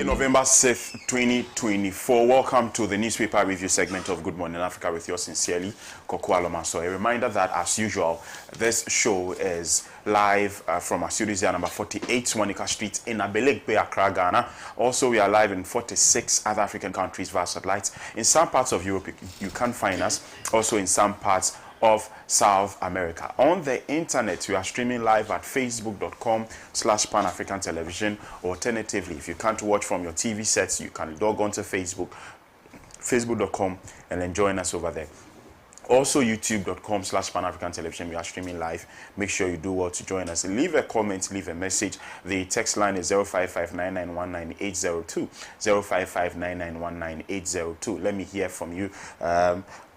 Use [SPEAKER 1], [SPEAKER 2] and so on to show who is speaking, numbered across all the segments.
[SPEAKER 1] November 6th, 2024. Welcome to the newspaper review segment of Good Morning Africa with yours sincerely, KOKO ALORMASOR. A reminder that, as usual, this show is live from our studios here, number 48, Monica Street in Abelegbe, Accra, Ghana. Also, we are live in 46 other African countries via satellite. In some parts of Europe, you can find us. Also, in some parts of South America. On the internet, we are streaming live at facebook.com/Pan-African Television. Alternatively, if you can't watch from your TV sets, you can log on to facebook.com, and then join us over there. Also, youtube.com/Pan-African Television. We are streaming live. Make sure you do well to join us. Leave a comment, leave a message. The text line is 05599199802. 05599199802. Let me hear from you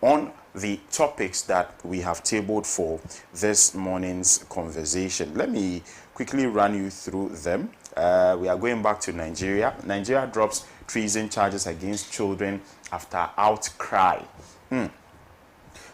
[SPEAKER 1] on the topics that we have tabled for this morning's conversation. Let me quickly run you through them. We are going back to Nigeria. Nigeria drops treason charges against children after outcry.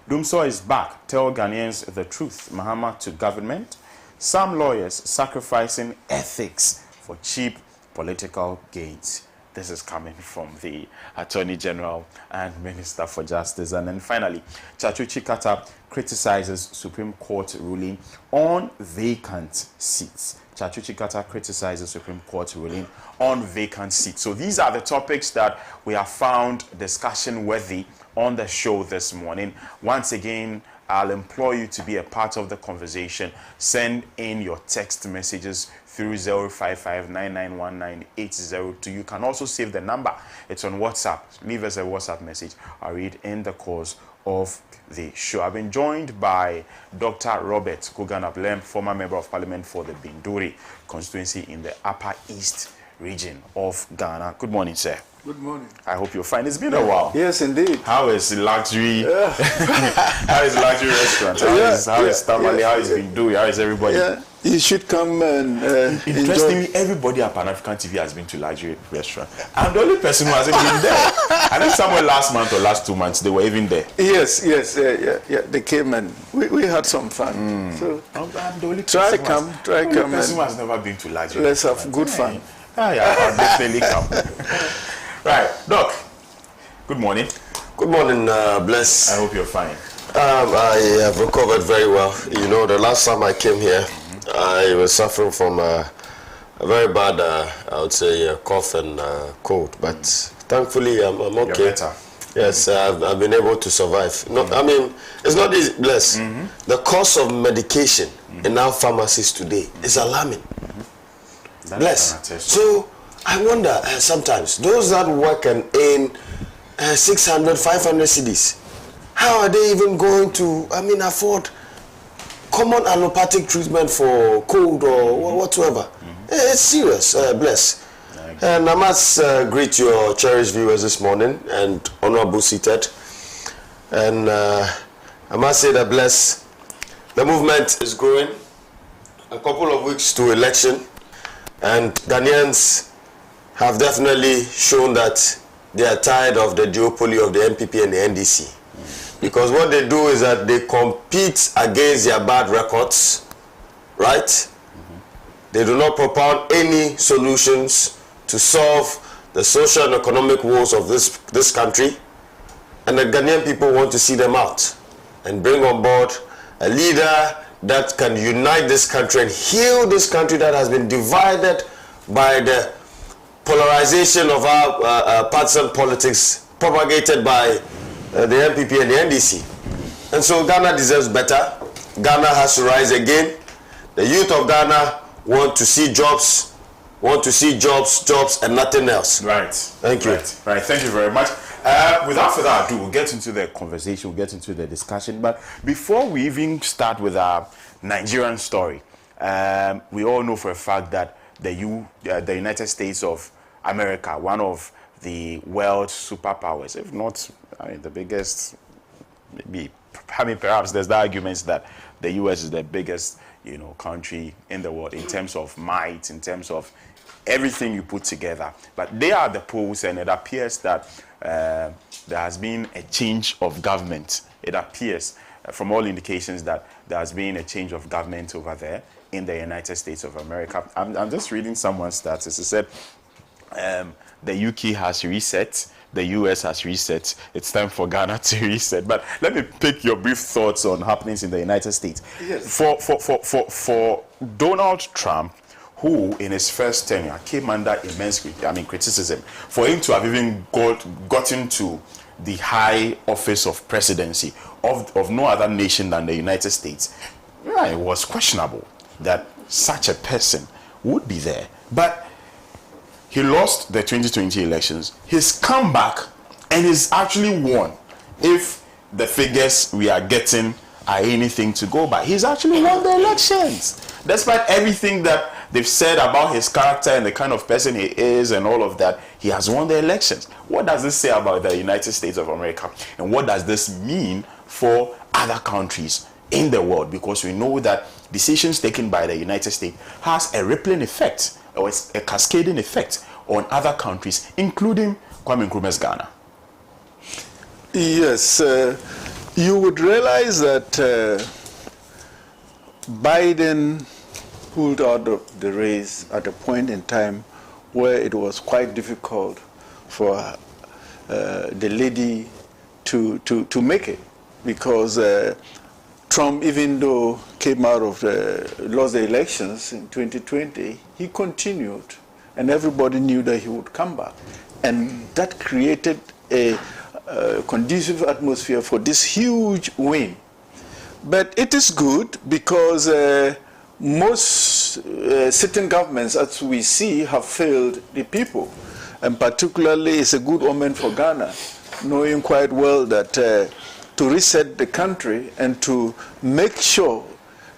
[SPEAKER 1] Dumsor is back. Tell Ghanaians the truth. Mahama to government. Some lawyers sacrificing ethics for cheap political gains. This is coming from the Attorney General and Minister for Justice. And then finally, Chachuchi Kata criticizes Supreme Court ruling on vacant seats. Chachuchi Kata criticizes Supreme Court ruling on vacant seats. So these are the topics that we have found discussion worthy on the show this morning. Once again, I'll implore you to be a part of the conversation. Send in your text messages through 055-9919-802. You can also save the number. It's on WhatsApp. Leave us a WhatsApp message. I'll read in the course of the show. I've been joined by Dr. Robert Kuganablem, former Member of Parliament for the Binduri constituency in the Upper East region of Ghana. Good morning, sir.
[SPEAKER 2] Good morning.
[SPEAKER 1] I hope you're fine. It's been a while.
[SPEAKER 2] Yes, indeed.
[SPEAKER 1] How is luxury? How is luxury restaurant? How is Tamale? How is Binduri? How is everybody?
[SPEAKER 2] Yeah, you should come and
[SPEAKER 1] Interestingly, everybody at Pan African TV has been to luxury restaurant. I'm the only person who hasn't been there. I think somewhere last month or last 2 months they were even there.
[SPEAKER 2] Yes. They came and we had some fun. So
[SPEAKER 1] I'm the only
[SPEAKER 2] try
[SPEAKER 1] person
[SPEAKER 2] come.
[SPEAKER 1] who has never been to luxury.
[SPEAKER 2] Let's have good fun.
[SPEAKER 1] Yeah, I'll definitely come. Right, Doc. Good morning.
[SPEAKER 3] Good morning, Bless.
[SPEAKER 1] I hope you're fine.
[SPEAKER 3] I have recovered very well. You know, the last time I came here, I was suffering from a very bad, I would say, cough and cold. But thankfully, I'm okay.
[SPEAKER 1] You're better.
[SPEAKER 3] Yes, I've been able to survive. No, I mean, it's not easy, Bless. The cost of medication in our pharmacies today is alarming. Bless. So I wonder sometimes those that work and earn 600, 500 cedis, how are they even going to, afford common allopathic treatment for cold or whatsoever? It's serious, Bless. And I must greet your cherished viewers this morning and honorable seated. And I must say that, Bless, the movement is growing. A couple of weeks to election, and Ghanaians have definitely shown that they are tired of the duopoly of the MPP and the NDC. Because what they do is that they compete against their bad records, right? They do not propound any solutions to solve the social and economic woes of this country. And the Ghanaian people want to see them out and bring on board a leader that can unite this country and heal this country that has been divided by the polarization of our partisan politics propagated by the MPP and the NDC. And so Ghana deserves better. Ghana has to rise again. The youth of Ghana want to see jobs, jobs, and nothing else.
[SPEAKER 1] Right.
[SPEAKER 3] Thank you.
[SPEAKER 1] Right. Thank you very much. Without further ado, we'll get into the conversation, we'll get into the discussion. But before we even start with our Nigerian story, we all know for a fact that the United States of America, one of the world superpowers, if not the biggest, perhaps there's the arguments that the US is the biggest, country in the world in terms of might, in terms of everything you put together. But they are the polls, and it appears that there has been a change of government. It appears from all indications that there has been a change of government over there in the United States of America. I'm just reading someone's status. It said the UK has reset, the US has reset. It's time for Ghana to reset. But let me pick your brief thoughts on happenings in the United States.
[SPEAKER 2] Yes.
[SPEAKER 1] For Donald Trump, who in his first tenure came under immense criticism, for him to have even gotten to the high office of presidency of no other nation than the United States, it was questionable that such a person would be there. But he lost the 2020 elections. He's come back and he's actually won. If the figures we are getting are anything to go by, he's actually won the elections. Despite everything that they've said about his character and the kind of person he is and all of that, he has won the elections. What does this say about the United States of America? And what does this mean for other countries in the world? Because we know that decisions taken by the United States has a rippling effect, or it's a cascading effect on other countries, including Kwame Nkrumah's Ghana.
[SPEAKER 2] Yes, you would realize that Biden pulled out of the race at a point in time where it was quite difficult for the lady to make it, because Trump, even though came out of lost the elections in 2020, he continued, and everybody knew that he would come back, and that created a conducive atmosphere for this huge win. But it is good because most sitting governments, as we see, have failed the people. And particularly, it's a good omen for Ghana, knowing quite well that to reset the country and to make sure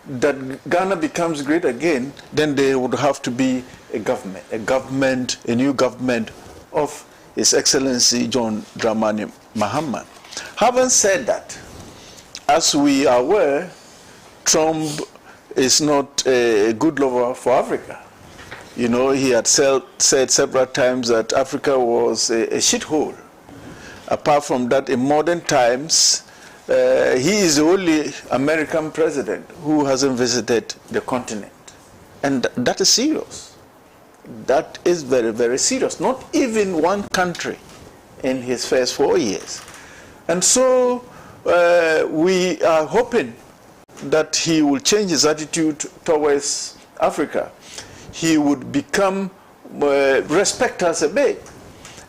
[SPEAKER 2] that Ghana becomes great again, then there would have to be a new government of His Excellency John Dramani Mahama. Having said that, as we are aware, Trump is not a good lover for Africa. You know, he had said several times that Africa was a shithole. Apart from that, in modern times, he is the only American president who hasn't visited the continent. And that is serious. That is very, very serious. Not even one country in his first 4 years. And so we are hoping that he will change his attitude towards Africa. He would become respect us a bit.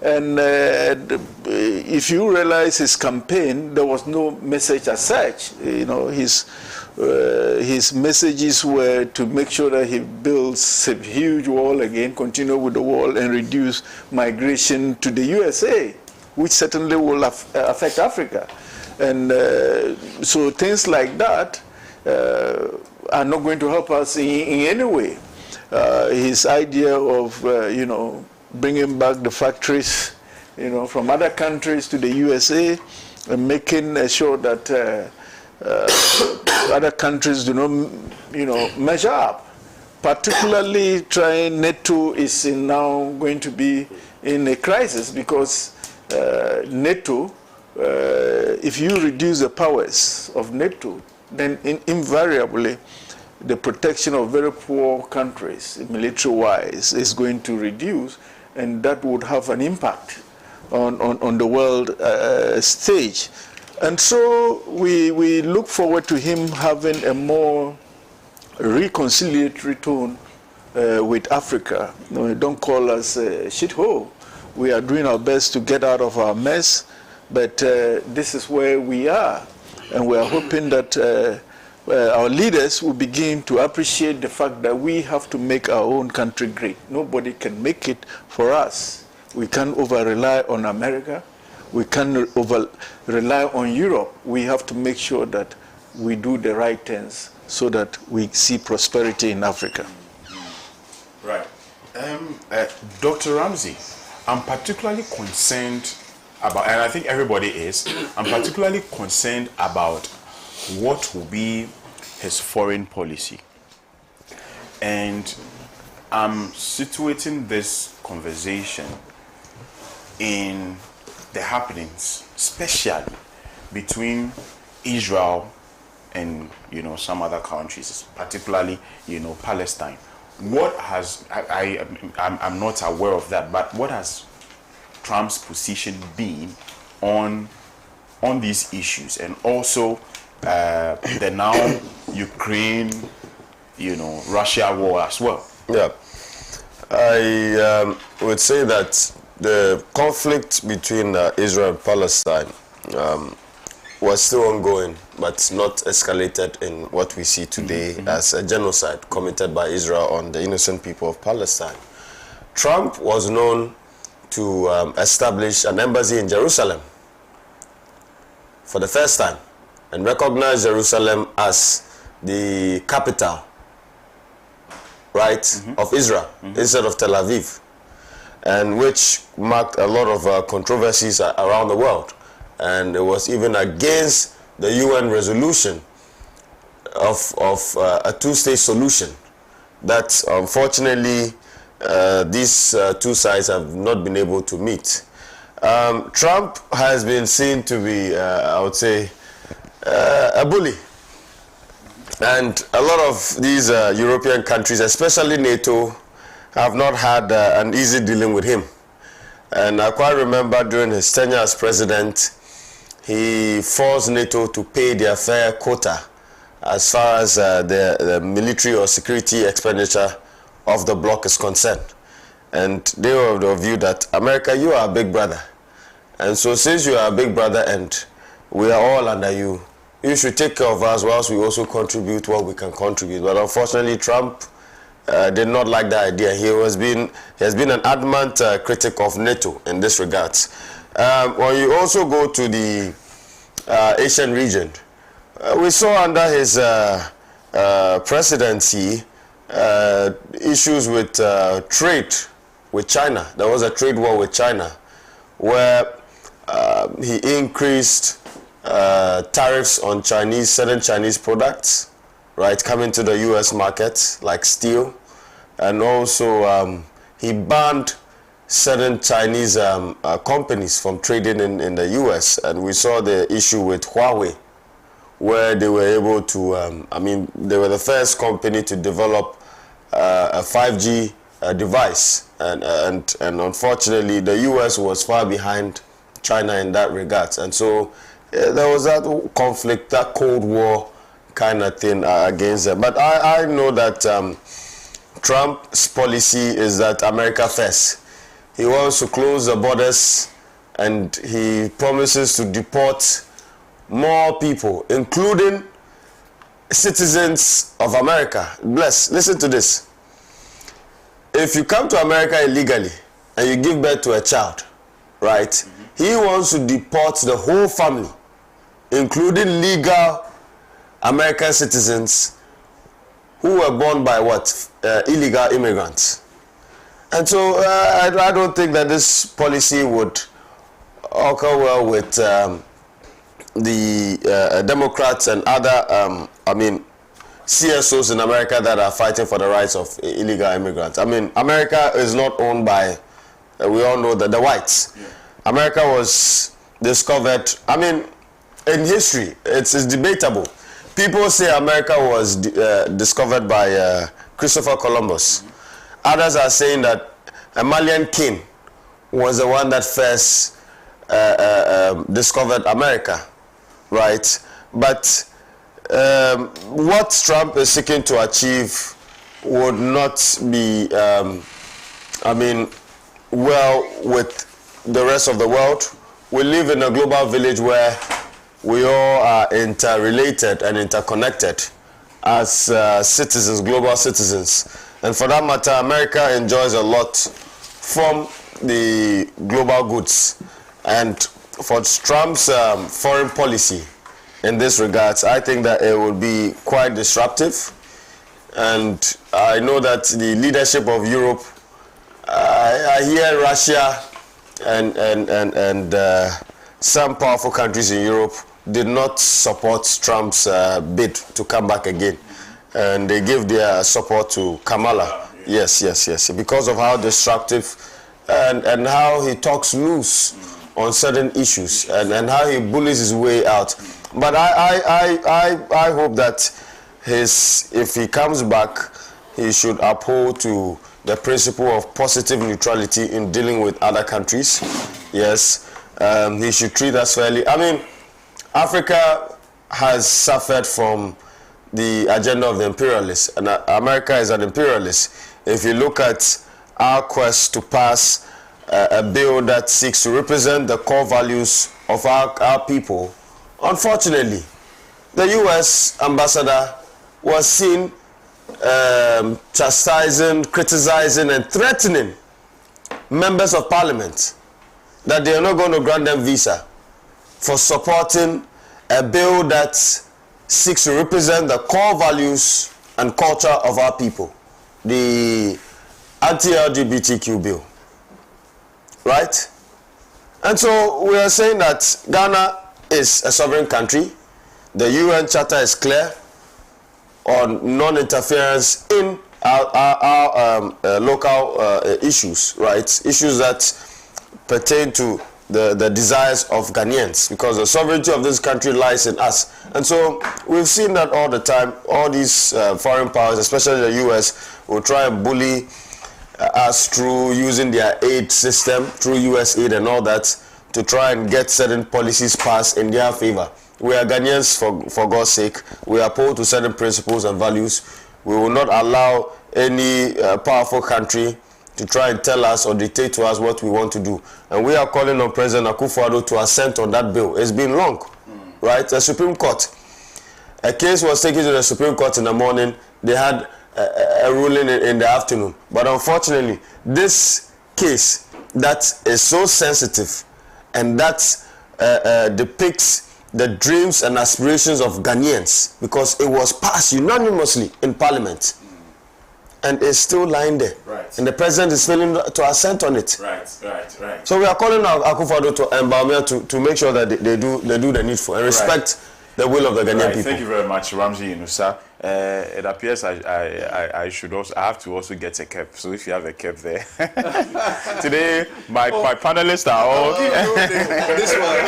[SPEAKER 2] And if you realize his campaign, there was no message as such. You know, his messages were to make sure that he builds a huge wall again, continue with the wall, and reduce migration to the USA, which certainly will affect Africa. And so things like that are not going to help us in any way. His idea of, bringing back the factories, from other countries to the USA, and making sure that other countries do not, measure up. Particularly, trying NATO is now going to be in a crisis because NATO, if you reduce the powers of NATO, then invariably the protection of very poor countries, military-wise, is going to reduce, and that would have an impact on the world stage. And so we look forward to him having a more reconciliatory tone with Africa. Don't call us a shithole. We are doing our best to get out of our mess, but this is where we are. And we are hoping that our leaders will begin to appreciate the fact that we have to make our own country great. Nobody can make it for us. We can't over-rely on America. We can't over-rely on Europe. We have to make sure that we do the right things so that we see prosperity in Africa.
[SPEAKER 1] Right. Dr. Ramsey, I'm particularly concerned about, and I think everybody is, I'm particularly concerned about what will be his foreign policy. And I'm situating this conversation in the happenings, especially between Israel and some other countries, particularly Palestine. What has I'm not aware of that, but what has Trump's position been on these issues, and also the now Ukraine, Russia war as well?
[SPEAKER 3] Yeah, I would say that the conflict between Israel and Palestine was still ongoing, but not escalated in what we see today as a genocide committed by Israel on the innocent people of Palestine. Trump was known to establish an embassy in Jerusalem for the first time and recognize Jerusalem as the capital, right, of Israel instead of Tel Aviv, and which marked a lot of controversies around the world. And it was even against the UN resolution of a two-state solution that unfortunately these two sides have not been able to meet. Trump has been seen to be, I would say, a bully. And a lot of these European countries, especially NATO, have not had an easy dealing with him. And I quite remember during his tenure as president, he forced NATO to pay their fair quota as far as the military or security expenditure of the bloc is concerned. And they were of the view that, America, you are a big brother. And so since you are a big brother and we are all under you, you should take care of us whilst we also contribute what we can contribute. But unfortunately, Trump did not like that idea. He has been an adamant critic of NATO in this regard. When you also go to the Asian region, we saw under his presidency issues with trade with China. There was a trade war with China where he increased tariffs on certain Chinese products, right, coming to the U.S. market, like steel. And also he banned certain Chinese companies from trading in the U.S. And we saw the issue with Huawei, where they were able to, they were the first company to develop a 5G device. And unfortunately, the U.S. was far behind China in that regard. And so there was that conflict, that Cold War kind of thing against them. But I know that Trump's policy is that America first. He wants to close the borders and he promises to deport more people, including citizens of America. Listen to this. If you come to America illegally and you give birth to a child, right, he wants to deport the whole family, including legal American citizens who were born by illegal immigrants. And so I don't think that this policy would occur well with the Democrats and other, CSOs in America that are fighting for the rights of illegal immigrants. America is not owned by, we all know that, the whites. Yeah. America was discovered, in history, it's debatable. People say America was discovered by Christopher Columbus. Others are saying that a Malian king was the one that first discovered America, right? But what Trump is seeking to achieve would not be, well with the rest of the world. We live in a global village where we all are interrelated and interconnected as citizens, global citizens. And for that matter, America enjoys a lot from the global goods. And for Trump's foreign policy in this regards, I think that it will be quite disruptive. And I know that the leadership of Europe, I hear Russia and some powerful countries in Europe did not support Trump's bid to come back again. And they give their support to Kamala. Yes. Because of how disruptive and how he talks loose on certain issues and how he bullies his way out. But I hope that if he comes back, he should uphold to the principle of positive neutrality in dealing with other countries. Yes, he should treat us fairly. Africa has suffered from the agenda of the imperialists, and America is an imperialist. If you look at our quest to pass a bill that seeks to represent the core values of our people, unfortunately, the U.S. ambassador was seen chastising, criticizing, and threatening members of parliament that they are not going to grant them visa for supporting a bill that seeks to represent the core values and culture of our people, the anti-LGBTQ bill, right? And so we are saying that Ghana is a sovereign country. The UN Charter is clear on non-interference in our local issues, right? Issues that pertain to the desires of Ghanaians, because the sovereignty of this country lies in us. And so we've seen that all the time. All these foreign powers, especially the US, will try and bully us through using their aid system, through US aid and all that, to try and get certain policies passed in their favor. We are Ghanaians, for God's sake. We are opposed to certain principles and values. We will not allow any powerful country to try and tell us or dictate to us what we want to do. And we are calling on President Akufo-Addo to assent on that bill. It's been long, right? The Supreme Court. A case was taken to the Supreme Court in the morning. They had a ruling in the afternoon. But unfortunately, this case that is so sensitive and that depicts the dreams and aspirations of Ghanaians, because it was passed unanimously in Parliament and is still lying there.
[SPEAKER 1] Right.
[SPEAKER 3] And the president is failing to assent on it.
[SPEAKER 1] Right.
[SPEAKER 3] So we are calling on Akufo-Addo and Bawumia to make sure that they do the needful and respect the will of the Ghanaian people.
[SPEAKER 1] Thank you very much, Ramsey Inusa. It appears I have to also get a cap. So if you have a cap there. Today, my panelists are all...
[SPEAKER 3] This one.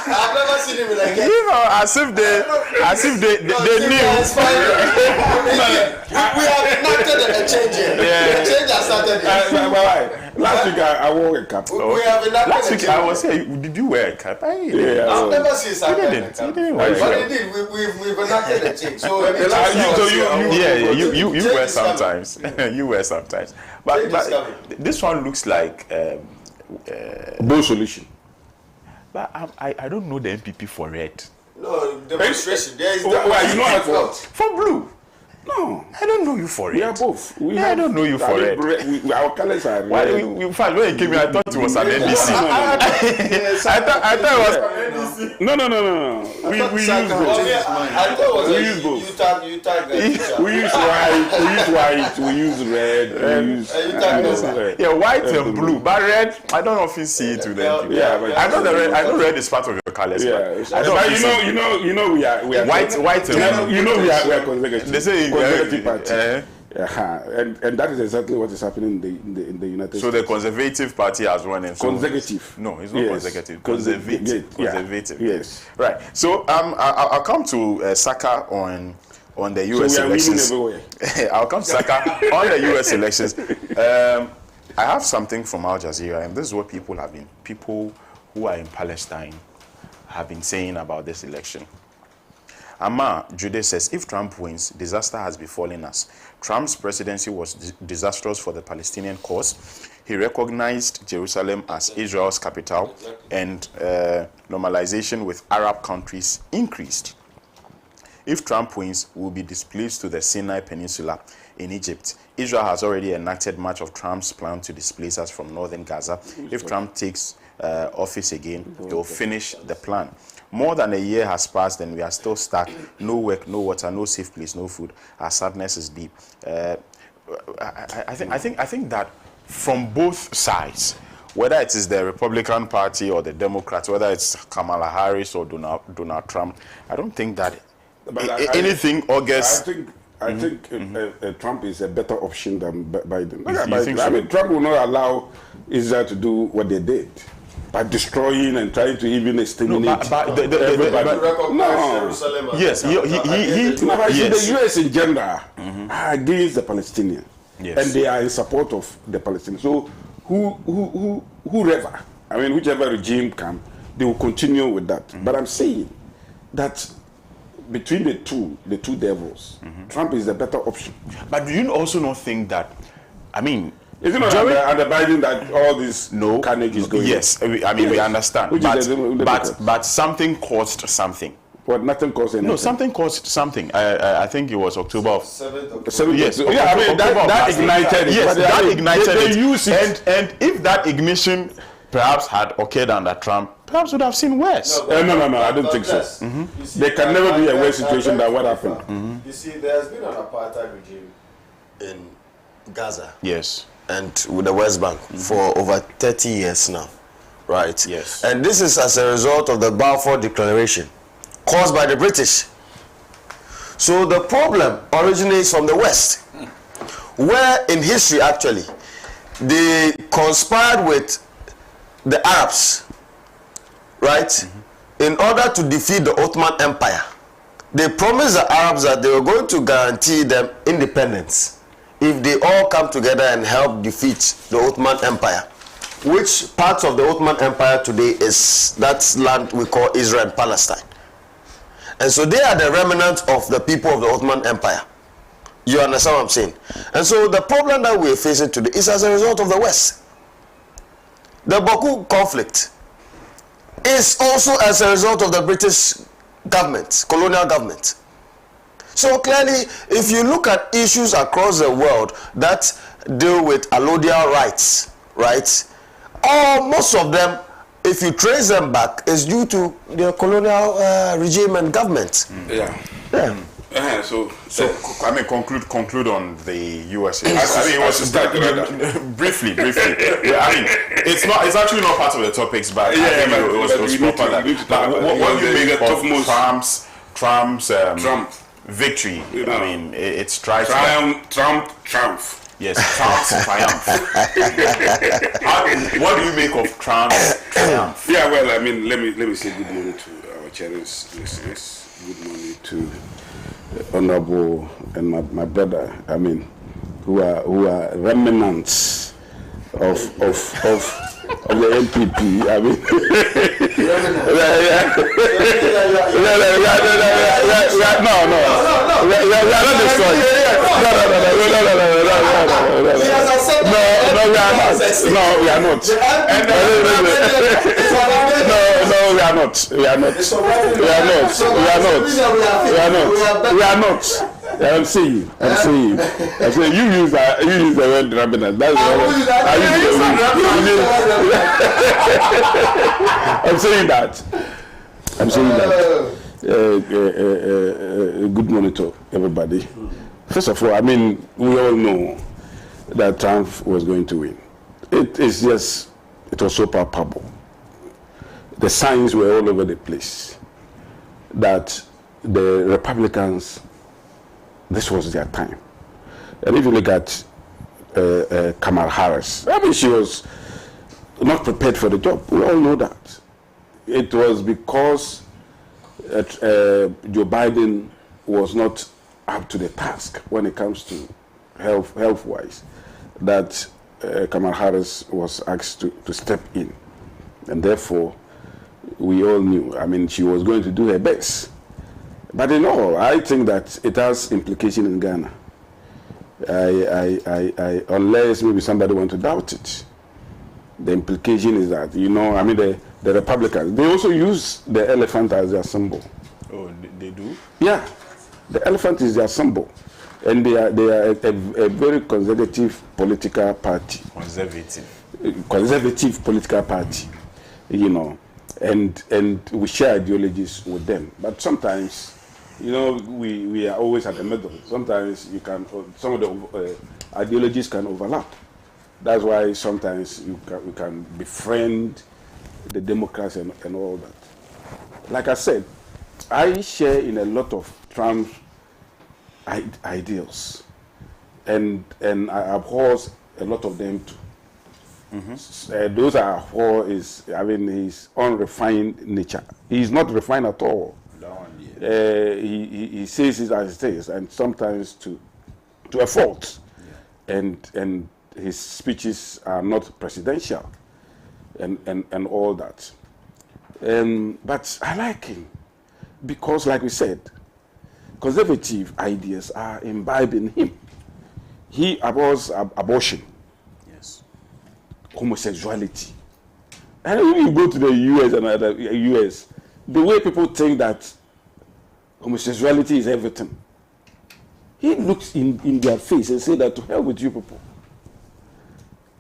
[SPEAKER 3] I've never seen him with a cap.
[SPEAKER 1] You know, as if they knew.
[SPEAKER 3] We have enacted a change here.
[SPEAKER 1] Yeah.
[SPEAKER 3] The change has started here.
[SPEAKER 2] Last week I wore a cap.
[SPEAKER 3] We have enacted
[SPEAKER 1] Last
[SPEAKER 3] a
[SPEAKER 1] week
[SPEAKER 3] change.
[SPEAKER 1] I was saying, did you wear a cap?
[SPEAKER 3] I've never seen something like that.
[SPEAKER 1] You didn't wear a
[SPEAKER 3] But
[SPEAKER 1] cap.
[SPEAKER 3] indeed, we've enacted a change. So
[SPEAKER 1] you wear sometimes. You wear sometimes. But this one looks like
[SPEAKER 2] Bold solution.
[SPEAKER 1] but I don't know the MPP for red.
[SPEAKER 3] No, demonstration. There is
[SPEAKER 2] Why you know what?
[SPEAKER 1] For blue.
[SPEAKER 2] No.
[SPEAKER 1] I don't know you for
[SPEAKER 2] We
[SPEAKER 1] red.
[SPEAKER 2] are both.
[SPEAKER 1] I don't know you for it.
[SPEAKER 2] Our colors are
[SPEAKER 1] Why,
[SPEAKER 2] red.
[SPEAKER 1] in fact, when it came in, I thought it was an NDC. I thought it was.
[SPEAKER 2] No. We use both.
[SPEAKER 3] We use both. You tag
[SPEAKER 2] We use white. We use red.
[SPEAKER 1] Yeah, white and blue, but red. I don't often see it with them.
[SPEAKER 2] Yeah, but
[SPEAKER 1] I know the red. I know red is part of your colors.
[SPEAKER 2] Yeah,
[SPEAKER 1] but I don't often see
[SPEAKER 2] you know we are
[SPEAKER 1] white and blue.
[SPEAKER 2] You know we are conservative.
[SPEAKER 1] They say
[SPEAKER 2] conservative party. And that is exactly what is happening in the United States.
[SPEAKER 1] So the Conservative Party has won. And so
[SPEAKER 2] consecutive.
[SPEAKER 1] No, it's not
[SPEAKER 2] Yes.
[SPEAKER 1] consecutive.
[SPEAKER 2] Conservative.
[SPEAKER 1] Conservative.
[SPEAKER 2] Yes.
[SPEAKER 1] Right. So I'll come to Saka on the U.S.
[SPEAKER 2] So we are
[SPEAKER 1] elections.
[SPEAKER 2] winning everywhere.
[SPEAKER 1] I'll come to Saka on the U.S. elections. I have something from Al Jazeera, and this is what people who are in Palestine have been saying about this election. Amma Jude says, if Trump wins, disaster has befallen us. Trump's presidency was disastrous for the Palestinian cause. He recognized Jerusalem as Israel's capital, and normalization with Arab countries increased. If Trump wins, we will be displaced to the Sinai Peninsula in Egypt. Israel has already enacted much of Trump's plan to displace us from northern Gaza. If Trump takes office again, he will finish the plan. More than a year has passed and we are still stuck. No work, no water, no safe place, no food. Our sadness is deep. I think that from both sides, whether it is the Republican Party or the Democrats, whether it's Kamala Harris or Donald Trump, I don't think that anything August.
[SPEAKER 2] I think Trump is a better option than Biden.
[SPEAKER 1] You think so?
[SPEAKER 2] I mean, Trump will not allow Israel to do what they did by destroying and trying to even exterminate everybody.
[SPEAKER 1] Yes,
[SPEAKER 2] the U.S. in general are against the Palestinians, and they are in support of the Palestinians. So whoever, I mean, whichever regime comes, they will continue with that. But I'm saying that between the two devils, Trump is the better option.
[SPEAKER 1] But do you also not think that, I mean,
[SPEAKER 2] is it not under Biden that all this carnage is going
[SPEAKER 1] Yes, I mean, we understand. But something caused something.
[SPEAKER 2] But nothing caused anything.
[SPEAKER 1] No, something caused something. I think it was October of...
[SPEAKER 3] 7th
[SPEAKER 1] Yes.
[SPEAKER 2] I mean, that ignited it.
[SPEAKER 1] Yes, that ignited
[SPEAKER 2] they
[SPEAKER 1] it.
[SPEAKER 2] Use it.
[SPEAKER 1] And if that ignition perhaps had occurred under Trump, perhaps would have seen worse.
[SPEAKER 2] No, I don't think so. There can never be a worse situation than what happened.
[SPEAKER 3] You see, there has been an apartheid regime in Gaza.
[SPEAKER 1] Yes.
[SPEAKER 3] And with the West Bank for over 30 years now, right?
[SPEAKER 1] Yes.
[SPEAKER 3] And this is as a result of the Balfour Declaration caused by the British. So the problem originates from the West, where in history actually they conspired with the Arabs, right, in order to defeat the Ottoman Empire. They promised the Arabs that they were going to guarantee them independence if they all come together and help defeat the Ottoman Empire, which parts of the Ottoman Empire today is that land we call Israel and Palestine. And so they are the remnants of the people of the Ottoman Empire. You understand what I'm saying? And so the problem that we're facing today is as a result of the West. The Baku conflict is also as a result of the British government, colonial government. So clearly, if you look at issues across the world that deal with allodial rights, right, most of them, if you trace them back, is due to the colonial regime and government.
[SPEAKER 1] So I mean, conclude on the USA. I mean, it was briefly. I mean, it's actually not part of the topics, but I think it was proper. What do you make of Trump's victory? I mean, it strikes
[SPEAKER 4] Triumph.
[SPEAKER 1] Yes, Trump's triumph. What do you make of Trump's triumph?
[SPEAKER 4] Yeah, well, I mean, let me say good morning to our cherished listeners. Good morning to Honorable and my brother. I mean, who are remnants of the NPP. I mean, no, we are not destroyed. No, we are not. I'm saying you use the word remnant. That's I'm saying that. Good morning to everybody. First of all, I mean, we all know that Trump was going to win. It was so palpable. The signs were all over the place that the Republicans, this was their time. And if you look at Kamala Harris, I mean, she was not prepared for the job. We all know that. It was because Joe Biden was not up to the task when it comes to health-wise that Kamala Harris was asked to step in. And therefore, we all knew, I mean, she was going to do her best. But in all, I think that it has implication in Ghana. Unless maybe somebody wants to doubt it. The implication is that, you know, I mean, the Republicans, they also use the elephant as their symbol.
[SPEAKER 1] Oh, they do?
[SPEAKER 4] Yeah. The elephant is their symbol. And they are a very conservative political party. Conservative political party, you know. And we share ideologies with them. But sometimes, you know, we are always at the middle. Sometimes some of the ideologies can overlap. That's why sometimes we can befriend the Democrats and all that. Like I said, I share in a lot of Trump's ideals, and I abhor a lot of them too. Mm-hmm. Those I abhor his unrefined nature. He's not refined at all. He says it as it is, and sometimes to a fault. Yeah. And his speeches are not presidential, and all that. But I like him because, like we said, conservative ideas are imbibed in him. He abhors abortion, yes, homosexuality. And when you go to the US and other US, the way people think that homosexuality is everything, he looks in their face and say that to hell with you people.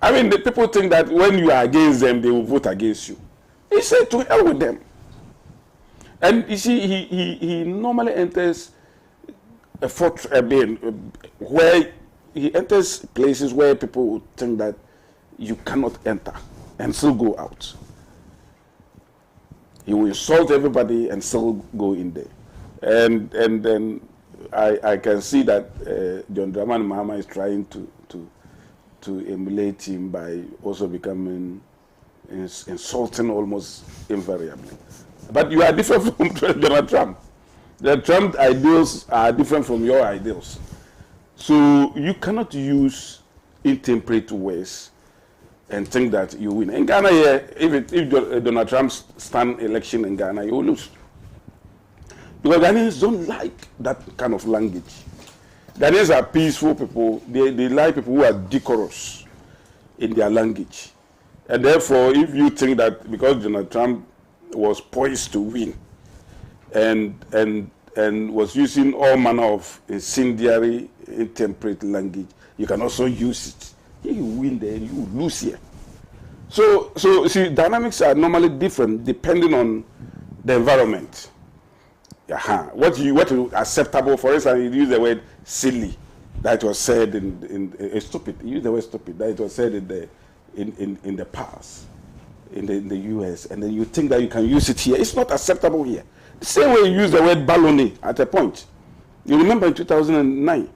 [SPEAKER 4] I mean, the people think that when you are against them, they will vote against you. He said to hell with them. And you see, he normally enters where he enters places where people would think that you cannot enter and still go out. He will insult everybody and still go in there. And then I can see that John Dramani Mahama is trying to emulate him by also becoming insulting almost invariably. But you are different from Donald Trump. The Trump ideals are different from your ideals. So you cannot use intemperate words and think that you win. In Ghana here, if Donald Trump stand election in Ghana, you will lose. Because Ghanaians don't like that kind of language. Ghanaians are peaceful people. They like people who are decorous in their language. And therefore, if you think that because Donald Trump was poised to win and was using all manner of incendiary, intemperate language, you can also use it. Here you win there, you lose here. So see, dynamics are normally different depending on the environment. What is acceptable? For instance, you use the word silly, that was said in stupid. You use the word stupid, that it was said in the past, in the U.S., and then you think that you can use it here. It's not acceptable here. The same way you use the word baloney at a point. You remember in 2009.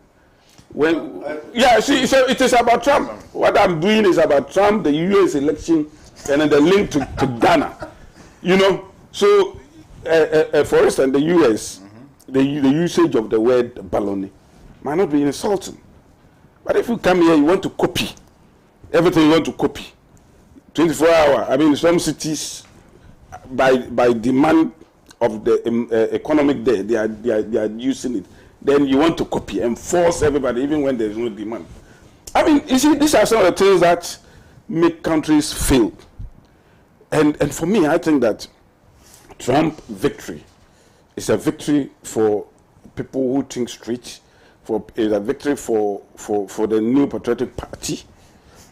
[SPEAKER 4] So it is about Trump. What I'm doing is about Trump, the U.S. election, and then the link to Ghana. You know, so for instance, the U.S., the usage of the word baloney might not be insulting. But if you come here, you want to copy everything. You want to copy 24 hours. I mean, some cities, by demand of the economic day, they are using it. Then you want to copy and force everybody, even when there is no demand. I mean, you see, these are some of the things that make countries fail. And for me, I think that Trump victory is a victory for people who think straight. Is a victory for the new patriotic party.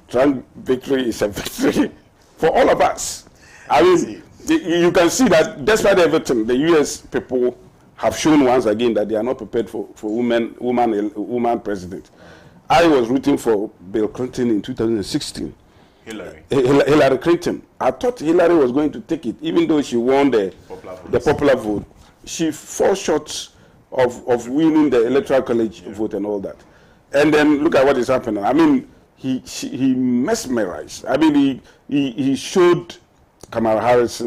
[SPEAKER 4] Trump victory is a victory for all of us. I mean, you can see that despite everything, the U.S. people have shown once again that they are not prepared for woman president. I was rooting for Bill Clinton in 2016. Hillary Clinton. I thought Hillary was going to take it, even though she won the popular vote. She fell short of winning the electoral college vote and all that. And then look at what is happening. I mean, he mesmerized. I mean, he showed Kamala Harris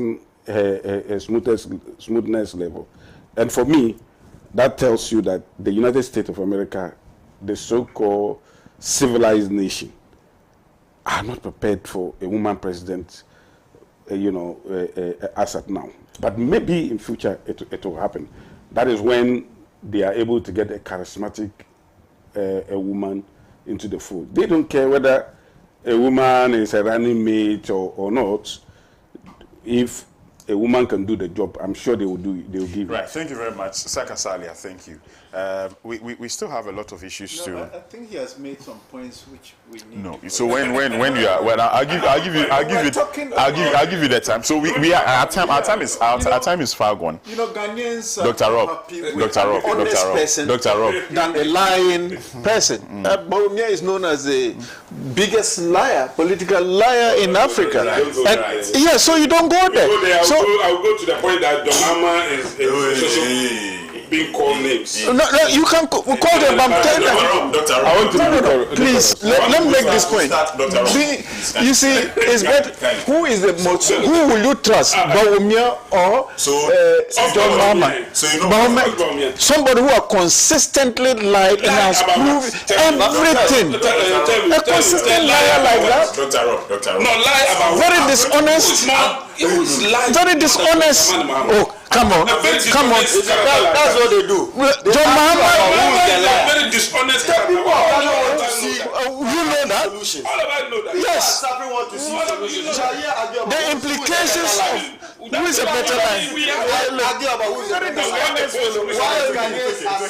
[SPEAKER 4] a smoothness level. And for me, that tells you that the United States of America, the so-called civilized nation, are not prepared for a woman president, as at now. But maybe in future it will happen. That is when they are able to get a charismatic a woman into the fold. They don't care whether a woman is a running mate or not. If a woman can do the job, I'm sure they will do it. They will give
[SPEAKER 1] Right.
[SPEAKER 4] it.
[SPEAKER 1] Thank you very much, Saka Salia. Thank you. We still have a lot of issues
[SPEAKER 2] No,
[SPEAKER 1] to.
[SPEAKER 2] I think he has made some points which we need.
[SPEAKER 1] No. So when you are I'll give you the time. So we are our time is far gone.
[SPEAKER 2] You know, Ghanaians
[SPEAKER 1] Dr. Rob, Dr. Rob,
[SPEAKER 2] than a lying person. Bawumia is known as the biggest liar, political liar in Africa. Yeah, so you don't go there. So
[SPEAKER 4] I'll go to the point that Donama is being called names.
[SPEAKER 2] no, you can call them. I'm telling you.
[SPEAKER 4] I want to
[SPEAKER 2] Please let me make this point. You see, it's better. Who is the most? Who will you trust, Bawumia or John Mahama? Bawumia, somebody who are consistently lied and has proved everything. A consistent liar like that.
[SPEAKER 3] Not lie about
[SPEAKER 2] Very dishonest. Very dishonest. Oh, come on.
[SPEAKER 3] that's what they do.
[SPEAKER 2] John Mahama.
[SPEAKER 4] Very dishonest.
[SPEAKER 2] You know that?
[SPEAKER 3] All of us know that.
[SPEAKER 2] Yes.
[SPEAKER 3] Everyone to see
[SPEAKER 2] The implications of who is a better life.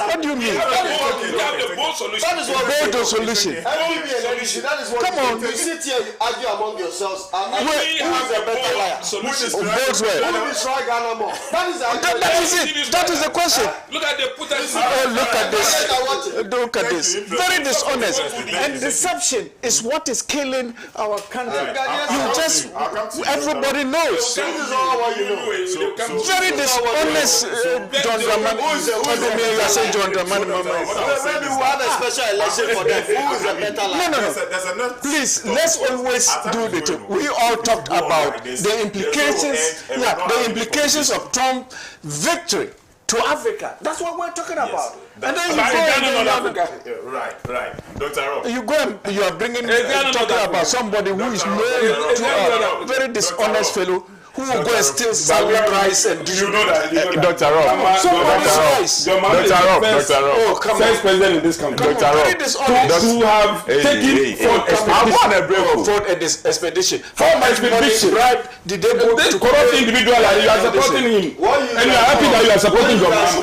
[SPEAKER 2] What do you mean?
[SPEAKER 3] That is what
[SPEAKER 2] Bold the solution.
[SPEAKER 3] That is what
[SPEAKER 2] Come on.
[SPEAKER 3] you sit here, you argue among yourselves. Who is a better liar?
[SPEAKER 2] Both way.
[SPEAKER 3] Who will destroy Ghana more? That is
[SPEAKER 2] That is it. That is the question.
[SPEAKER 4] Look at the put
[SPEAKER 2] Look at this. Look at this. Very dishonest. And deception is what is killing our country. You just, everybody knows.
[SPEAKER 3] This is all what you know.
[SPEAKER 2] Very dishonest, John Dramani. You say John Dramani.
[SPEAKER 3] Maybe we'll have a special election for them. Who is a better liar?
[SPEAKER 2] No. Please, let's always do the thing. We all talked about the implications. Yeah, the implications of Trump's victory to Africa. That's what we're talking about. And then
[SPEAKER 1] Right. Dr. Rob.
[SPEAKER 2] you go and you are bringing talking about somebody who is known to a very dishonest fellow who will go and steal salad rice and
[SPEAKER 1] you know that Dr. Rob.
[SPEAKER 2] Dr. Rob.
[SPEAKER 1] Oh, come on.
[SPEAKER 4] First president in this country.
[SPEAKER 1] Dr. Rob.
[SPEAKER 4] To have taken
[SPEAKER 2] for an expedition.
[SPEAKER 4] For my expedition.
[SPEAKER 2] Did they go to
[SPEAKER 4] corrupt individual and you are supporting him? And you are happy that you are supporting your man.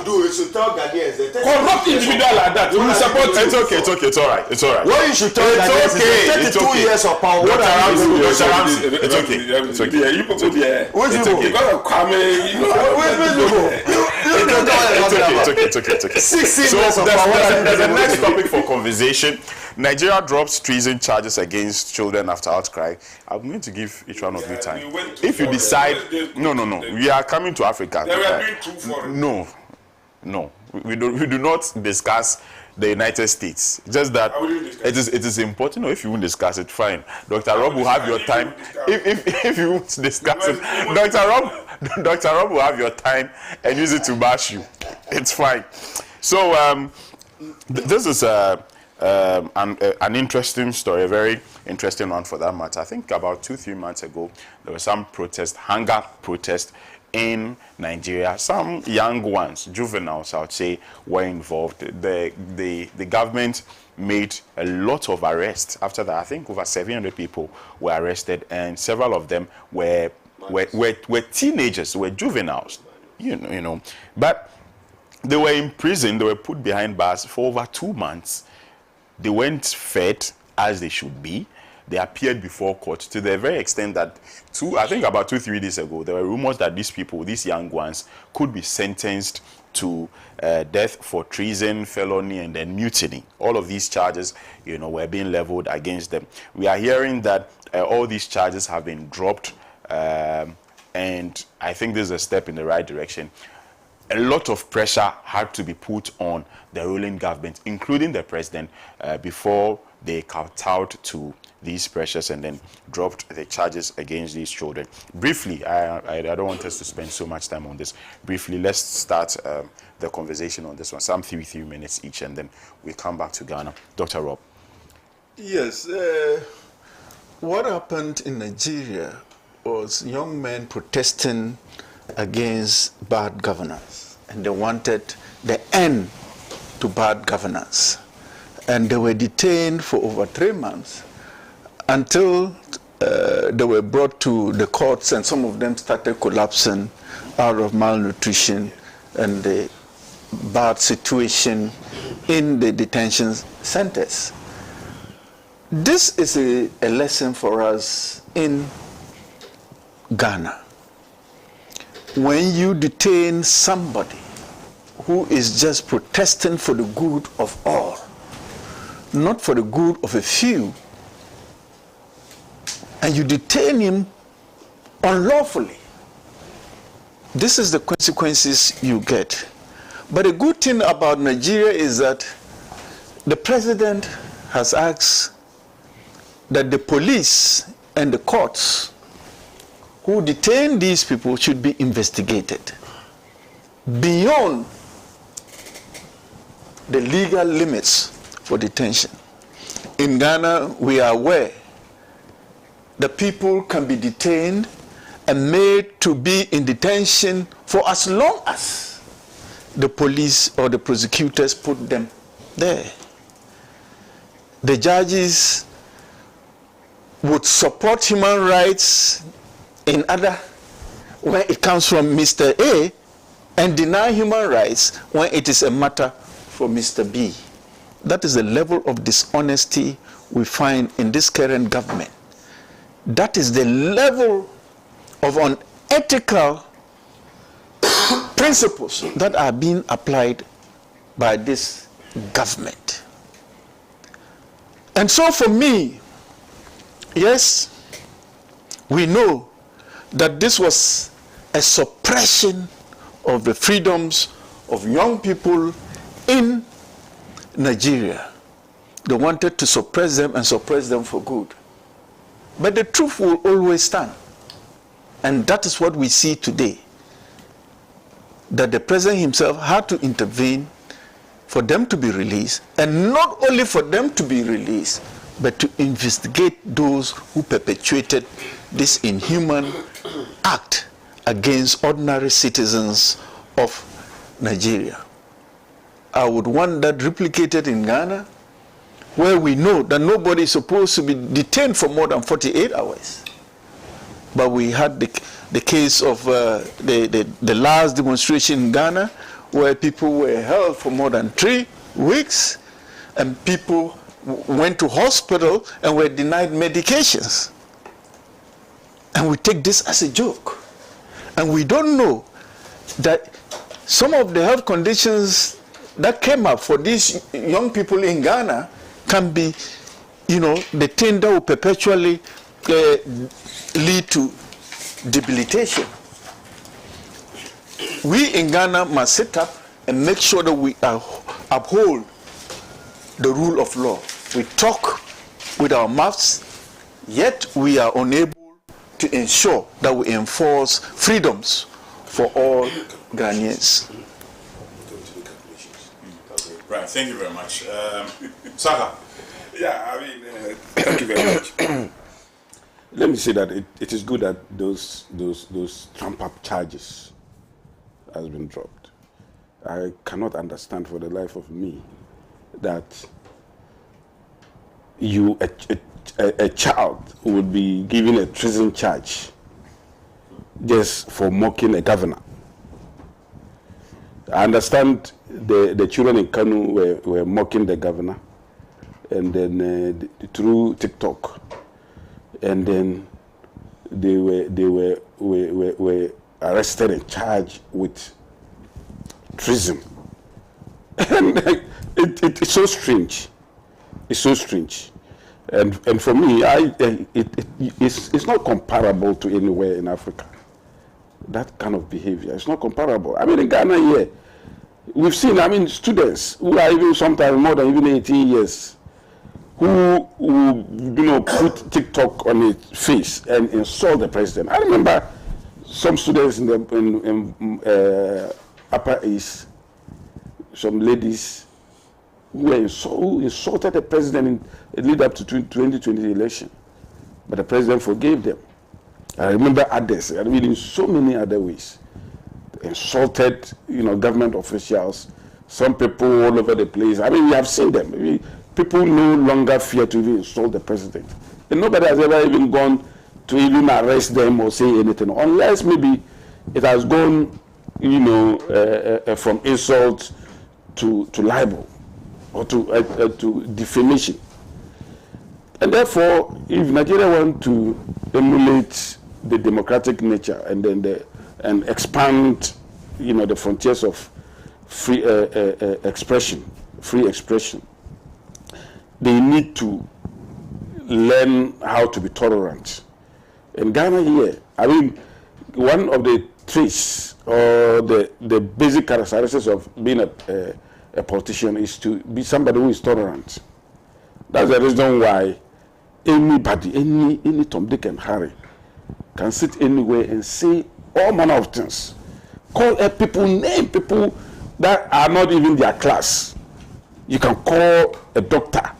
[SPEAKER 4] Corrupt individual like that. You will support him.
[SPEAKER 1] It's okay. It's all right.
[SPEAKER 3] What you should tell Ghanaians is 32 years of power. What are you doing?
[SPEAKER 1] It's okay.
[SPEAKER 3] It's okay.
[SPEAKER 1] It's okay.
[SPEAKER 3] 16
[SPEAKER 1] So
[SPEAKER 3] years of power.
[SPEAKER 1] the next topic for conversation. Nigeria drops treason charges against children after outcry. I'm going to give each one of you time. If you decide, no, we are coming to Africa. No, we do not discuss the United States. Just that it is important. No, if you won't discuss it, fine. Dr. Rob will have your time. If you won't discuss it, Dr. Rob will have your time and use it to bash you. It's fine. So this is an interesting story, a very interesting one for that matter. I think about 2-3 months ago, there was some hunger protest in Nigeria. Some young ones, juveniles, I would say, were involved. The government made a lot of arrests. After that, I think over 700 people were arrested, and several of them were teenagers, were juveniles, you know. But they were in prison. They were put behind bars for over 2 months. They weren't fed as they should be. They appeared before court to the very extent that I think about 2-3 days ago, there were rumors that these people, these young ones, could be sentenced to death for treason, felony, and then mutiny. All of these charges, were being leveled against them. We are hearing that all these charges have been dropped, and I think this is a step in the right direction. A lot of pressure had to be put on the ruling government, including the president, before they kowtowed to these pressures and then dropped the charges against these children. Briefly, I don't want us to spend so much time on this. Briefly, let's start the conversation on this one. Some 3 minutes each, and then we come back to Ghana. Dr. Rob.
[SPEAKER 2] Yes. What happened in Nigeria was young men protesting against bad governance, and they wanted the end to bad governance. And they were detained for over 3 months until they were brought to the courts, and some of them started collapsing out of malnutrition and the bad situation in the detention centers. This is a lesson for us in Ghana. When you detain somebody who is just protesting for the good of all, not for the good of a few, and you detain him unlawfully, this is the consequences you get. But the good thing about Nigeria is that the president has asked that the police and the courts who detain these people should be investigated beyond the legal limits for detention. In Ghana, we are aware that people can be detained and made to be in detention for as long as the police or the prosecutors put them there. The judges would support human rights in other when it comes from Mr. A, and deny human rights when it is a matter for Mr. B. That is the level of dishonesty we find in this current government. That is the level of unethical principles that are being applied by this government. And so for me, yes, we know that this was a suppression of the freedoms of young people in Nigeria. They wanted to suppress them and suppress them for good. But the truth will always stand. And that is what we see today. that the president himself had to intervene for them to be released, and not only for them to be released, but to investigate those who perpetuated this inhuman act against ordinary citizens of Nigeria. I would want that replicated in Ghana, where we know that nobody is supposed to be detained for more than 48 hours. But we had the case of the last demonstration in Ghana, where people were held for more than 3 weeks, and people went to hospital and were denied medications. And we take this as a joke. And we don't know that some of the health conditions that came up for these young people in Ghana can be, the thing that will perpetually lead to debilitation. We in Ghana must sit up and make sure that we uphold the rule of law. We talk with our mouths, yet we are unable to ensure that we enforce freedoms for all Ghanaians.
[SPEAKER 1] Right, thank you very much. Saka.
[SPEAKER 4] Yeah, I mean, thank you very much. Let me say that it is good that those trump-up charges has been dropped. I cannot understand for the life of me that a child would be given a treason charge just for mocking a governor. I understand the children in Kanu were mocking the governor, and then through TikTok, and then they were arrested and charged with treason. And it's so strange. It's so strange. And for me, it's not comparable to anywhere in Africa. That kind of behavior, it's not comparable. I mean, in Ghana here, we've seen, students who are even sometimes more than even 18 years, who put TikTok on its face and insult the president. I remember some students in Upper East, some ladies who insulted the president in lead up to 2020 election, but the president forgave them. I remember others, in so many other ways, insulted, government officials, some people all over the place. We have seen them. People no longer fear to even insult the president. And nobody has ever even gone to even arrest them or say anything, unless maybe it has gone, from insult to libel or to defamation. And therefore, if Nigeria want to emulate the democratic nature and then and expand, the frontiers of free expression, they need to learn how to be tolerant. In Ghana here, one of the traits or the basic characteristics of being a politician is to be somebody who is tolerant. That's the reason why anybody, any Tom, Dick, and Harry can sit anywhere and say all manner of things. Call people, name people that are not even their class. You can call a doctor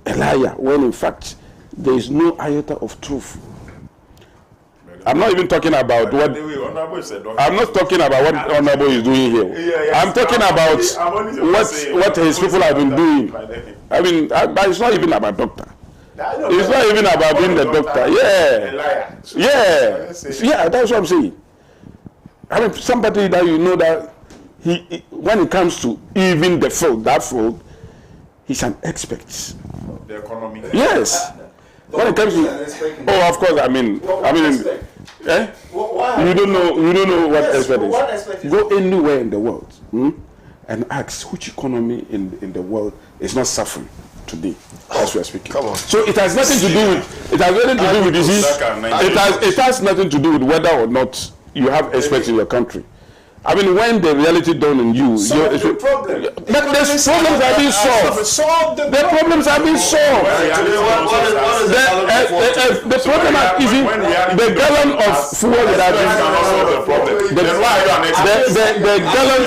[SPEAKER 4] a liar when in fact there is no iota of truth. I'm not even talking about what I'm not talking about what Honorable is doing here. I'm talking about what his people have been doing. But it's not even about doctor. It's not even about being the doctor. Yeah, that's what I'm saying. Somebody that that he when it comes to even the field, he's an expert.
[SPEAKER 1] The economy.
[SPEAKER 4] Yes. When it comes to, of course, you don't know what expert is. Go anywhere in the world and ask which economy in the world is not suffering today as we are speaking.
[SPEAKER 3] Come on.
[SPEAKER 4] So it has nothing to do with disease. It has nothing to do with whether or not you have experts in your country. I mean, when the reality dawn on you,
[SPEAKER 3] solve the problem.
[SPEAKER 4] But there's problems are being solved. The problems are being solved. The problem is the gallon of fuel that the gallon.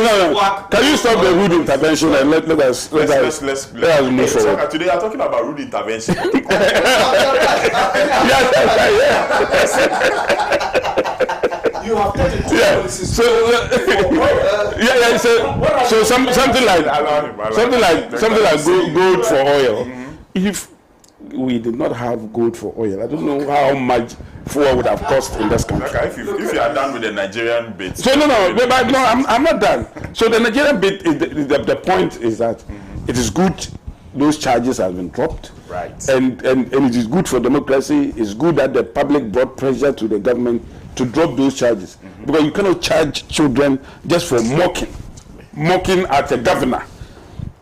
[SPEAKER 4] Oh, can you stop the rude intervention and let us move forward?
[SPEAKER 1] Today, I'm talking about rude intervention.
[SPEAKER 3] You have put it
[SPEAKER 4] so something like gold for oil. If we did not have gold for oil, I don't know how much fuel would have cost in this country.
[SPEAKER 1] Okay, if you are done with the Nigerian bit.
[SPEAKER 4] So I'm not done. So the Nigerian bit is the point is that it is good those charges have been dropped.
[SPEAKER 1] Right.
[SPEAKER 4] And it is good for democracy. It's good that the public brought pressure to the government to drop those charges, because you cannot charge children just for mocking at a governor,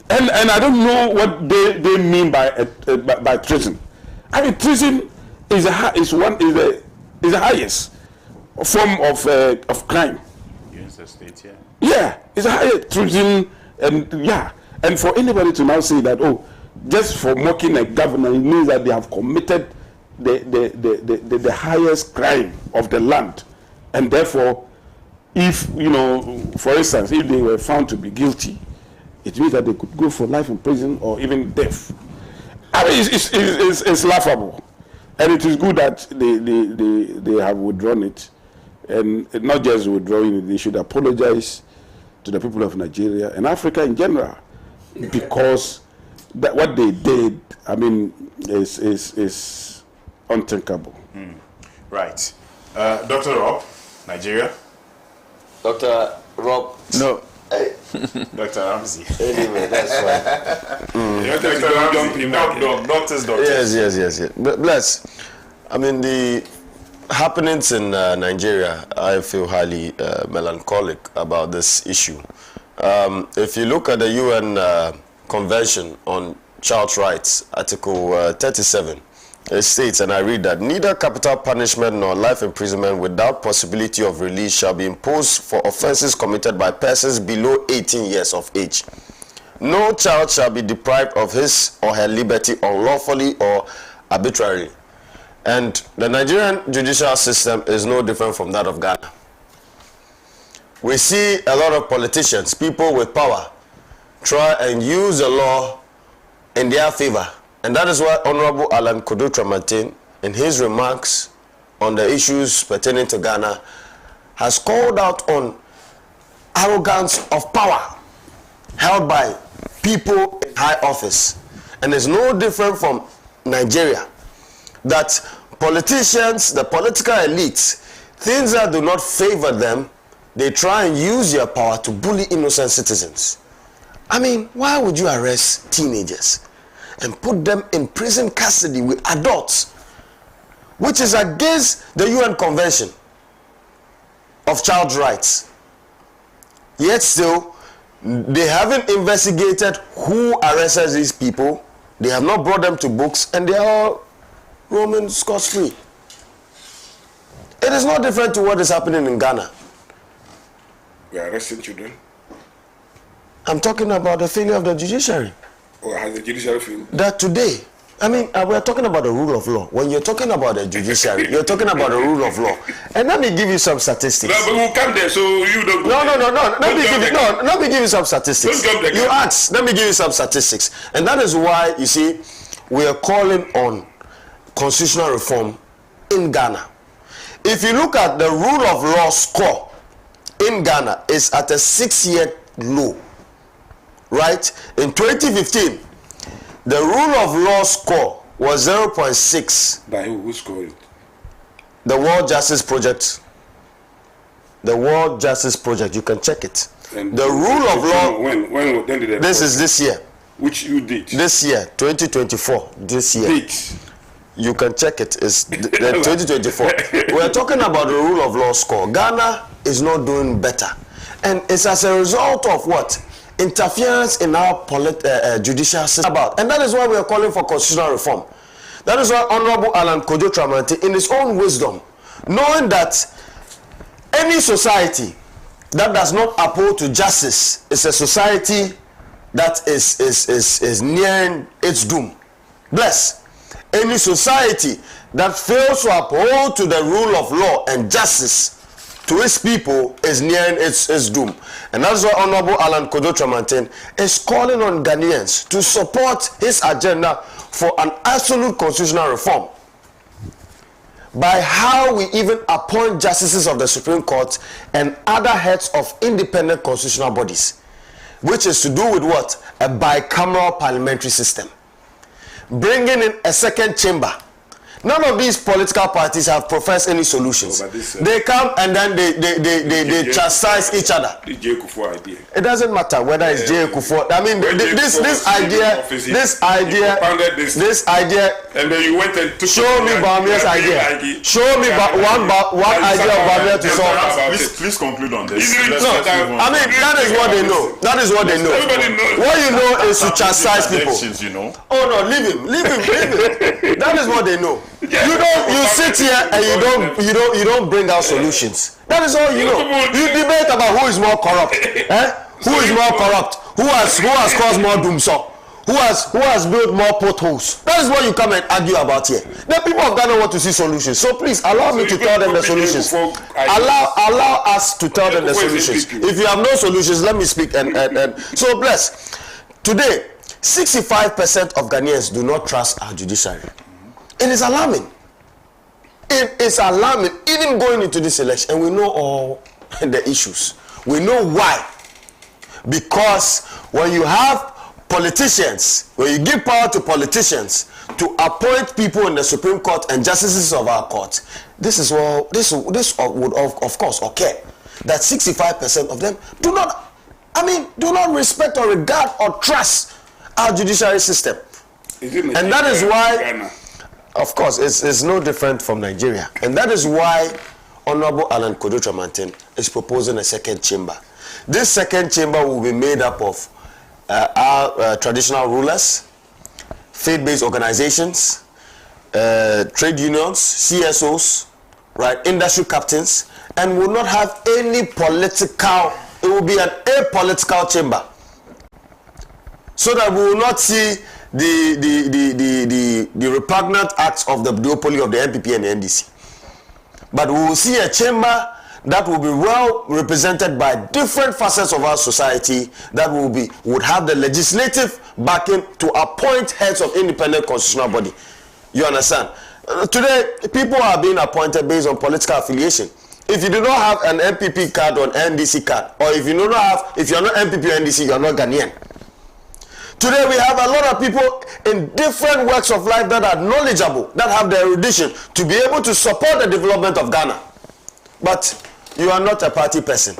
[SPEAKER 4] and I don't know what they mean by treason. I mean, treason is the highest form of crime.
[SPEAKER 1] Against the state, yeah.
[SPEAKER 4] Yeah, it's a higher treason, and for anybody to now say that, oh, just for mocking a governor, it means that they have committed the highest crime of the land, and therefore, if for instance, if they were found to be guilty, it means that they could go for life in prison or even death. I mean, it's laughable, and it is good that they have withdrawn it, and not just withdrawing it, they should apologize to the people of Nigeria and Africa in general, because that what they did, I mean, is unthinkable.
[SPEAKER 1] Right. Dr. Rob, Nigeria.
[SPEAKER 3] Dr. Rob.
[SPEAKER 2] No.
[SPEAKER 3] Hey.
[SPEAKER 1] Dr. Ramsey.
[SPEAKER 3] Anyway, that's fine.
[SPEAKER 1] Dr. Ramsey. Doctors.
[SPEAKER 3] Yes. Bless. I mean, the happenings in Nigeria, I feel highly melancholic about this issue. If you look at the UN Convention on Child Rights, Article 37, it states, and I read that, neither capital punishment nor life imprisonment without possibility of release shall be imposed for offenses committed by persons below 18 years of age. No child shall be deprived of his or her liberty unlawfully or arbitrarily. And the Nigerian judicial system is no different from that of Ghana. We see a lot of politicians, people with power, try and use the law in their favor. And that is why Honorable Alan Kodo Tramantin, in his remarks on the issues pertaining to Ghana, has called out on arrogance of power held by people in high office. And it's no different from Nigeria, that politicians, the political elites, things that do not favor them, they try and use their power to bully innocent citizens. I mean, why would you arrest teenagers and put them in prison custody with adults, which is against the UN Convention of Child Rights? Yet still, they haven't investigated who arrested these people. They have not brought them to books, and they are all roaming scot-free. It is not different to what is happening in Ghana.
[SPEAKER 4] We are arresting children.
[SPEAKER 3] I'm talking about the failure of the judiciary.
[SPEAKER 4] Or has the judiciary failed?
[SPEAKER 3] That today, I mean, we are talking about the rule of law. When you're talking about the judiciary, you're talking about the rule of law. And let me give you some statistics.
[SPEAKER 4] No, but we'll come there, so you don't.
[SPEAKER 3] No. Let me give you some statistics. You asked. Let me give you some statistics, and that is why you see we are calling on constitutional reform in Ghana. If you look at the rule of law score in Ghana, is at a 6-year low. Right? In 2015, the rule of law score was 0.6.
[SPEAKER 4] By who? Who scored it?
[SPEAKER 3] The World Justice Project. The World Justice Project. You can check it.
[SPEAKER 4] And
[SPEAKER 3] the rule of law.
[SPEAKER 4] When did they?
[SPEAKER 3] This is this year.
[SPEAKER 4] Which you did?
[SPEAKER 3] This year, 2024. This year.
[SPEAKER 4] Date.
[SPEAKER 3] You can check it. It's 2024. We're talking about the rule of law score. Ghana is not doing better, and it's as a result of what? Interference in our judicial system. And that is why we are calling for constitutional reform. That is why Honorable Alan Kojo Tramantin, in his own wisdom, knowing that Any society that does not uphold to justice is a society that is nearing its doom. Bless. Any society that fails to uphold to the rule of law and justice to its people is nearing its doom. And that's why Honorable Alan Kojo Tramanten is calling on Ghanaians to support his agenda for an absolute constitutional reform by how we even appoint justices of the Supreme Court and other heads of independent constitutional bodies, which is to do with what? A bicameral parliamentary system. Bringing in a second chamber. None of these political parties have professed any solutions. They come and then they chastise each other. It doesn't matter whether it's J. Kufuor. I mean, this idea,
[SPEAKER 5] and then you went and took
[SPEAKER 3] show me Bamia's idea. Show me one idea of Bamia to solve.
[SPEAKER 1] Please conclude on this.
[SPEAKER 3] No, I mean, that is what they know. That is what they know. What you know is to chastise people. Oh no, leave him. That is what they know. You sit here and you don't bring out solutions. That is all you know. You debate about who is more corrupt. Who is more corrupt? Who has caused more doomsday? Who has built more potholes? That is what you come and argue about here. The people of Ghana want to see solutions. So please allow me to tell them the solutions. Allow us to tell them the solutions. If you have no solutions, let me speak and so bless. Today, 65% of Ghanaians do not trust our judiciary. It is alarming. It is alarming, even going into this election, and we know all the issues. We know why. Because when you have politicians, when you give power to politicians to appoint people in the Supreme Court and justices of our court, this would of course occur. That 65% of them do not respect or regard or trust our judiciary system. And that is why, of course, it's no different from Nigeria. And that is why Honorable Alan Kojo Tramanten is proposing a second chamber. This second chamber will be made up of our traditional rulers, faith-based organizations, trade unions, CSOs, right, industry captains, and will not have any political. It will be an apolitical chamber, so that we will not see the repugnant acts of the duopoly of the NPP and the NDC, but we will see a chamber that will be well represented by different facets of our society, that would have the legislative backing to appoint heads of independent constitutional body. You understand? Today, people are being appointed based on political affiliation. If you do not have an MPP card or NDC card, or if you're not MPP or NDC, you're not Ghanaian. Today we have a lot of people in different walks of life that are knowledgeable, that have the erudition to be able to support the development of Ghana. But you are not a party person,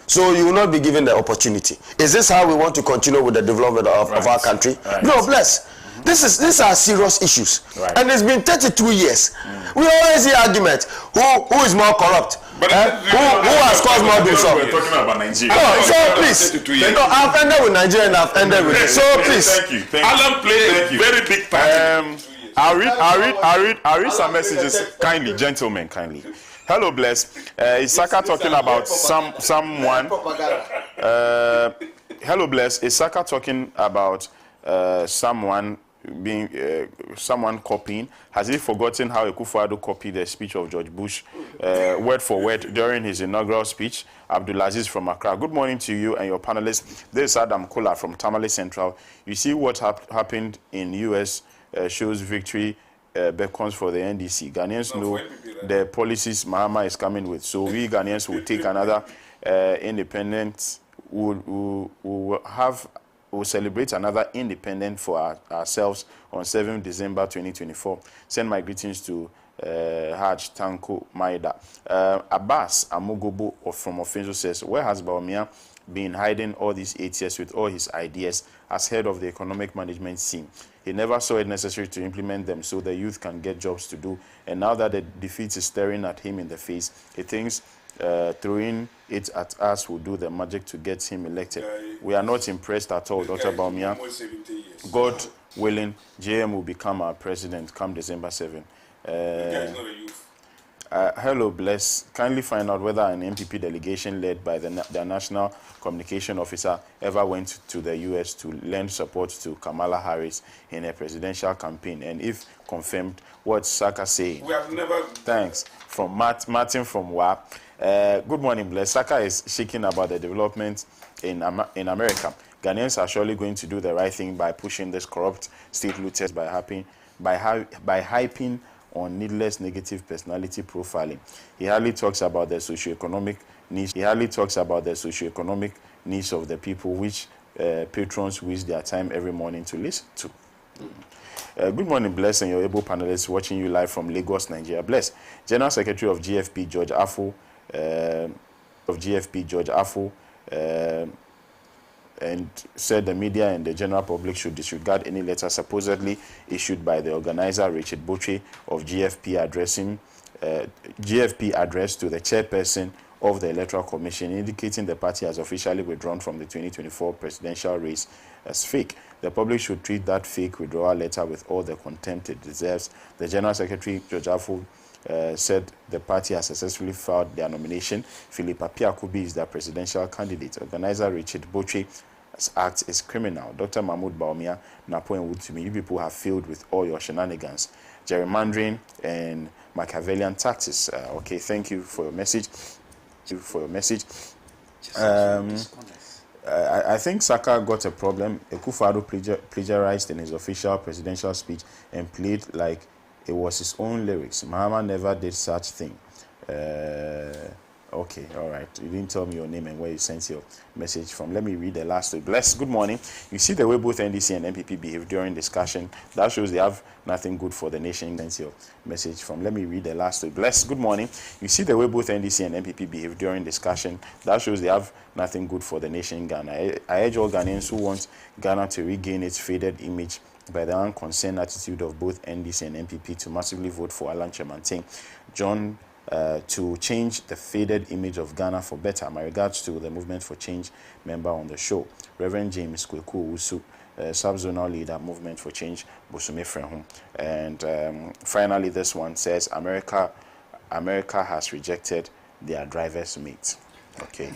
[SPEAKER 3] so you will not be given the opportunity. Is this how we want to continue with the development of our country? Right. No, bless. These are serious issues, right. And it's been 32 years. We always hear argument. Who is more corrupt? Who has caused more doomsday?
[SPEAKER 1] We're talking about Nigeria.
[SPEAKER 3] No, so please. No, I've ended with Nigeria and I've ended with it. So please.
[SPEAKER 1] Thank you.
[SPEAKER 5] Alan played a very big part.
[SPEAKER 1] I'll read some messages. Kindly, gentlemen, kindly. Hello, Bless. Is Saka talking about someone? Hello, Bless. Is Saka talking about someone someone copying? Has he forgotten how Akufo-Addo copied the speech of George Bush word for word during his inaugural speech? Abdulaziz from Accra. Good morning to you and your panelists. This is Adam Kola from Tamale Central. You see what happened in U.S. Shows victory beckons for the NDC. Ghanaians know the policies Mahama is coming with. So we Ghanaians will take another independent, we'll celebrate another independent for ourselves on 7th December 2024. Send my greetings to Haj Tanko Maida. Abbas Amogobo from Ofinzo says, where has Bawumia been hiding all these 8 years with all his ideas as head of the economic management team? He never saw it necessary to implement them so the youth can get jobs to do. And now that the defeat is staring at him in the face, he thinks throwing it at us will do the magic to get him elected. We are not impressed at all, Dr. Bawumia. God willing, JM will become our president come December 7. Hello, Bless. Kindly find out whether an MPP delegation led by the National Communication Officer ever went to the U.S. to lend support to Kamala Harris in a presidential campaign. And if confirmed, what's Saka saying?
[SPEAKER 5] We have never...
[SPEAKER 1] Thanks. From Martin from WA. Good morning, Bless. Saka is shaking about the development in America. Ghanaians are surely going to do the right thing by pushing this corrupt state looters by hyping on needless negative personality profiling. He hardly talks about the socioeconomic needs. He hardly talks about the socioeconomic needs of the people which patrons waste their time every morning to listen to. Good morning, Bless, and your able panelists watching you live from Lagos, Nigeria. Bless, General Secretary of GFP George Afo, and said the media and the general public should disregard any letter supposedly issued by the organizer Richard Boche of GFP address to the chairperson of the Electoral Commission, indicating the party has officially withdrawn from the 2024 presidential race as fake. The public should treat that fake withdrawal letter with all the contempt it deserves. The General Secretary, George Afo, said the party has successfully filed their nomination. Philip Apiakubi is their presidential candidate. Organizer Richard Boche act is criminal. Dr. Mahmoud Baumia, Napo and Wutumi, you people have failed with all your shenanigans, gerrymandering and Machiavellian tactics. Okay, thank you for your message. I think Saka got a problem. Akufo-Addo plagiarized in his official presidential speech and played like it was his own lyrics. Mahama never did such thing. Okay, all right. You didn't tell me your name and where you sent your message from. Let me read the last one. Bless, good morning. You see the way both NDC and MPP behave during discussion. That shows they have nothing good for the nation. Sent your message from. Let me read the last one. Bless, good morning. You see the way both NDC and MPP behave during discussion. That shows they have nothing good for the nation, Ghana. I urge all Ghanaians who want Ghana to regain its faded image by the unconcerned attitude of both NDC and MPP to massively vote for Alan Chemanting John to change the faded image of Ghana for better. My regards to the Movement for Change member on the show, Reverend James Kweku Usu, sub-zonal leader, Movement for Change, Bosume Frehum. And finally, this one says, America has rejected their driver's mate. Okay.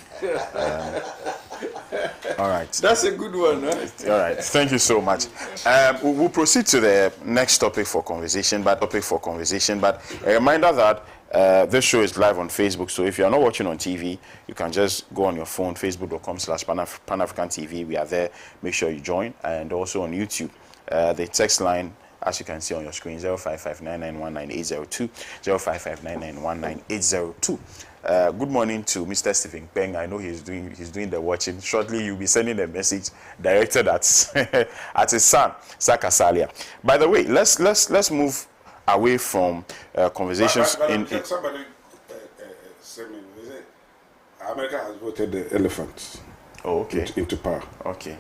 [SPEAKER 1] All right.
[SPEAKER 2] That's a good one, right?
[SPEAKER 1] All right. Thank you so much. We'll proceed to the next topic for conversation, but a reminder that this show is live on Facebook, so if you are not watching on TV, you can just go on your phone, facebook.com/Pan-African TV. We are there. Make sure you join. And also on YouTube, the text line, as you can see on your screen, 05599198802, 05599198802. Good morning to Mr. Stephen Peng. I know he's doing the watching. Shortly, you'll be sending a message directed at at his son, Saka Salia. By the way, let's move away from conversations
[SPEAKER 5] somebody said me, America has voted the elephants into power.
[SPEAKER 1] Okay.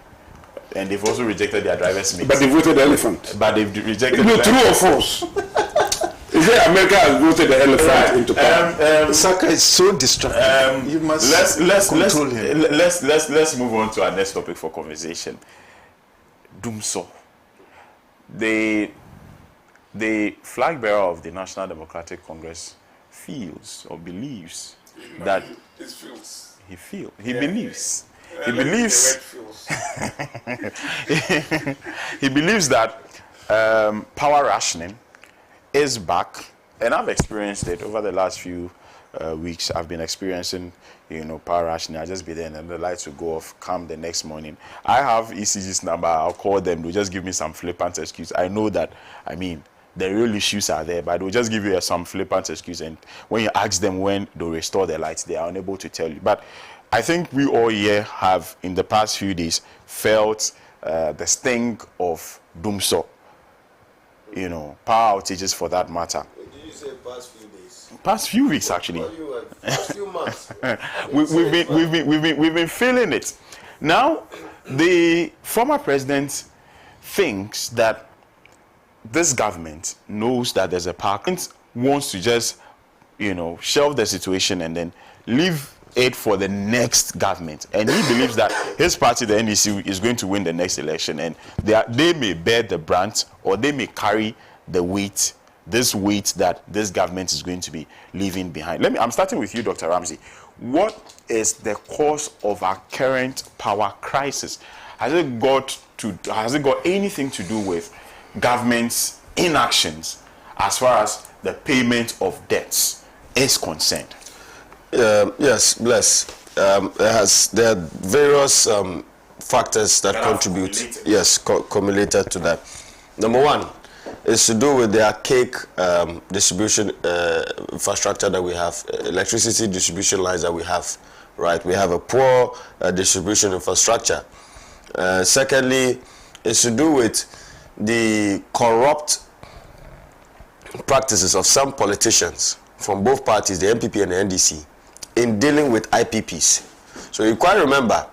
[SPEAKER 1] And they've also rejected their driver's mate.
[SPEAKER 5] But they voted the elephant.
[SPEAKER 1] But they've rejected
[SPEAKER 5] the true or false? Is it America has voted the elephant into power?
[SPEAKER 2] Saka is so distracting. You must control him.
[SPEAKER 1] Let's move on to our next topic for conversation. Dumso. The flag bearer of the National Democratic Congress feels or believes that he believes he believes that power rationing is back, and I've experienced it over the last few weeks. I've been experiencing, power rationing. I'll just be there and then the lights will go off, come the next morning. I have ECG's number. I'll call them. They'll just give me some flippant excuse. I know that, the real issues are there, but they'll just give you some flippant excuse. And when you ask them when they'll restore the lights, they are unable to tell you. But I think we all here have, in the past few days, felt the sting of Dumso. Power outages for that matter.
[SPEAKER 3] Did you say past few days?
[SPEAKER 1] Past few weeks, actually.
[SPEAKER 3] Past few months.
[SPEAKER 1] we've been feeling it. Now, the former president thinks that this government knows that there's a power, wants to just, shelve the situation and then leave it for the next government. And he believes that his party, the NDC, is going to win the next election, and they may bear the brunt or they may carry the weight this weight that this government is going to be leaving behind. I'm starting with you, Dr. Ramsey. What is the cause of our current power crisis? Has it got anything to do with government's inactions as far as the payment of debts is concerned?
[SPEAKER 3] Yes, bless. There are various factors that contribute. Yes, cumulated to that. Number one is to do with the archaic distribution infrastructure that we have, electricity distribution lines that we have, right? We have a poor distribution infrastructure. Secondly, is to do with the corrupt practices of some politicians from both parties, the MPP and the NDC, in dealing with IPPs. So you quite remember,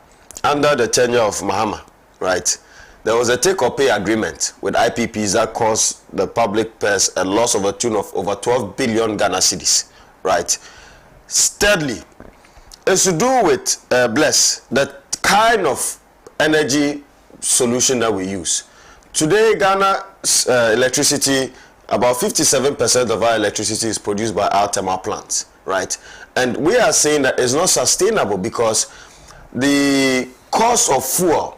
[SPEAKER 3] under the tenure of Mahama, right, there was a take-or-pay agreement with IPPs that caused the public purse a loss of a tune of over 12 billion Ghana cedis, right? Thirdly, it's to do with, bless, the kind of energy solution that we use. Today, Ghana's electricity, about 57% of our electricity is produced by our thermal plants, right? And we are saying that it's not sustainable because the cost of fuel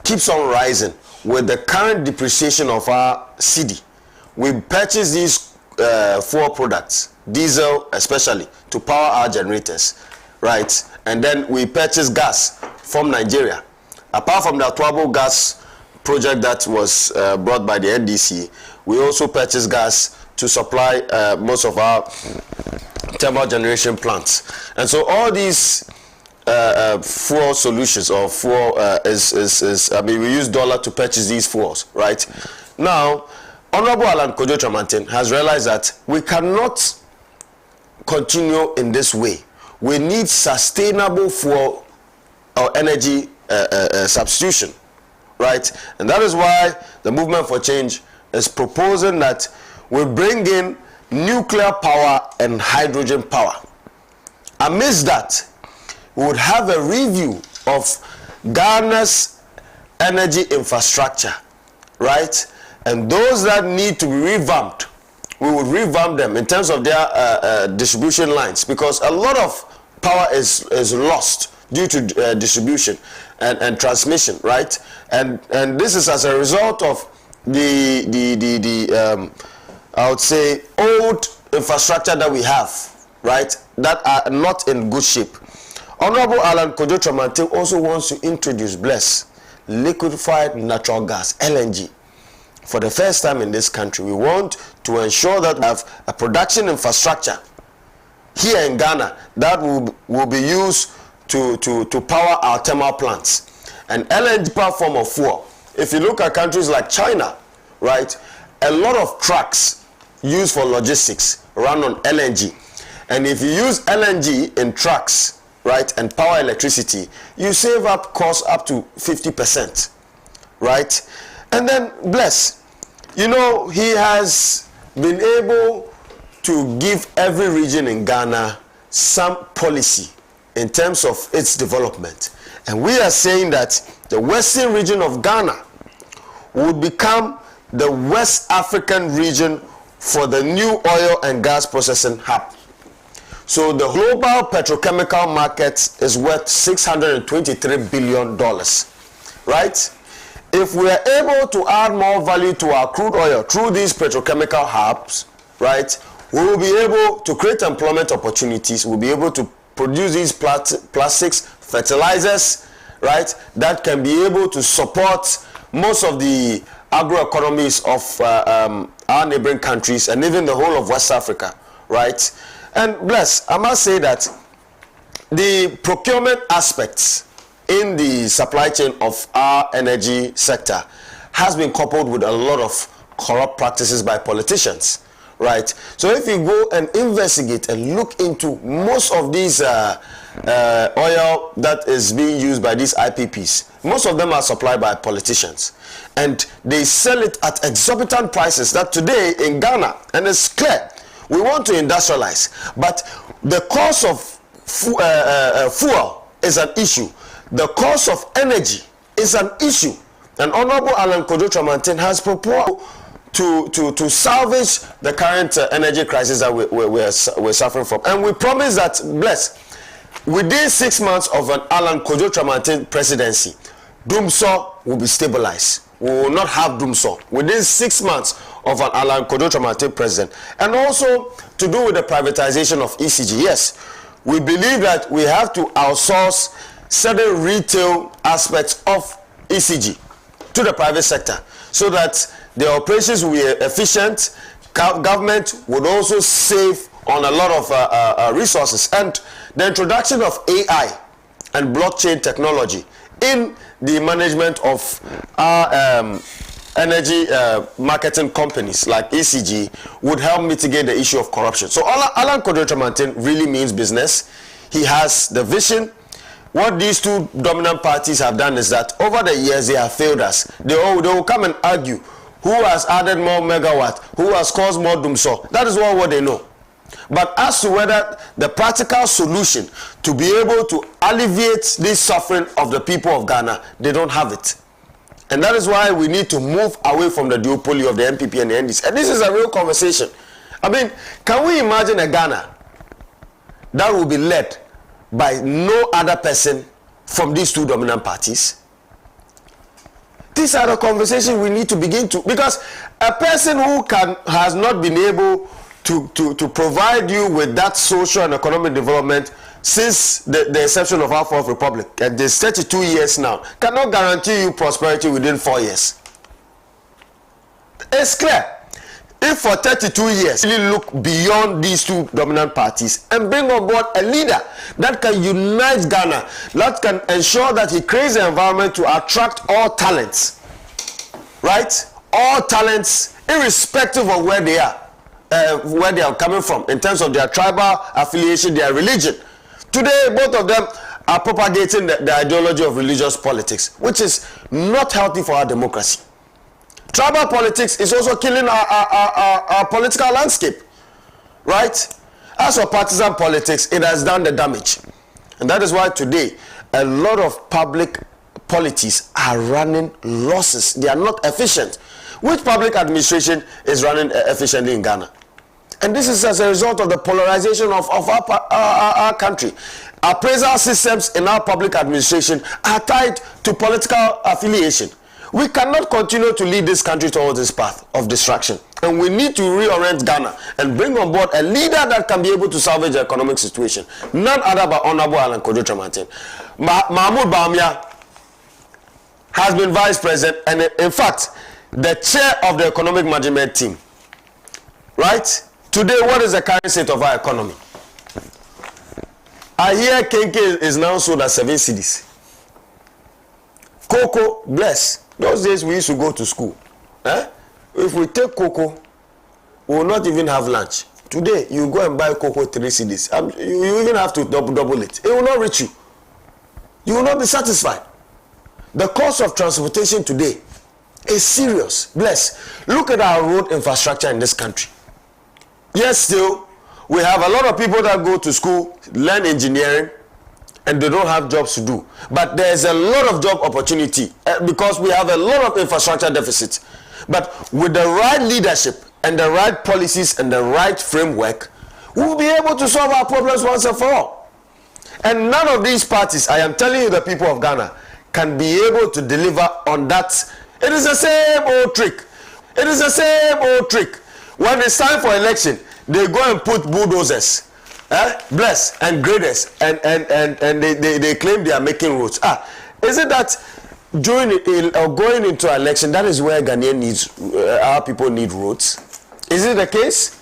[SPEAKER 3] keeps on rising with the current depreciation of our cedi. We purchase these fuel products, diesel especially, to power our generators, right? And then we purchase gas from Nigeria. Apart from the Atuabo gas project that was brought by the NDC, we also purchase gas to supply most of our thermal generation plants. And so all these fuel solutions or fuel we use dollar to purchase these fuels, right? Now, Honorable Alan Kojo Tramantin has realized that we cannot continue in this way. We need sustainable fuel or energy substitution, right? And that is why the Movement for Change is proposing that we bring in nuclear power and hydrogen power. Amidst that, we would have a review of Ghana's energy infrastructure, right? And those that need to be revamped, we would revamp them in terms of their distribution lines, because a lot of power is lost due to distribution and transmission, right? And this is as a result of I would say old infrastructure that we have, right, that are not in good shape. Honorable Alan Kojo Tramantin also wants to introduce liquefied natural gas, LNG. For the first time in this country, we want to ensure that we have a production infrastructure here in Ghana that will be used to power our thermal plants. And LNG power form of fuel. If you look at countries like China, right, a lot of trucks used for logistics run on LNG. And if you use LNG in trucks, right, and power electricity, you save up costs up to 50%, right? And then, bless, you know, he has been able to give every region in Ghana some policy in terms of its development. And we are saying that the western region of Ghana would become the West African region for the new oil and gas processing hub. So the global petrochemical market is worth $623 billion, right? If we are able to add more value to our crude oil through these petrochemical hubs, right, we will be able to create employment opportunities. We'll be able to produce these plastics, fertilizers, right, that can be able to support most of the agroeconomies of our neighboring countries and even the whole of West Africa, right? And bless, I must say that the procurement aspects in the supply chain of our energy sector has been coupled with a lot of corrupt practices by politicians, right? So if you go and investigate and look into most of these oil that is being used by these IPPs, most of them are supplied by politicians, and they sell it at exorbitant prices that today in Ghana, and it's clear, we want to industrialize, but the cost of fuel is an issue. The cost of energy is an issue. And Honorable Alan Kojo Tramantin has proposed to salvage the current energy crisis that we're suffering from. And we promise that, bless, within 6 months of an Alan Kojo Tramantin presidency, Dumsor will be stabilized. We will not have Dumsor within 6 months of an Alan Kojo Tramantin president. And also to do with the privatization of ECG. Yes, we believe that we have to outsource certain retail aspects of ECG to the private sector so that the operations will be efficient. Government would also save on a lot of resources. And the introduction of AI and blockchain technology in the management of our energy marketing companies like ECG would help mitigate the issue of corruption. So Alan Kojo Tramantin really means business. He has the vision. What these two dominant parties have done is that over the years they have failed us. They will come and argue who has added more megawatt, who has caused more Dumsor. That is what they know. But as to whether the practical solution to be able to alleviate this suffering of the people of Ghana, they don't have it. And that is why we need to move away from the duopoly of the MPP and the NDC. And this is a real conversation. I mean, can we imagine a Ghana that will be led by no other person from these two dominant parties? These are the conversations we need to begin to, because a person who has not been able to provide you with that social and economic development since the inception of our fourth republic, and there's 32 years now, cannot guarantee you prosperity within 4 years. It's clear. If for 32 years you look beyond these two dominant parties and bring on board a leader that can unite Ghana, that can ensure that he creates an environment to attract all talents, right? All talents, irrespective of where they are coming from in terms of their tribal affiliation, their religion. Today, both of them are propagating the ideology of religious politics, which is not healthy for our democracy. Tribal politics is also killing our political landscape, right? As for partisan politics, it has done the damage. And that is why today, a lot of public polities are running losses. They are not efficient. Which public administration is running efficiently in Ghana? And this is as a result of the polarization of our country. Appraisal systems in our public administration are tied to political affiliation. We cannot continue to lead this country towards this path of destruction. And we need to reorient Ghana and bring on board a leader that can be able to salvage the economic situation. None other but Honorable Alan Kojo Tramantin. Mahmoud Bawumia has been vice president and in fact the chair of the economic management team. Right? Today, what is the current state of our economy? I hear KOKO is now sold at 7 cedis. KOKO, bless. Those days we used to go to school. If we take KOKO, we will not even have lunch. Today, you go and buy KOKO 3 cedis. You even have to double it. It will not reach you. You will not be satisfied. The cost of transportation today is serious. Bless. Look at our road infrastructure in this country. Yes, still, we have a lot of people that go to school, learn engineering, and they don't have jobs to do. But there's a lot of job opportunity because we have a lot of infrastructure deficits. But with the right leadership and the right policies and the right framework, we will be able to solve our problems once and for all. And none of these parties, I am telling you, the people of Ghana, can be able to deliver on that. It is the same old trick. It is the same old trick. When it's time for election, they go and put bulldozers, bless, and graders, and they claim they are making roads. Is it that during or going into election, that is where Ghanaian needs, our people need roads? Is it the case?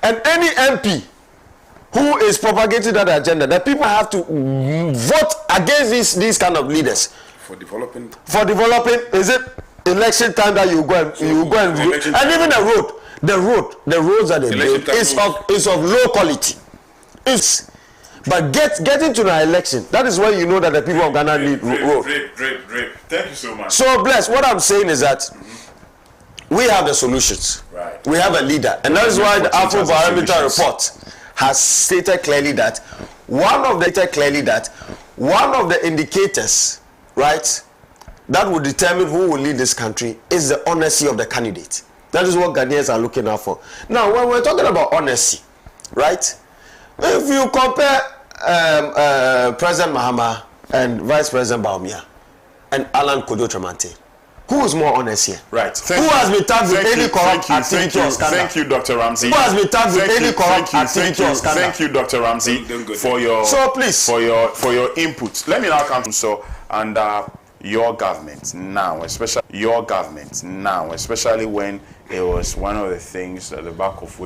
[SPEAKER 3] And any MP who is propagating that agenda, the people have to vote against these kind of leaders.
[SPEAKER 5] For developing.
[SPEAKER 3] Is it election time that you go and and even the roads that they build is of low quality. But getting to the election, that is where you know that the people of Ghana need road.
[SPEAKER 1] Great. Thank you so much.
[SPEAKER 3] So bless. What I'm saying is that we have the solutions.
[SPEAKER 1] Right.
[SPEAKER 3] We have a leader, and that is why the Afro Barometer report has stated clearly that one of the indicators, right, that will determine who will lead this country is the honesty of the candidate. That is what Ghanaians are looking out for. Now, when we're talking about honesty, right? If you compare President Mahama and Vice President Baumia and Alan Kojo Tramante, who is more honest here?
[SPEAKER 1] Right.
[SPEAKER 3] Who has been tagged with any corrupt activity or scandal?
[SPEAKER 1] Thank you, Dr. Ramsey.
[SPEAKER 3] Who has been tagged with any corrupt activity or scandal?
[SPEAKER 1] Thank you, Dr. Ramsey, for your input. Let me now come to under your government now, especially when it was one of the things at the back of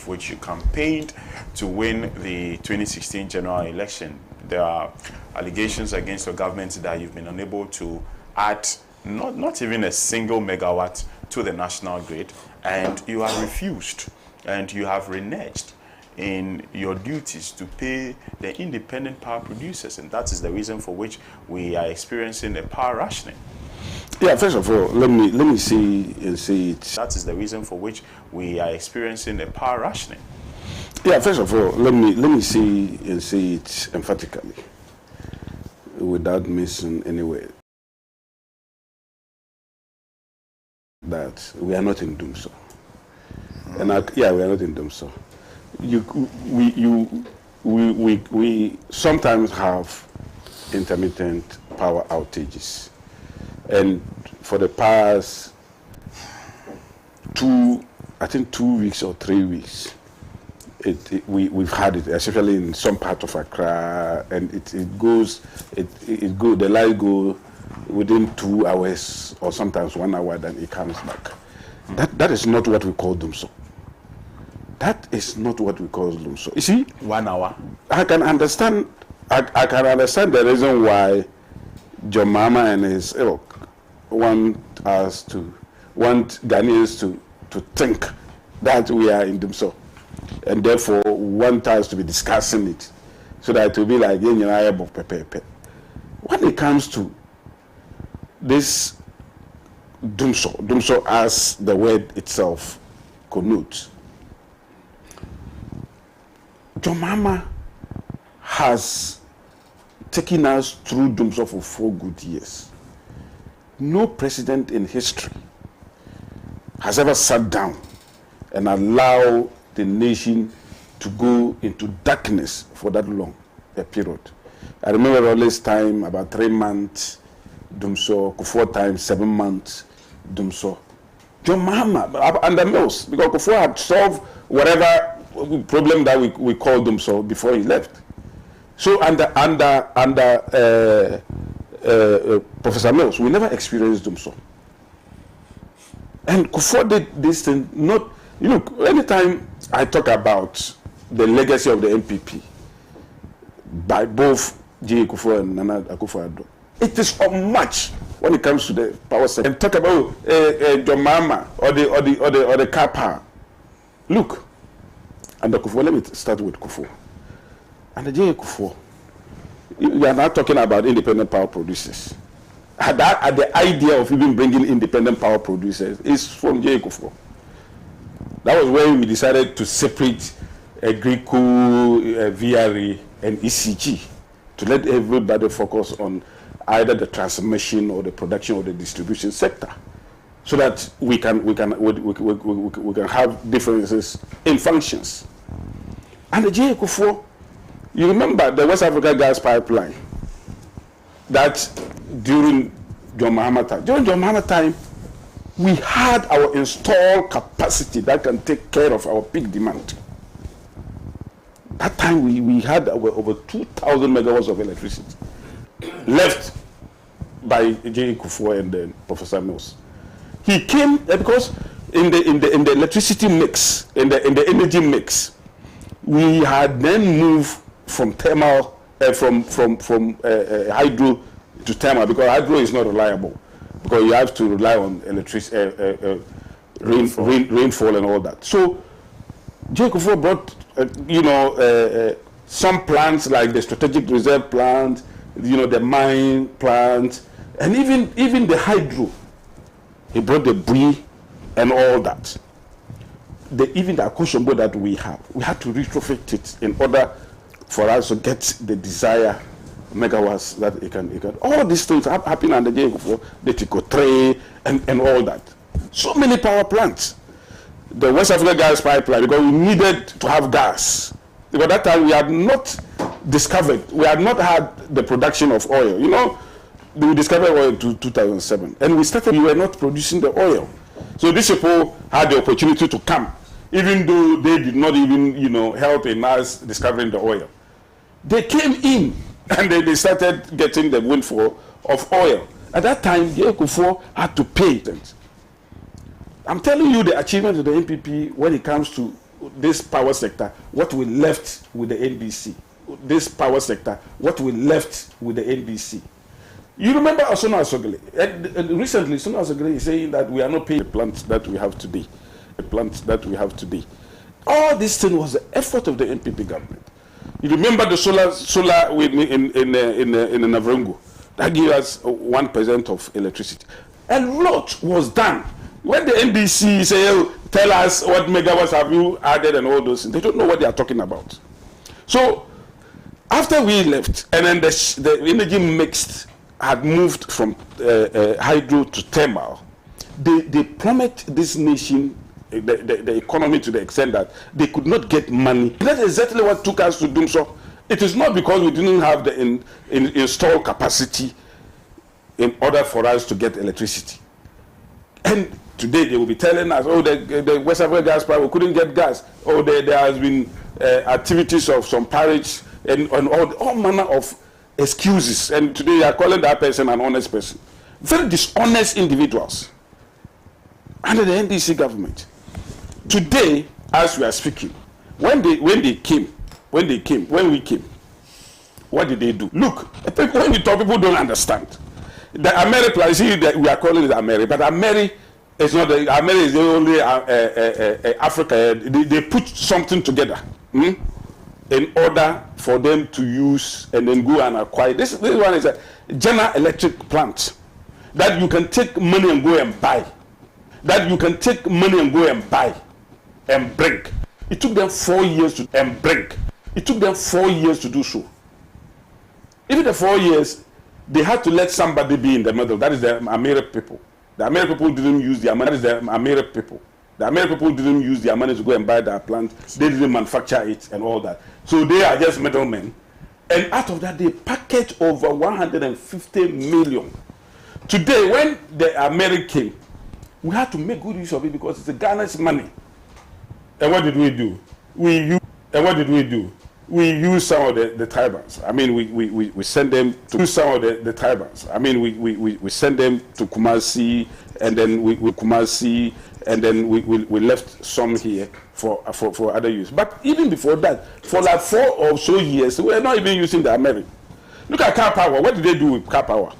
[SPEAKER 1] which you campaigned to win the 2016 general election. There are allegations against your government that you've been unable to add not even a single megawatt to the national grid, and you have refused and you have reneged in your duties to pay the independent power producers, and that is the reason for which we are experiencing a power rationing.
[SPEAKER 4] Yeah, first of all, let me say it.
[SPEAKER 1] That is the reason for which we are experiencing a power rationing.
[SPEAKER 4] Yeah, first of all, let me say it emphatically, without missing any word, that we are not in doomsday. And we are not in doomsday. We sometimes have intermittent power outages, and for the past 2 weeks or 3 weeks, we've had it, especially in some part of Accra, and the light go within 2 hours or sometimes 1 hour, then it comes back. That is not what we call doomsday. That is not what we call doomsday. You see,
[SPEAKER 1] 1 hour.
[SPEAKER 4] I can understand the reason why John Mahama and his ilk want Ghanaians to think that we are in doomsday, and therefore want us to be discussing it, so that it will be like when it comes to this doomsday as the word itself connotes, John Mahama has taken us through doomsday for 4 good years. No president in history has ever sat down and allowed the nation to go into darkness for that long a period. I remember Raleigh's time, about 3 months, doomsday, Kufuor time, 7 months, doomsday. John Mahama, under Mills, because Kufuor had solved whatever problem that we called doomsday before he left. So under Professor Mills, we never experienced doomsday. And Kufuor did this thing, anytime I talk about the legacy of the MPP by both J. Kufuor and Nana Akufo-Addo, it is unmatched when it comes to the power sector. And talk about John Mahama or the car power. Look, under Kufuor, let me start with Kufuor. Under J. Kufuor, we are now talking about independent power producers. The idea of even bringing independent power producers is from J. Kufuor. That was when we decided to separate Agrico, VRA, and ECG to let everybody focus on either the transmission or the production or the distribution sector, so that we can have differences in functions. And the J. Kufuor, you remember the West Africa gas pipeline that during John Mahama time. During John Mahama time, we had our installed capacity that can take care of our peak demand. That time we had over 2,000 megawatts of electricity left by J. Kufuor and then Professor Mills. He came because in the electricity mix, in the energy mix, we had then moved from thermal, from hydro to thermal, because hydro is not reliable, because you have to rely on electricity, rainfall and all that. So J. Kufuor brought some plants like the strategic reserve plant, the mine plant, and even the hydro. He brought the Bui and all that. Even the Akoshombo that we have, we had to retrofit it in order for us to get the desired megawatts that it can. All these things happen under the for the Tico 3 and all that. So many power plants. The West Africa gas pipeline, because we needed to have gas. Because at that time we had not discovered, we had not had the production of oil. You know, we discovered oil in 2007, and we were not producing the oil. So these people had the opportunity to come, even though they did not even, help in us discovering the oil. They came in and they started getting the windfall of oil. At that time, the KOKO had to pay things. I'm telling you the achievement of the NPP when it comes to this power sector, what we left with the NDC. This power sector, what we left with the NDC. You remember Osuna Asogale? Recently, Osuna Asogale is saying that we are not paying the plants that we have today. The plants that we have today. All this thing was the effort of the NPP government. You remember the solar in Navrongo? That gave us 1% of electricity. A lot was done. When the NDC say, oh, tell us what megawatts have you added and all those things, they don't know what they are talking about. So, after we left, and then the energy mix had moved from hydro to thermal, they plummeted this nation, the economy, to the extent that they could not get money. That's exactly what took us to do so. It is not because we didn't have the installed capacity in order for us to get electricity. And today they will be telling us, oh, the West African gas pipe, we couldn't get gas. Oh, there has been activities of some pirates and all manner of excuses. And today they are calling that person an honest person. Very dishonest individuals under the NDC government. Today, as we are speaking, when we came, what did they do? Look, when we talk, people don't understand. The Ameri, see that we are calling it Ameri, but Ameri is not the Ameri is the only Africa. They put something together in order for them to use and then go and acquire. This one is a General Electric plant that you can take money and go and buy. That you can take money and go and buy and bring. It took them 4 years to bring. It took them 4 years to do so. Even the 4 years, they had to let somebody be in the middle. That is the Ameri people. The Ameri people didn't use their money. That is the Ameri people. The Ameri people didn't use their money to go and buy their plant. They didn't manufacture it and all that. So they are just middlemen. And out of that, they packaged over 150 million. Today, when the Ameri came, we had to make good use of it because it's a Ghana's money. And what did we do? We use some of the tribals. I mean, we send them to some of the tribals. I mean, we send them to Kumasi, and then we left some here for other use. But even before that, for like 4 or so years, we were not even using the Ameri. Look at car power. What did they do with car power?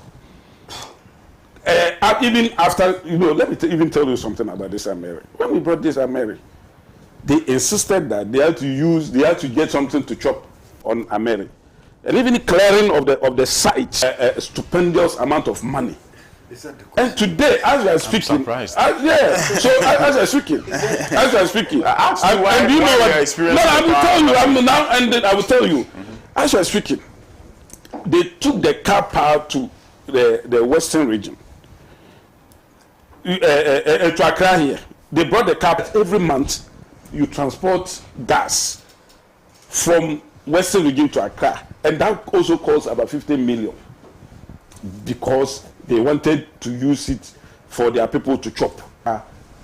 [SPEAKER 4] Even after, let me even tell you something about this Ameri. When we brought this Ameri, they insisted that they had to get something to chop on Ameri. And even clearing of the site, a stupendous amount of money. And today, as we are speaking,
[SPEAKER 1] I'm surprised.
[SPEAKER 4] So as we are speaking, and you know what? No, I will tell you. I will tell you. As we are speaking, they took the car power to the western region, to Accra here. They brought the car every month. You transport gas from western region to Accra, and that also costs about 15 million because they wanted to use it for their people to chop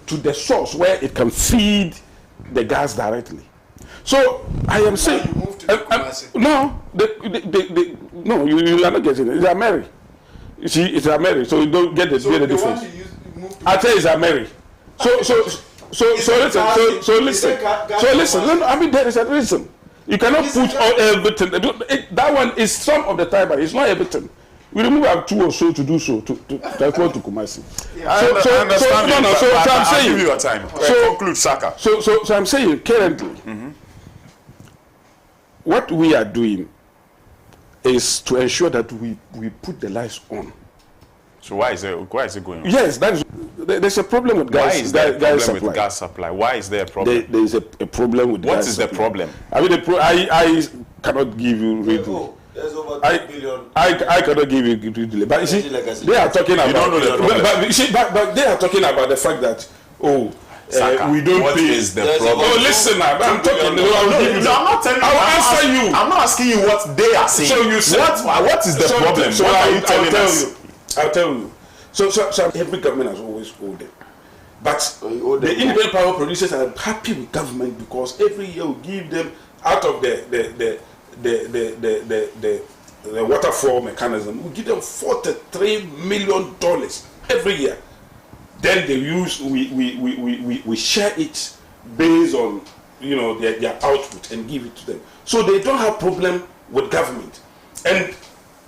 [SPEAKER 4] to the source where it can feed the gas directly. So I am saying, no, you are not getting it. It's Ameri. You see, it's Ameri, so you don't get the difference. I tell you, it's Ameri. So listen. No, I mean, there is a reason. You cannot put all everything. That one is some of the time, but it's not everything. We remove our 2 or so to do so to transport to Kumasi.
[SPEAKER 1] I understand.
[SPEAKER 4] So I'm saying,
[SPEAKER 1] give you your time. Conclude, Saka.
[SPEAKER 4] So I'm saying currently, what we are doing is to ensure that we put the lights on.
[SPEAKER 1] So why is it going on?
[SPEAKER 4] Yes, there's a problem with gas.
[SPEAKER 1] Why is there a problem with gas supply? Why is there a problem?
[SPEAKER 4] There is a problem with
[SPEAKER 1] what
[SPEAKER 4] gas
[SPEAKER 1] is
[SPEAKER 4] supply.
[SPEAKER 1] The problem?
[SPEAKER 4] I mean, I cannot give you reason.
[SPEAKER 3] There's over
[SPEAKER 4] I cannot give you delay. But you see, they are talking about.
[SPEAKER 1] You don't know the problem.
[SPEAKER 4] But you see, but they are talking about the fact that we don't
[SPEAKER 1] what
[SPEAKER 4] pay.
[SPEAKER 1] is the problem?
[SPEAKER 4] Oh, listen, I'm talking.
[SPEAKER 1] I'm not telling you.
[SPEAKER 4] I will answer you.
[SPEAKER 1] I'm not asking you what they are saying.
[SPEAKER 4] So you said
[SPEAKER 1] what is the problem?
[SPEAKER 4] So
[SPEAKER 1] what are you telling us?
[SPEAKER 4] I'll tell you. So every government has always owed them. But the independent power producers are happy with government because every year we give them out of the waterfall mechanism, we give them $43 million every year. Then they use we share it based on their output and give it to them. So they don't have problem with government. And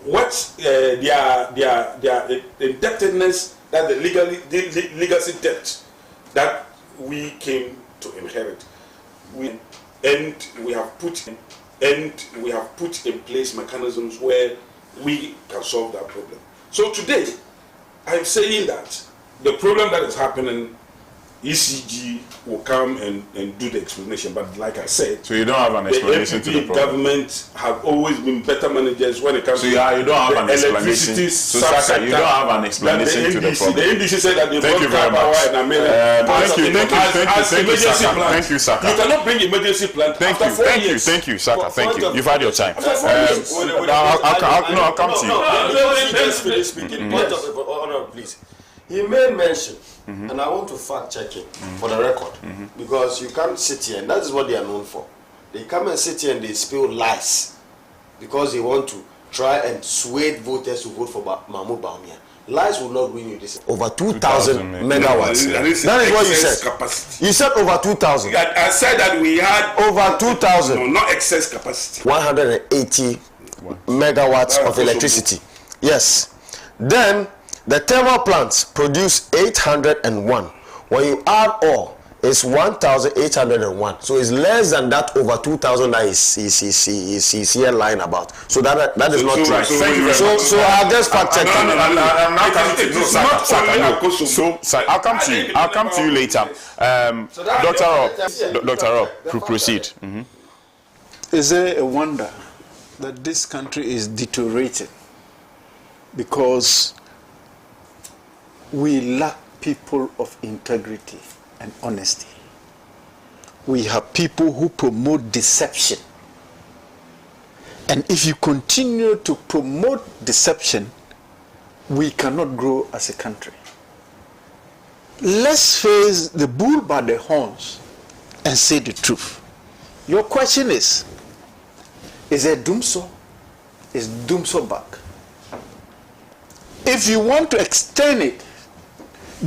[SPEAKER 4] what their indebtedness, that the legacy debt that we came to inherit, we have put in place mechanisms where we can solve that problem. So today, I'm saying that the problem that is happening, ECG will come and do the explanation. But like I said,
[SPEAKER 1] so you don't have an explanation to the problem.
[SPEAKER 4] Government have always been better managers when it comes to
[SPEAKER 1] you don't have an explanation.
[SPEAKER 4] So
[SPEAKER 1] Saka, you don't have an explanation to the problem.
[SPEAKER 4] The NDC said that they
[SPEAKER 1] thank you very much. Thank you, Saka.
[SPEAKER 4] You cannot bring emergency plan after 4 years.
[SPEAKER 1] Thank you, Saka. Thank you. You've had your time. I'll come to you.
[SPEAKER 3] Just finish speaking. Point of honor, please. He made mention, and I want to fact check it for the record, because you can't sit here, and that is what they are known for. They come and sit here and they spill lies because they want to try and sway voters to vote for Mahmoud Bawumia. Lies will not win you this. Over 2,000 megawatts. That is what you said. Capacity. You said over 2,000.
[SPEAKER 4] I said that we had
[SPEAKER 3] over 2,000.
[SPEAKER 4] No, not excess capacity.
[SPEAKER 3] 180 megawatts of electricity. Yes. Then the thermal plants produce 801. When you add all, it's 1,801. So it's less than that over 2,000 that is here lying about. So that is not true. So I'll just fact check.
[SPEAKER 1] I'll come to you later. Dr. Rob, proceed.
[SPEAKER 2] Is there a wonder that this country is deteriorated because we lack people of integrity and honesty? We have people who promote deception. And if you continue to promote deception, we cannot grow as a country. Let's face the bull by the horns and say the truth. Your question is there Dumso? Is Dumso back? If you want to extend it,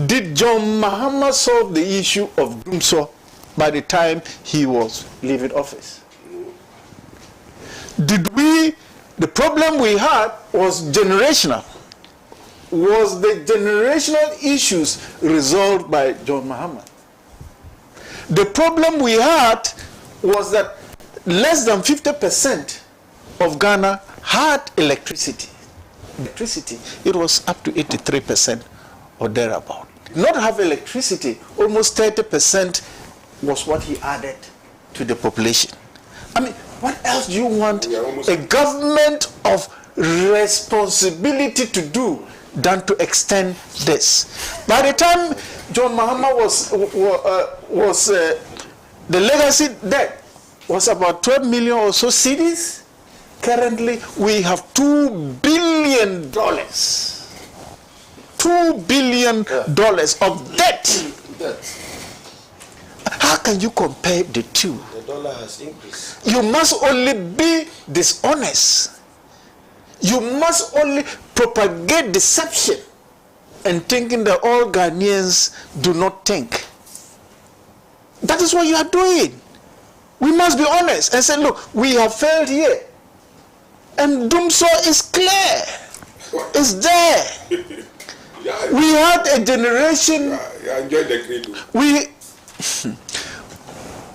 [SPEAKER 2] did John Mahama solve the issue of Dumso by the time he was leaving office? The problem we had was generational. Was the generational issues resolved by John Mahama? The problem we had was that less than 50% of Ghana had electricity. It was up to 83% or thereabout. Not have electricity, almost 30% was what he added to the population. I mean, what else do you want a government of responsibility to do than to extend this? By the time John Mahama was the legacy debt was about 12 million or so cedis. Currently, we have $2 billion. $2 billion of debt. How can you compare the two?
[SPEAKER 3] The dollar has increased.
[SPEAKER 2] You must only be dishonest. You must only propagate deception and thinking that all Ghanaians do not think. That is what you are doing. We must be honest and say, look, we have failed here. And Dumso is clear. It's there. We had a generation.
[SPEAKER 4] I enjoyed the credo.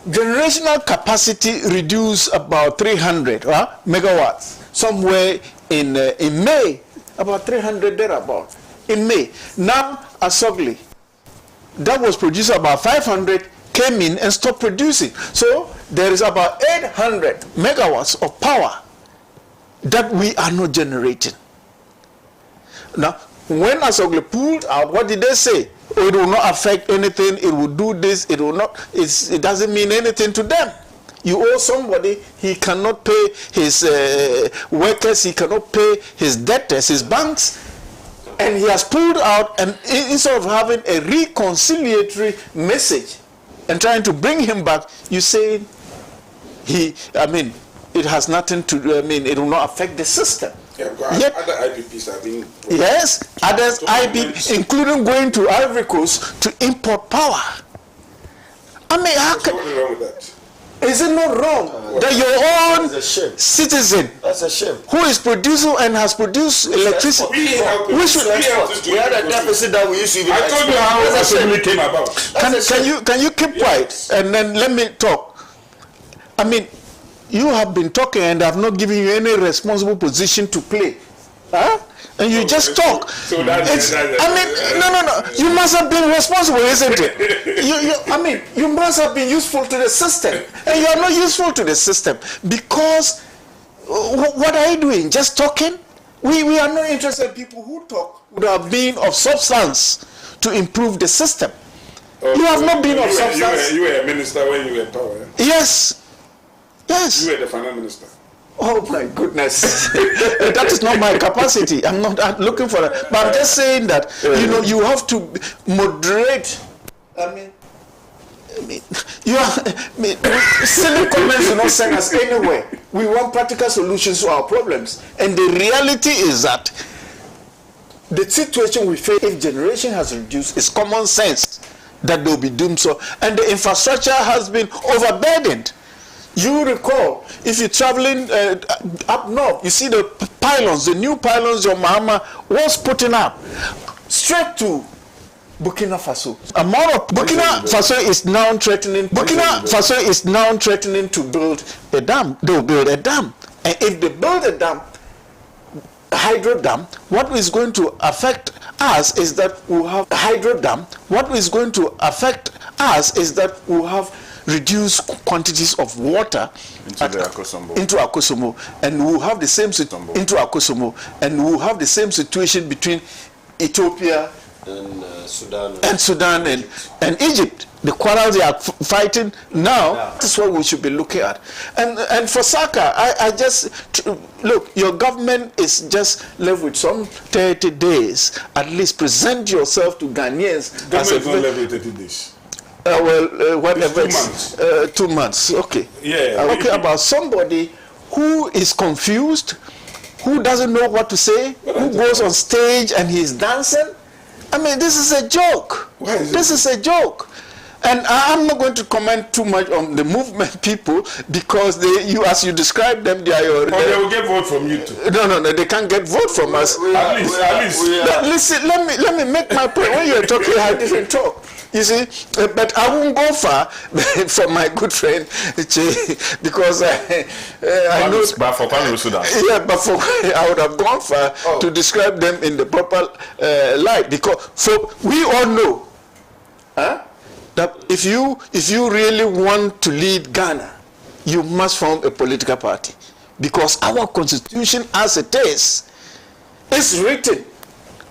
[SPEAKER 2] Generational capacity reduced about 300 megawatts somewhere in May, about 300 thereabout in May. Now Asogli, that was produced about 500, came in and stopped producing. So there is about 800 megawatts of power that we are not generating. Now, when Asogli pulled out, what did they say? Oh, it will not affect anything, it will do this, it will not, it doesn't mean anything to them. You owe somebody, he cannot pay his workers, he cannot pay his debtors, his banks, and he has pulled out, and instead of having a reconciliatory message and trying to bring him back, you say it has nothing to, it will not affect the system.
[SPEAKER 5] Yeah,
[SPEAKER 2] yet,
[SPEAKER 5] other IPPs have been...
[SPEAKER 2] Yes, others IPPs, including going to Ivory Coast to import power. I mean, how can...
[SPEAKER 5] What's wrong with that?
[SPEAKER 2] Is it not wrong that your own citizen
[SPEAKER 3] That's a shame.
[SPEAKER 2] who is producing and has produced electricity,
[SPEAKER 5] We had
[SPEAKER 3] a deficit that we used to even
[SPEAKER 5] I told you how
[SPEAKER 3] export.
[SPEAKER 5] assembly came about.
[SPEAKER 2] can you keep quiet and then let me talk? I mean, you have been talking and I have not given you any responsible position to play. Huh? And you just talk.
[SPEAKER 5] So
[SPEAKER 2] No. You must have been responsible, isn't it? You must have been useful to the system. And you are not useful to the system because what are you doing? Just talking? We are not interested in people who talk would have been of substance to improve the system. You have not been of substance.
[SPEAKER 5] You were a minister when you were in power. Eh?
[SPEAKER 2] Yes. Yes.
[SPEAKER 5] You were the finance minister.
[SPEAKER 2] Oh my goodness. That is not my capacity. I'm not looking for that. But I'm just saying that, you have to moderate. Silly comments do not send us anywhere. We want practical solutions to our problems. And the reality is that the situation we face, if generation has reduced, is common sense that they will be doomed. So, and the infrastructure has been overburdened. You recall, if you're traveling up north, you see the pylons, the new pylons your Mahama was putting up, straight to Burkina Faso. Burkina Faso is now threatening to build a dam. They will build a dam. And if they build a dam, hydro dam, what is going to affect us is that we'll have hydro dam. What is going to affect us is that we'll have reduce quantities of water into Akosomo, and we'll have the same situation between Ethiopia
[SPEAKER 3] and Sudan
[SPEAKER 2] and Egypt. The quarrels they are fighting now, this is what we should be looking at. And for Saka, I just look, your government is just left with some 30 days. At least present yourself to Ghanaians.
[SPEAKER 5] Government is not left with 30 days.
[SPEAKER 2] Whatever.
[SPEAKER 5] It's 2 months.
[SPEAKER 2] 2 months. Okay.
[SPEAKER 5] Yeah.
[SPEAKER 2] Okay, about somebody who is confused, who doesn't know what to say, who goes on stage and he's dancing. I mean, this is a joke. This is a joke. And I'm not going to comment too much on the movement people because as you describe them, they are your...
[SPEAKER 5] But they will get vote from you too.
[SPEAKER 2] No, they can't get vote from us.
[SPEAKER 5] At least.
[SPEAKER 2] Listen, let me make my point. When you're talking, I didn't talk. You see, but I won't go far for my good friend Che, because I know.
[SPEAKER 1] But for Kwame Sudan.
[SPEAKER 2] Yeah, but I would have gone far to describe them in the proper light, because we all know that if you really want to lead Ghana, you must form a political party, because our constitution as it is written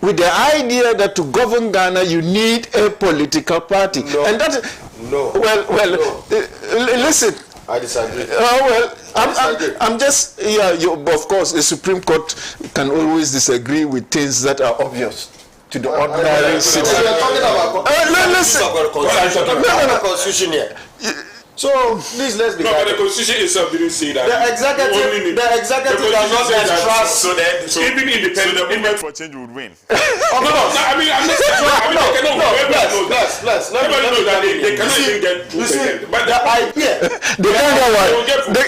[SPEAKER 2] with the idea that to govern Ghana you need a political party.
[SPEAKER 3] No.
[SPEAKER 2] And that listen.
[SPEAKER 3] I disagree.
[SPEAKER 2] I'm just of course the Supreme Court can always disagree with things that are obvious to the ordinary citizen.
[SPEAKER 3] We're talking about constitution here. So please, let's be.
[SPEAKER 5] No, but the constitution itself didn't say that.
[SPEAKER 3] The executive does not entrust.
[SPEAKER 5] So even independent,
[SPEAKER 1] the movement for change would win.
[SPEAKER 5] No, I mean, I'm not saying.
[SPEAKER 3] Plus.
[SPEAKER 5] Everybody knows that they cannot even get 2%. But
[SPEAKER 3] the idea,
[SPEAKER 2] they can't get what?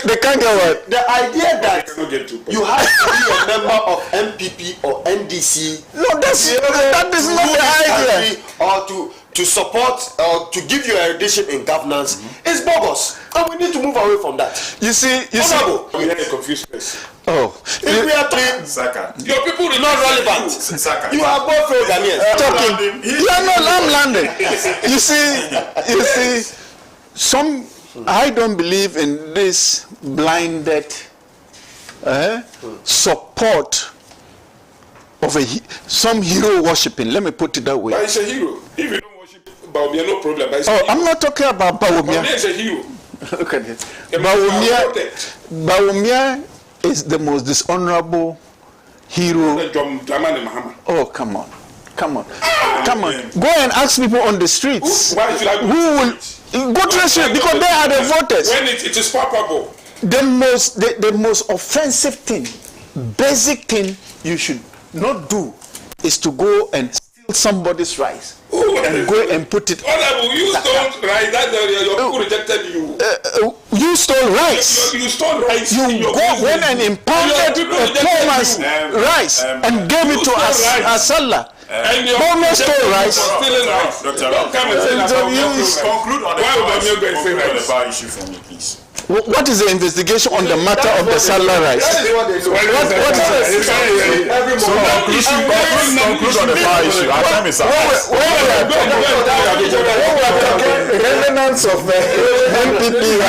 [SPEAKER 2] They can't get what?
[SPEAKER 3] the idea that
[SPEAKER 5] cannot get 2%.
[SPEAKER 3] you have to be a member of MPP or NDC.
[SPEAKER 2] No, that is not the idea.
[SPEAKER 3] Or to support or to give you a addition in governance is bogus, and we need to move away from that.
[SPEAKER 2] You see.
[SPEAKER 5] We had a confused person.
[SPEAKER 3] If we are talking,
[SPEAKER 1] Saka.
[SPEAKER 5] Your people are
[SPEAKER 3] not relevant.
[SPEAKER 1] Saka.
[SPEAKER 3] You are both failed Ghanaians.
[SPEAKER 2] Talking. I'm landing. You see, I don't believe in this blinded support of some hero worshipping. Let me put it that way.
[SPEAKER 5] But he's a hero. If you don't worship Bawumia, no problem. But
[SPEAKER 2] I'm not talking about Bawumia.
[SPEAKER 5] Bawumia is a hero.
[SPEAKER 2] Look at it. Bawumia is the most dishonorable hero. Oh, come on. Come on. Come on. Go and ask people on the streets.
[SPEAKER 5] Why should I
[SPEAKER 2] who will go to the street? Because they are the voters.
[SPEAKER 5] When it is palpable.
[SPEAKER 2] The most offensive thing, basic thing you should not do is to go and steal somebody's rice and go and put it.
[SPEAKER 5] You stole rice. That's your people rejected you.
[SPEAKER 2] You stole rice.
[SPEAKER 5] You stole rice.
[SPEAKER 2] You went and impounded a poor man's rice and gave it to Asala.
[SPEAKER 5] And your
[SPEAKER 2] Bawumia stole rice.
[SPEAKER 5] Stealing rice. Don't come and say that.
[SPEAKER 1] Conclude on the power issue for me, please.
[SPEAKER 2] What is the investigation on the matter of the Salah rice?
[SPEAKER 3] That is what they do.
[SPEAKER 2] What is it?
[SPEAKER 1] So conclude on the power issue. Our time is up.
[SPEAKER 2] When we are talking remnants of the NPP,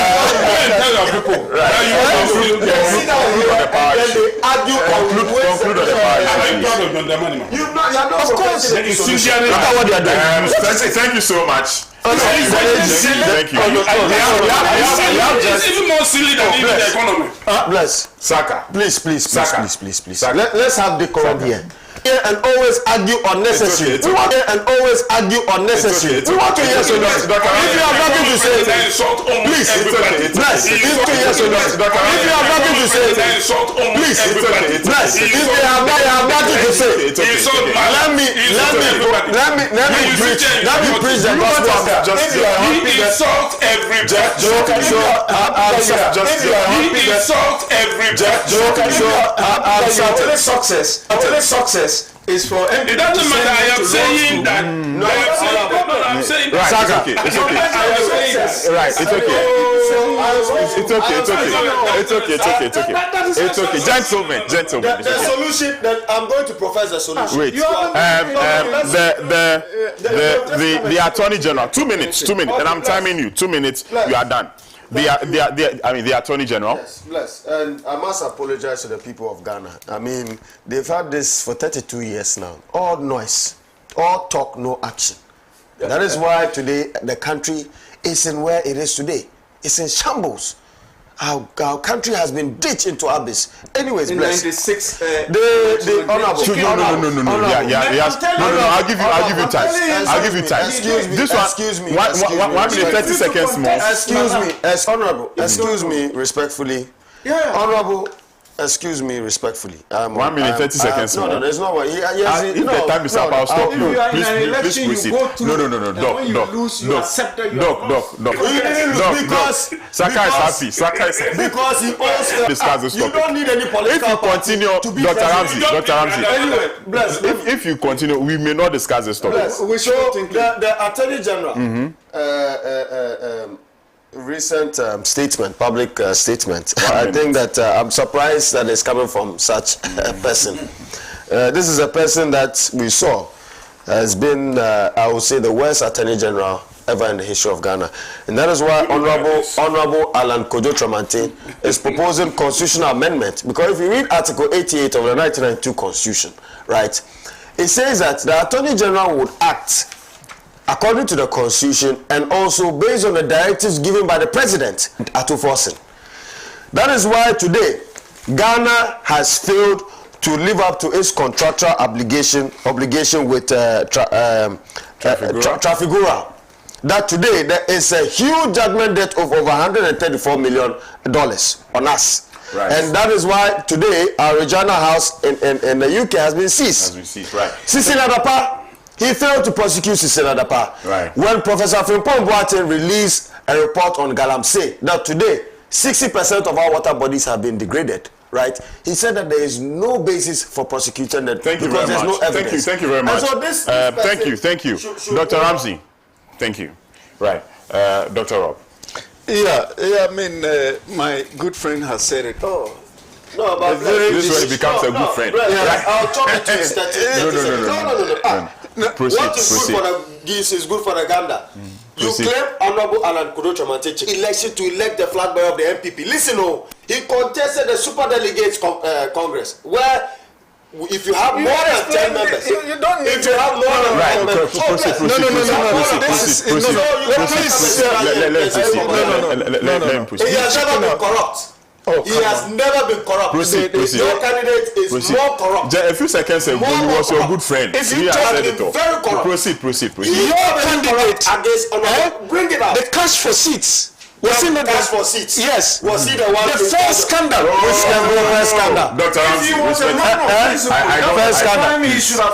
[SPEAKER 1] Tell your people. Conclude on the power issue. Conclude on the power issue.
[SPEAKER 2] of course, look at what they are doing.
[SPEAKER 1] Thank you so much. Thank you.
[SPEAKER 5] It's even more silly than even the economy.
[SPEAKER 3] Bless.
[SPEAKER 1] Saka.
[SPEAKER 3] Please.
[SPEAKER 1] Saka.
[SPEAKER 3] Let's have decorum here. And always argue unnecessary. We want and always argue unnecessary. We want to hear so much. If you have nothing to say, please. Bless. If you yes or no. If you have nothing to say, please. Bless. If you have nothing to say, let me preach the gospel of God.
[SPEAKER 5] He insults everybody.
[SPEAKER 2] Success is for MPP.
[SPEAKER 5] It doesn't matter. I am saying that. No, I'm saying that.
[SPEAKER 1] Right, it's okay. Right, it's okay. It's okay. Gentlemen.
[SPEAKER 3] The solution that I'm going to profess the solution.
[SPEAKER 1] Wait. The Attorney General. 2 minutes, and I'm timing you. 2 minutes. You are done. The Attorney General.
[SPEAKER 3] Yes, bless. And I must apologize to the people of Ghana. I mean, they've had this for 32 years now. All noise, all talk, no action. That is why today the country is in where it is today. It's in shambles. Our country has been ditched into abyss. Anyways,
[SPEAKER 2] in
[SPEAKER 3] bless.
[SPEAKER 2] 96,
[SPEAKER 3] the honorable.
[SPEAKER 1] No. I'll give you time.
[SPEAKER 3] Excuse me.
[SPEAKER 1] This
[SPEAKER 3] excuse me.
[SPEAKER 1] 1 minute 30 seconds more.
[SPEAKER 3] Honorable. Excuse me respectfully.
[SPEAKER 2] Yeah.
[SPEAKER 3] Honorable. Excuse me respectfully.
[SPEAKER 1] 1 minute 30 seconds more.
[SPEAKER 3] No, there's no one.
[SPEAKER 1] If the time is up, I'll stop you. Please proceed. No. Doc.
[SPEAKER 3] Because
[SPEAKER 1] Saka is happy.
[SPEAKER 3] Because he owns
[SPEAKER 1] Discuss this
[SPEAKER 3] you
[SPEAKER 1] topic.
[SPEAKER 3] don't need any political
[SPEAKER 1] If you continue, Dr. Ramsey.
[SPEAKER 3] Anyway, bless.
[SPEAKER 1] If you continue, we may not discuss this topic.
[SPEAKER 3] We should the Attorney General recent statement, public statement. I think that I'm surprised that it's coming from such a person. This is a person that we saw has been, I would say, the worst Attorney General ever in the history of Ghana. And that is why Honorable Alan Kojo Tramantin is proposing constitutional amendment. Because if you read Article 88 of the 1992 Constitution, right, it says that the Attorney General would act according to the Constitution and also based on the directives given by the President at forcing. That is why today Ghana has failed to live up to its contractual obligation with Trafigura. That today there is a huge judgment debt of over $134 million on us.
[SPEAKER 1] Right.
[SPEAKER 3] And that is why today our Regina House in the UK has been seized.
[SPEAKER 1] Right.
[SPEAKER 3] Sisi Nadapa, he failed to prosecute Sisi Nadapa.
[SPEAKER 1] Right.
[SPEAKER 3] When Professor Frimpong Boateng released a report on Galamsey that today 60% of our water bodies have been degraded, right? He said that there is no basis for prosecuting them because there's no evidence.
[SPEAKER 1] Thank you very much.
[SPEAKER 3] And so this
[SPEAKER 1] thank you. Dr. Ramsey. Thank you. Right. Dr. Rob.
[SPEAKER 2] Yeah, I mean, my good friend has said it all.
[SPEAKER 3] No, but
[SPEAKER 1] this is when he becomes a good friend.
[SPEAKER 3] Right. I'll talk to you in 30 seconds.
[SPEAKER 1] No.
[SPEAKER 3] No.
[SPEAKER 1] Proceed.
[SPEAKER 3] What is good for the geese is good for the gander. You claim Honorable Alan Kudo-Chamatechi election to elect the flag bearer of the MPP. Listen, he contested the Super Delegates Congress, where if you have more than 10 members,
[SPEAKER 2] you don't need
[SPEAKER 3] if you have more than 10 members,
[SPEAKER 1] proceed.
[SPEAKER 3] He has never been corrupt. He has never been corrupt.
[SPEAKER 1] Proceed.
[SPEAKER 3] Your candidate is more corrupt.
[SPEAKER 1] A few seconds ago, he was your good friend.
[SPEAKER 3] If you have been very corrupt.
[SPEAKER 1] Proceed.
[SPEAKER 2] Your candidate
[SPEAKER 3] against bring it out.
[SPEAKER 2] The cash for seats. Was he not
[SPEAKER 3] cash for seats?
[SPEAKER 2] Yes.
[SPEAKER 3] Was he the one?
[SPEAKER 2] The first scandal. First scandal.
[SPEAKER 1] Dr. Ramsey,
[SPEAKER 2] first scandal.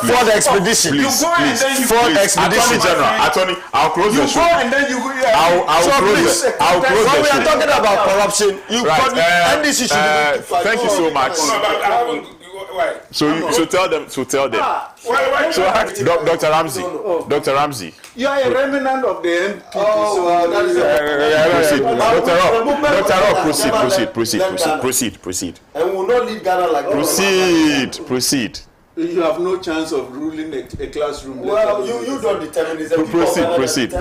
[SPEAKER 2] For the expedition. For the expedition.
[SPEAKER 1] Attorney, I'll close the show.
[SPEAKER 3] And then you go.
[SPEAKER 1] I'll close the show.
[SPEAKER 3] When we are talking about corruption, you NDC should be.
[SPEAKER 1] Thank you so much. So tell them. So Dr. Ramsey. Dr. Ramsey.
[SPEAKER 2] You are a remnant of the MPP.
[SPEAKER 3] Oh, well, that is
[SPEAKER 1] Proceed.
[SPEAKER 3] And we will not leave Ghana like that.
[SPEAKER 1] Proceed.
[SPEAKER 2] You have no chance of ruling a classroom.
[SPEAKER 3] Well, you don't determine this.
[SPEAKER 1] Proceed.
[SPEAKER 3] You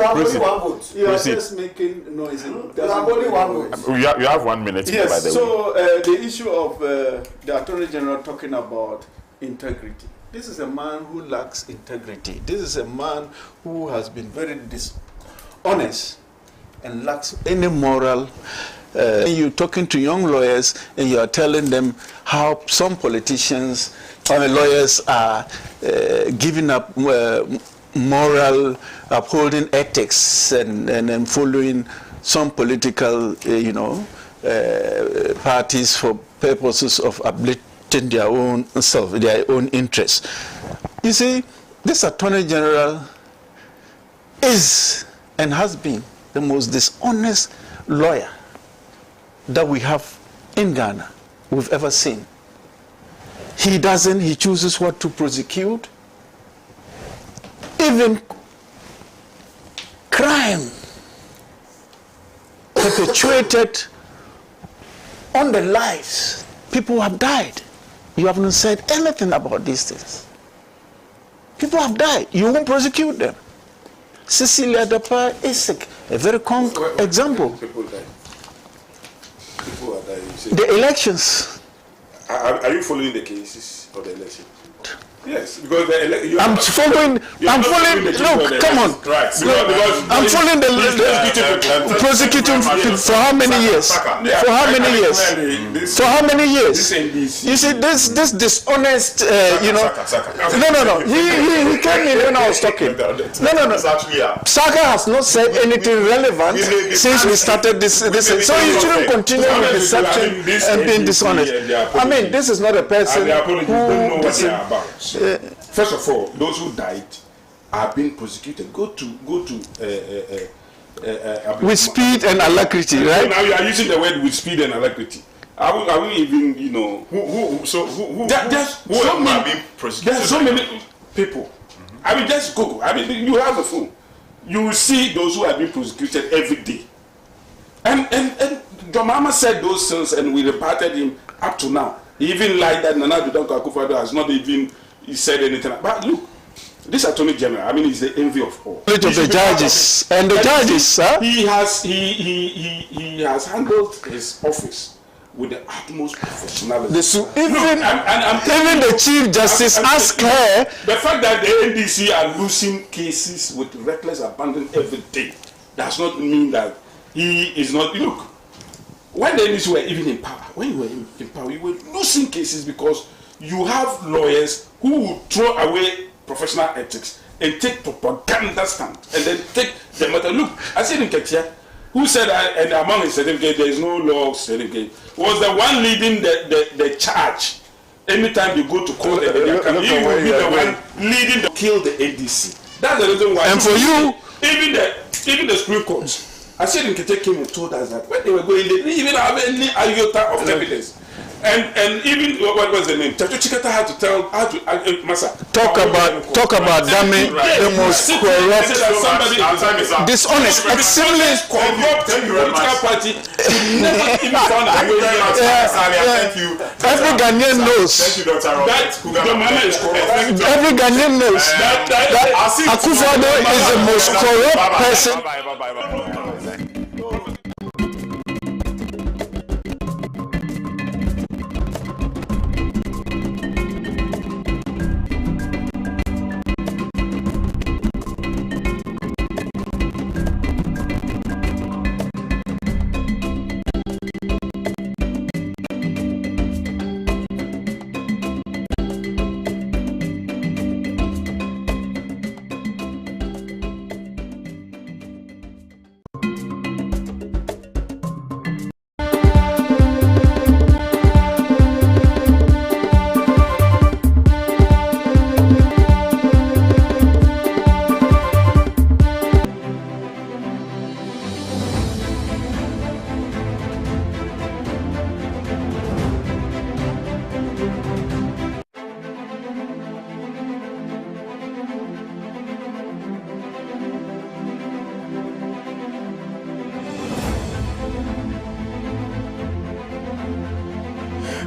[SPEAKER 3] have only one vote.
[SPEAKER 2] You are just making noise.
[SPEAKER 3] You have only one vote.
[SPEAKER 1] You have 1 minute.
[SPEAKER 2] Yes,
[SPEAKER 1] by the
[SPEAKER 2] so the issue of the Attorney General talking about integrity. This is a man who lacks integrity. This is a man who has been very dishonest and lacks any moral. You're talking to young lawyers and you are telling them how some politicians or lawyers are giving up moral, upholding ethics and following some political, parties for purposes of uplifting their own self, their own interests. You see, this Attorney General is and has been the most dishonest lawyer that we have in Ghana, we've ever seen. He chooses what to prosecute. Even crime perpetuated on the lives. People have died. You haven't said anything about these things. People have died. You won't prosecute them. Cecilia Dapa Isaac, a very concrete example.
[SPEAKER 5] People die. People are dying.
[SPEAKER 2] The elections.
[SPEAKER 5] Are you following the cases of the election? Yes, because
[SPEAKER 2] I'm following. Look, come on.
[SPEAKER 5] Right.
[SPEAKER 2] I'm following the prosecuting for how many years? For how many years? For how many years? You see, this dishonest, No. He came in when I was talking. No. Saka has not said anything relevant since we started this. So you shouldn't continue with deception and being dishonest. I mean, this is not a person who.
[SPEAKER 5] First of all, those who died are being prosecuted. Go to
[SPEAKER 2] with speed and alacrity, right?
[SPEAKER 5] So now you are using the word with speed and alacrity. Are we even, who are being prosecuted? There's so many people. I mean, just Google. I mean, you have a phone. You will see those who are being prosecuted every day. And John Mahama said those things, and we reparted him up to now. He even lied that Nana Addo Dankwa Akufo-Addo has not even said anything. But look, this Attorney General, I mean, he's the envy of all.
[SPEAKER 2] Of the judges and the judges, huh?
[SPEAKER 5] He has handled his office with the utmost professionalism.
[SPEAKER 2] Even the Chief Justice asked her.
[SPEAKER 5] The fact that the NDC are losing cases with reckless abandon every day does not mean that he is not. Look, when the NDC were even in power, when you were in power, you were losing cases because you have lawyers who will throw away professional ethics and take propaganda stand and then take the matter. Look, I said in Ketia, who said and among his certificate there is no law certificate, was the one leading the charge. Anytime you go to court, he will be the one leading to kill the NDC. That's the reason why.
[SPEAKER 2] And for you,
[SPEAKER 5] even the Supreme Court, I said in Ketia came and told us that when they were going, they didn't even have any iota of evidence. And even what was the name? Chacho Chikata had to tell Masa.
[SPEAKER 2] Talk about damning the most corrupt, dishonest, extremely
[SPEAKER 5] corrupt political party. Never even found a way.
[SPEAKER 1] Thank you.
[SPEAKER 2] Every Ghanaian knows.
[SPEAKER 1] Thank you, Dr. Robert.
[SPEAKER 5] That the mama is corrupt.
[SPEAKER 2] Every Ghanaian knows that Akufo-Addo is the most corrupt person.
[SPEAKER 1] Bye.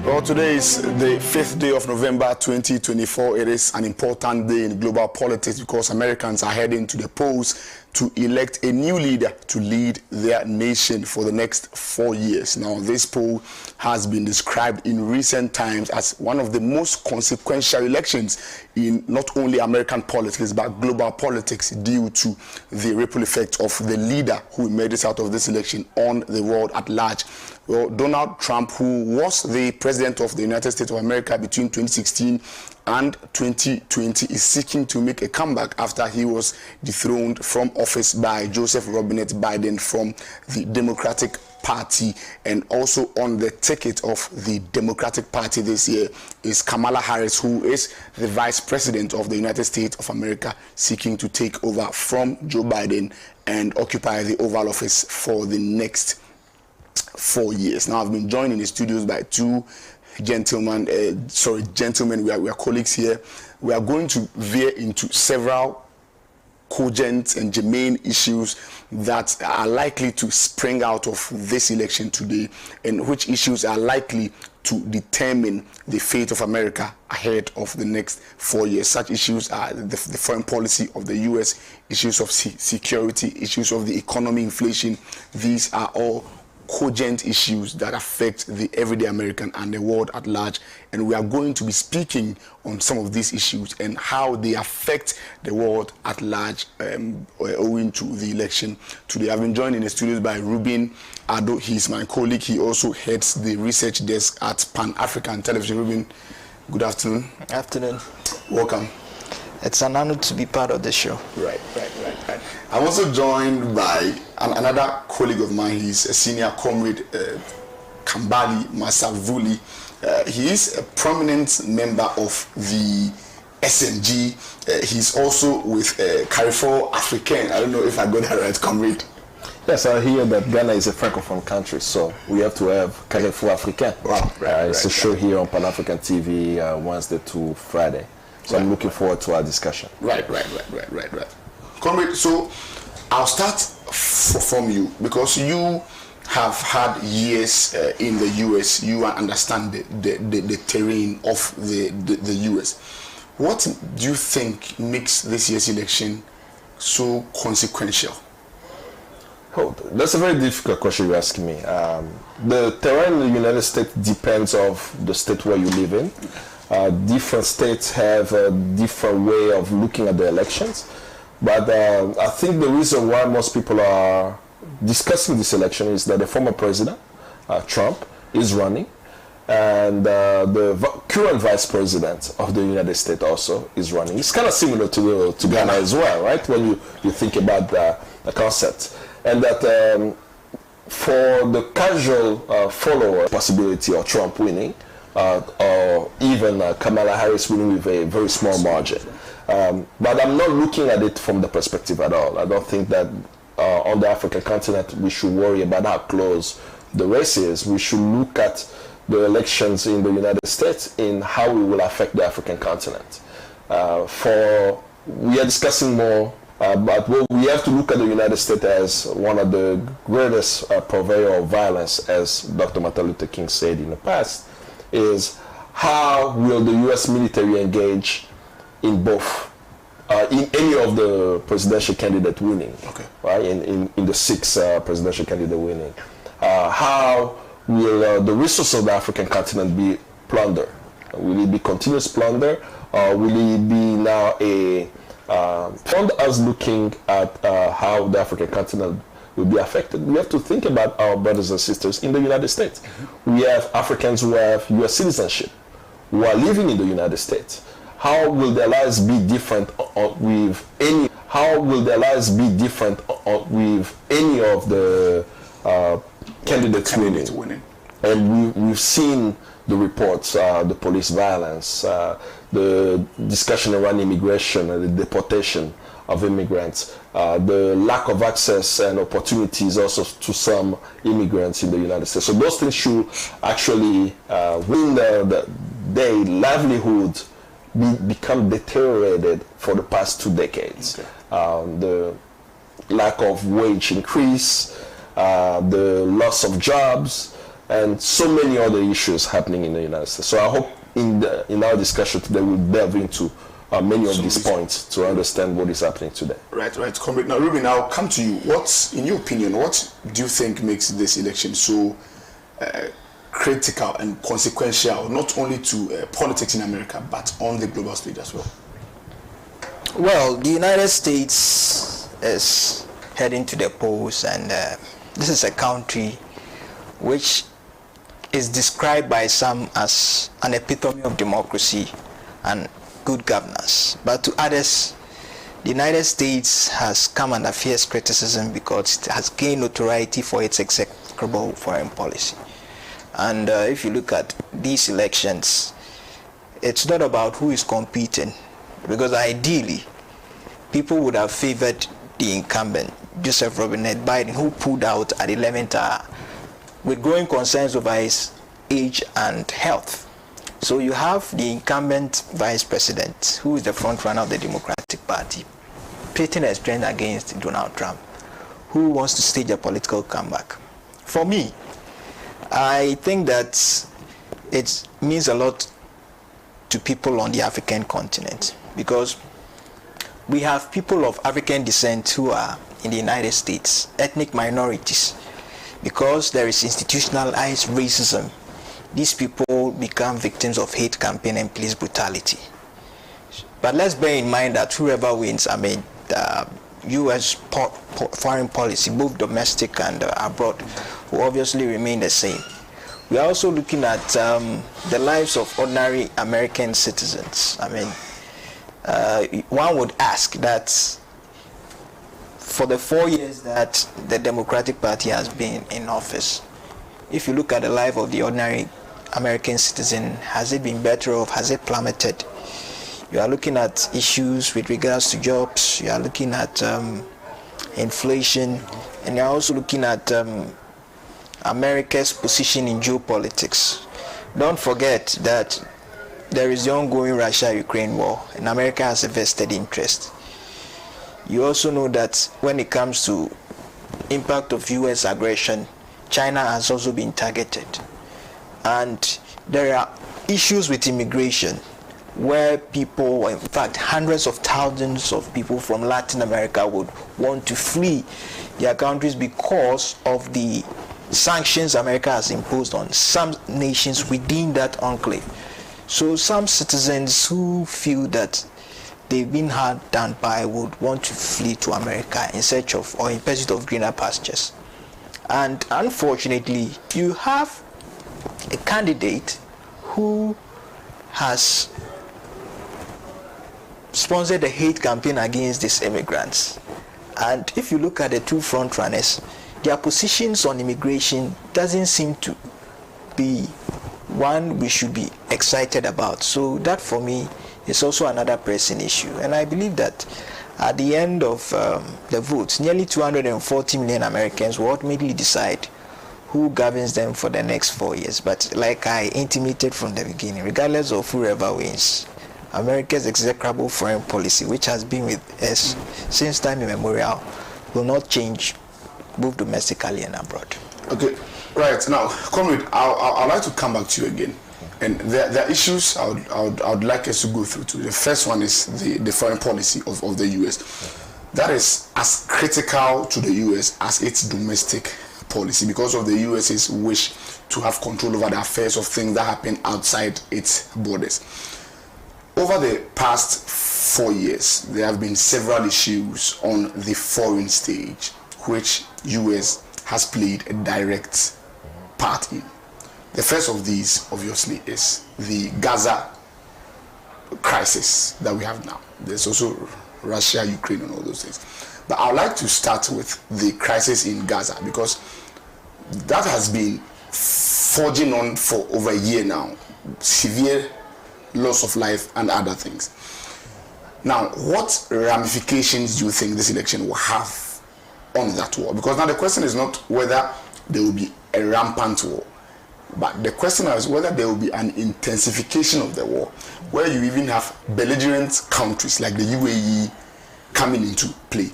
[SPEAKER 6] Well, today is the 5th day of November 2024. It is an important day in global politics because Americans are heading to the polls to elect a new leader to lead their nation for the next 4 years. Now, this poll has been described in recent times as one of the most consequential elections in not only American politics but global politics due to the ripple effect of the leader who emerges out of this election on the world at large. Well, Donald Trump, who was the president of the United States of America between 2016 and 2020, is seeking to make a comeback after he was dethroned from office by Joseph Robinette Biden from the Democratic Party. And also on the ticket of the Democratic Party this year is Kamala Harris, who is the vice president of the United States of America, seeking to take over from Joe Biden and occupy the Oval Office for the next 4 years. Now, I've been joined in the studios by two gentlemen. We are colleagues here. We are going to veer into several cogent and germane issues that are likely to spring out of this election today, and which issues are likely to determine the fate of America ahead of the next 4 years. Such issues are the foreign policy of the U.S., issues of security, issues of the economy, inflation. These are all cogent issues that affect the everyday American and the world at large, and we are going to be speaking on some of these issues and how they affect the world at large owing to the election today. I've been joined in the studios by Ruben Addo. He's my colleague. He also heads the research desk at Pan-African Television. Ruben, good afternoon.
[SPEAKER 7] Afternoon.
[SPEAKER 6] Welcome.
[SPEAKER 7] It's an honor to be part of the show.
[SPEAKER 6] Right. I'm also joined by another colleague of mine. He's a senior comrade, Kambali Masavuli. He is a prominent member of the SNG. He's also with Carrefour Africain. I don't know if I got that right, comrade.
[SPEAKER 8] Yes, I hear that Ghana is a francophone country, so we have to have Carrefour Africain.
[SPEAKER 6] Wow,
[SPEAKER 8] it's a show here on Pan-African TV Wednesday to Friday. So I'm looking forward to our discussion.
[SPEAKER 6] Right. Comrade, so I'll start from you because you have had years in the U.S. You understand the terrain of the U.S. What do you think makes this year's election so consequential?
[SPEAKER 8] Oh, that's a very difficult question you're asking me. The terrain in the United States depends on the state where you live in. Different states have a different way of looking at the elections. But I think the reason why most people are discussing this election is that the former president, Trump, is running. And the current vice president of the United States also is running. It's kind of similar to Ghana as well, right? When you think about the concept. And that for the casual follower, possibility of Trump winning, or even Kamala Harris winning with a very small margin. But I'm not looking at it from the perspective at all. I don't think that on the African continent we should worry about how close the race is. We should look at the elections in the United States in how it will affect the African continent. We are discussing more, but we have to look at the United States as one of the greatest purveyor of violence, as Dr. Martin Luther King said in the past, is how will the U.S. military engage in both, in any of the presidential candidate winning, right? In the 6 presidential candidate winning. How will the resources of the African continent be plundered? Will it be continuous plunder, or will it be now from us looking at how the African continent will be affected? We have to think about our brothers and sisters in the United States. We have Africans who have U.S. citizenship, who are living in the United States. How will their lives be different with any? How will their lives be different with any of the candidates winning? And we've seen the reports, the police violence, the discussion around immigration and the deportation of immigrants, the lack of access and opportunities also to some immigrants in the United States. So those things should actually, when their livelihood become deteriorated for the past 2 decades. The lack of wage increase, the loss of jobs, and so many other issues happening in the United States. So I hope in our discussion today we'll delve into many of these points to understand what is happening today.
[SPEAKER 6] Right. Comrade. Now, Ruben, I'll come to you. What's, in your opinion, what do you think makes this election so critical and consequential, not only to politics in America, but on the global stage as well?
[SPEAKER 7] Well, the United States is heading to the polls, and this is a country which is described by some as an epitome of democracy and good governance. But to others, the United States has come under fierce criticism because it has gained notoriety for its execrable foreign policy. And if you look at these elections, it's not about who is competing, because ideally, people would have favored the incumbent, Joseph Robinette Biden, who pulled out at 11th hour with growing concerns over his age and health. So you have the incumbent vice president, who is the front runner of the Democratic Party, pitting his strength against Donald Trump, who wants to stage a political comeback. For me, I think that it means a lot to people on the African continent, because we have people of African descent who are in the United States, ethnic minorities. Because there is institutionalized racism, these people become victims of hate campaign and police brutality. But let's bear in mind that whoever wins, U.S. foreign policy, both domestic and abroad, will obviously remain the same. We are also looking at the lives of ordinary American citizens. One would ask that for the 4 years that the Democratic Party has been in office, if you look at the life of the ordinary American citizen, has it been better off? Has it plummeted? You are looking at issues with regards to jobs, you are looking at inflation, and you are also looking at America's position in geopolitics. Don't forget that there is the ongoing Russia-Ukraine war, and America has a vested interest. You also know that when it comes to impact of U.S. aggression, China has also been targeted. And there are issues with immigration where people, in fact hundreds of thousands of people from Latin America would want to flee their countries because of the sanctions America has imposed on some nations within that enclave. So some citizens who feel that they've been hard done by would want to flee to America in search of or in pursuit of greener pastures. And unfortunately, you have a candidate who has sponsored a hate campaign against these immigrants. And if you look at the two front runners, their positions on immigration doesn't seem to be one we should be excited about. So that for me is also another pressing issue. And I believe that at the end of the votes, nearly 240 million Americans will ultimately decide who governs them for the next 4 years. But like I intimated from the beginning, regardless of whoever wins, America's execrable foreign policy, which has been with us since time immemorial, will not change both domestically and abroad.
[SPEAKER 6] Okay, right. Now, Comrade, I'd like to come back to you again. And there are issues I would like us to go through too. The first one is the foreign policy of the U.S. That is as critical to the U.S. as its domestic policy because of the U.S.'s wish to have control over the affairs of things that happen outside its borders. Over the past 4 years, there have been several issues on the foreign stage which U.S. has played a direct part in. The first of these, obviously, is the Gaza crisis that we have now. There's also Russia, Ukraine, and all those things. But I would like to start with the crisis in Gaza because that has been forging on for over a year now. Severe loss of life and other things. Now, what ramifications do you think this election will have on that war? Because now the question is not whether there will be a rampant war, but the question is whether there will be an intensification of the war, where you even have belligerent countries like the UAE coming into play.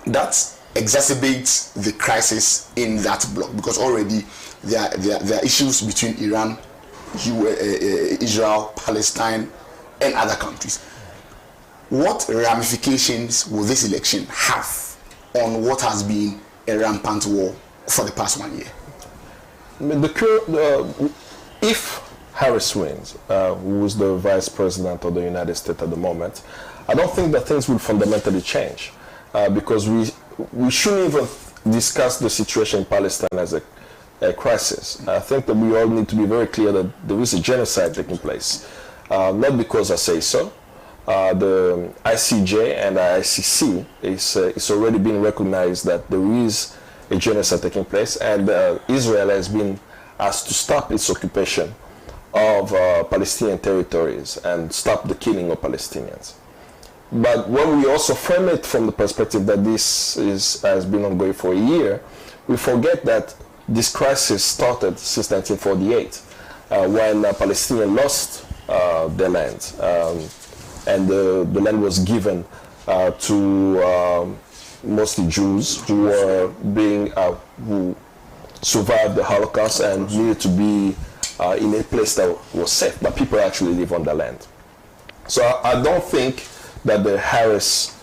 [SPEAKER 6] That exacerbates the crisis in that bloc because already there are issues between Iran, Israel, Palestine, and other countries. What ramifications will this election have on what has been a rampant war for the past 1 year?
[SPEAKER 8] If Harris wins, who is the vice president of the United States at the moment, I don't think that things will fundamentally change because we shouldn't even discuss the situation in Palestine as a crisis. I think that we all need to be very clear that there is a genocide taking place, not because I say so. The ICJ and the ICC is already been recognized that there is a genocide taking place, and Israel has been asked to stop its occupation of Palestinian territories and stop the killing of Palestinians. But when we also frame it from the perspective that this has been ongoing for a year, we forget that this crisis started since 1948 when Palestinians lost their land, and the land was given to mostly Jews who were who survived the Holocaust and needed to be in a place that was safe, but people actually live on the land. So I don't think that the Harris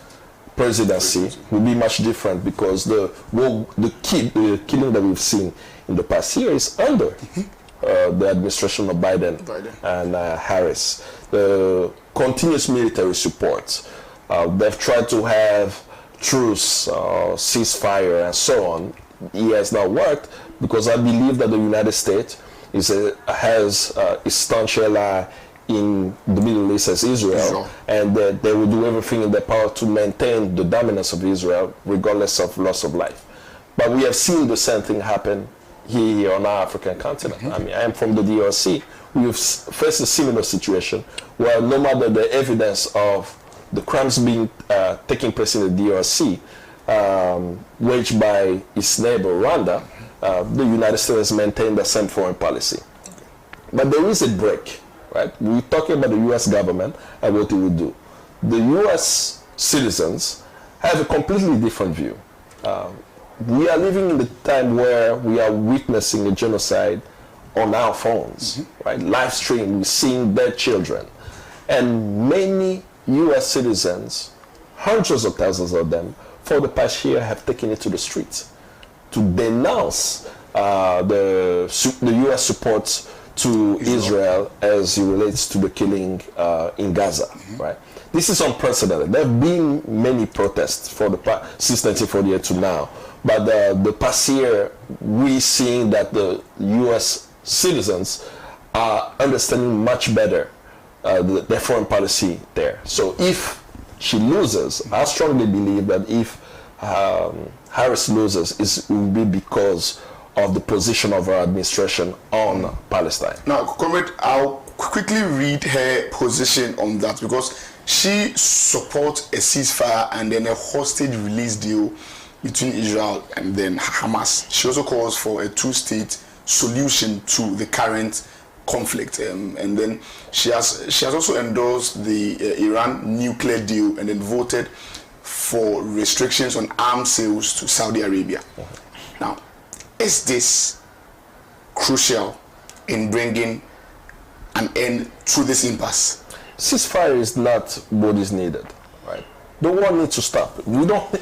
[SPEAKER 8] presidency will be much different because the killing that we've seen in the past year is under the administration of Biden. And Harris. The continuous military support. They've tried to have truce, ceasefire, and so on. It has not worked because I believe that the United States has a staunch ally in the Middle East as Israel, and they will do everything in their power to maintain the dominance of Israel regardless of loss of life. But we have seen the same thing happen here on our African continent. I mean, I am from the DRC. We have faced a similar situation where no matter the evidence of the crimes being taking place in the DRC, waged by its neighbor Rwanda, the United States has maintained the same foreign policy. But there is a break, right? We're talking about the U.S. government and what it would do. The U.S. citizens have a completely different view. We are living in the time where we are witnessing a genocide on our phones, right? Live stream, we're seeing dead children. And many U.S. citizens, hundreds of thousands of them, for the past year have taken it to the streets to denounce the U.S. support to Israel as it relates to the killing in Gaza, right? This is unprecedented. There have been many protests since 1948 to now, but the past year we're seeing that the U.S. citizens are understanding much better their foreign policy there. So if she loses, I strongly believe that if Harris loses, it will be because of the position of her administration on Palestine.
[SPEAKER 6] Now, Comrade, I'll quickly read her position on that because she supports a ceasefire and then a hostage release deal between Israel and then Hamas. She also calls for a two-state solution to the current conflict, and then she has also endorsed the Iran nuclear deal and then voted for restrictions on arms sales to Saudi Arabia. Now, is this crucial in bringing an end to this impasse?
[SPEAKER 8] Ceasefire is not what is needed, right? The war needs to stop.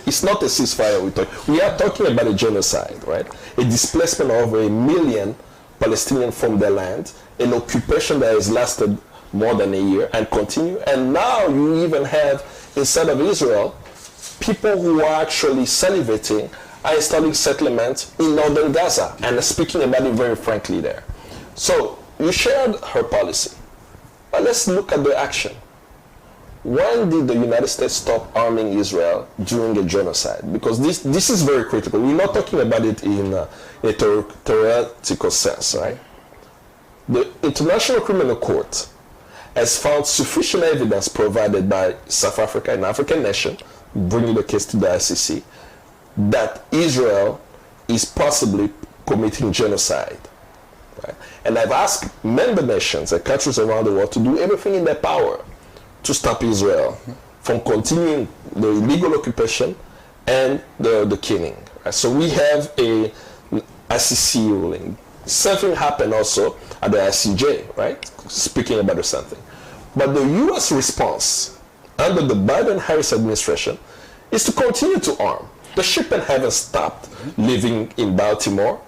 [SPEAKER 8] It's not a ceasefire we are talking about a genocide, right? A displacement of 1 million Palestinians from their land, an occupation that has lasted more than a year and continue. And now you even have, instead of Israel, people who are actually salivating are installing settlements in northern Gaza and speaking about it very frankly there. So you shared her policy, but let's look at the action. When did the United States stop arming Israel during a genocide? Because this is very critical. We're not talking about it in a theoretical sense, right? The International Criminal Court has found sufficient evidence provided by South Africa, an African nation, bringing the case to the ICC, that Israel is possibly committing genocide. Right? And I've asked member nations and countries around the world to do everything in their power to stop Israel from continuing the illegal occupation and the killing. Right? So we have a ICC ruling. Something happened also at the ICJ, right? Speaking about the same thing. But the U.S. response under the Biden-Harris administration is to continue to arm. The shipment haven't stopped leaving in Baltimore,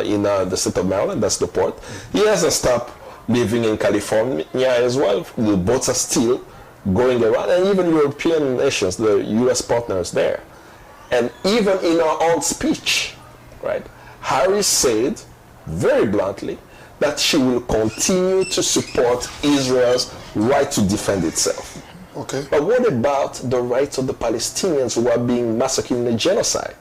[SPEAKER 8] in the state of Maryland, that's the port. He hasn't stopped living in California as well. The boats are still going around, and even European nations, the U.S. partners there. And even in our own speech, right, Harris said very bluntly that she will continue to support Israel's right to defend itself.
[SPEAKER 6] Okay.
[SPEAKER 8] But what about the rights of the Palestinians who are being massacred in a genocide?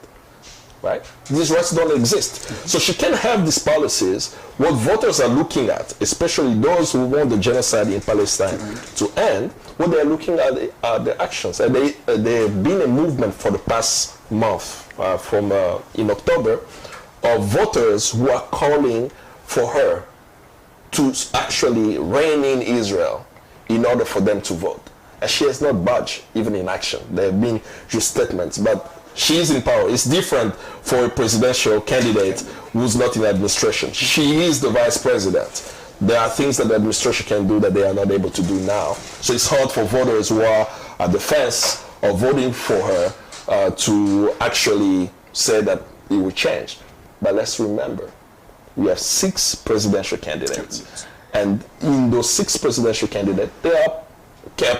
[SPEAKER 8] Right? These rights don't exist. So she can have these policies. What voters are looking at, especially those who want the genocide in Palestine to end, what they are looking at are the actions. And there have been a movement for the past month, in October, of voters who are calling for her to actually rein in Israel in order for them to vote. And she has not budged, even in action. There have been just statements, but she is in power. It's different for a presidential candidate who's not in administration. She is the vice president. There are things that the administration can do that they are not able to do now. So it's hard for voters who are at the fence of voting for her to actually say that it will change. But let's remember, we have 6 presidential candidates. And in those 6 presidential candidates, there are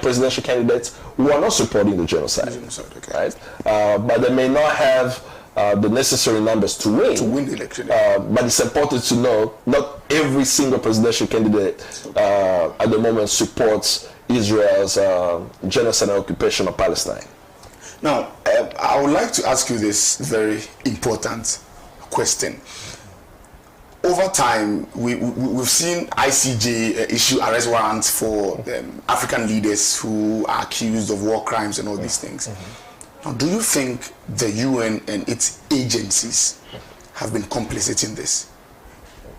[SPEAKER 8] presidential candidates who are not supporting the genocide,
[SPEAKER 6] okay.
[SPEAKER 8] right? But they may not have the necessary numbers to win
[SPEAKER 6] the election.
[SPEAKER 8] but it's important to know not every single presidential candidate at the moment supports Israel's genocide and occupation of Palestine.
[SPEAKER 6] Now, I would like to ask you this very important question. Over time, we've seen ICJ issue arrest warrants for African leaders who are accused of war crimes and all these things. Now, do you think the UN and its agencies have been complicit in this?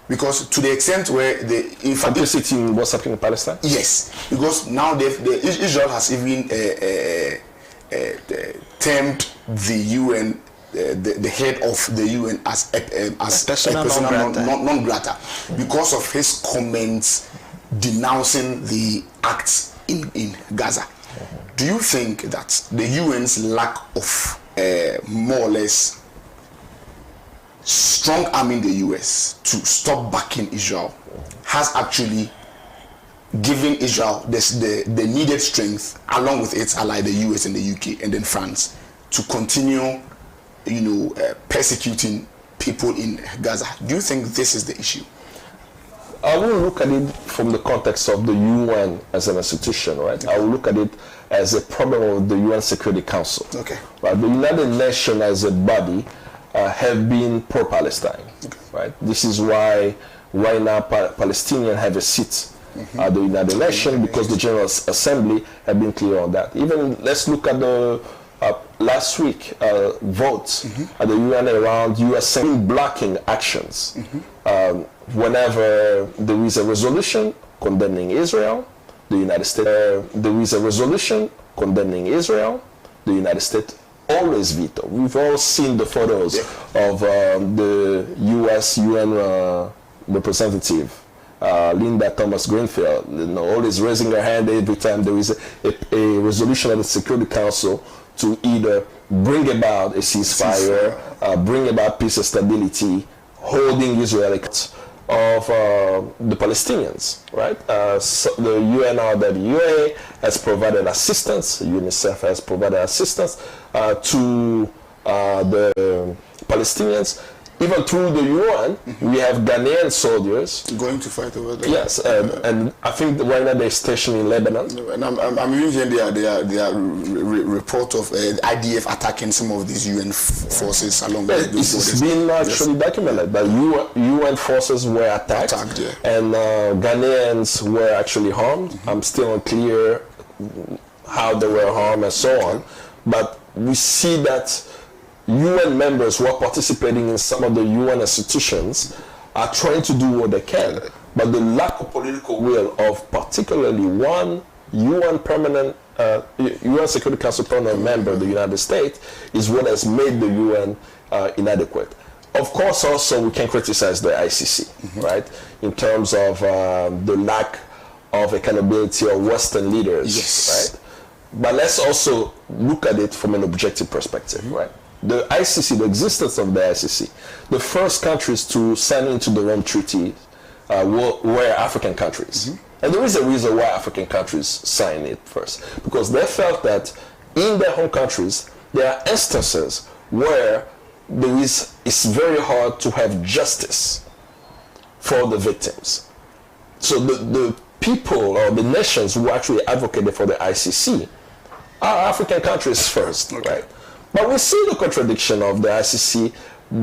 [SPEAKER 6] Because to the extent where
[SPEAKER 8] complicit in what's happening in Palestine?
[SPEAKER 6] Yes, because now Israel has even termed the UN. The head of the UN as a persona non grata because of his comments denouncing the acts in Gaza. Do you think that the UN's lack of more or less strong arming the US to stop backing Israel has actually given Israel the needed strength, along with its ally, the US and the UK and then France, to continue persecuting people in Gaza? Do you think this is the issue?
[SPEAKER 8] I will look at it from the context of the UN as an institution, right? I will look at it as a problem of the UN Security Council.
[SPEAKER 6] Okay.
[SPEAKER 8] Right? The United Nations as a body have been pro-Palestine, right? This is why right now Palestinians have a seat at the United Nations, because the General Assembly have been clear on that. Even let's look at the last week votes at the UN around U.S. blocking actions. Whenever there is a resolution condemning Israel, the United States, there is a resolution condemning Israel, the United States always veto. We've all seen the photos of the U.S. UN representative, Linda Thomas Greenfield, always raising her hand every time there is a resolution of the Security Council to either bring about a ceasefire, bring about peace and stability, holding Israel accountable of the Palestinians, right? So the UNRWA has provided assistance, UNICEF has provided assistance to the Palestinians. Even through the UN, we have Ghanaian soldiers
[SPEAKER 6] going to fight over there.
[SPEAKER 8] Yes, and I think right now they're stationed in Lebanon.
[SPEAKER 6] And I'm hearing there are reports of IDF attacking some of these UN forces along those borders.
[SPEAKER 8] It's been actually documented that UN forces were attacked and Ghanaians were actually harmed. I'm still unclear how they were harmed and so on, but we see that UN members who are participating in some of the UN institutions are trying to do what they can, but the lack of political will of particularly one UN permanent UN Security Council permanent member, the United States, is what has made the UN inadequate. Of course, also we can criticize the ICC, right, in terms of the lack of accountability of Western leaders, right? But let's also look at it from an objective perspective, right? The ICC, the existence of the ICC, the first countries to sign into the Rome Treaty were African countries. And there is a reason why African countries signed it first, because they felt that in their home countries, there are instances where it's very hard to have justice for the victims. So the people or the nations who actually advocated for the ICC are African countries first, right? But we see the contradiction of the ICC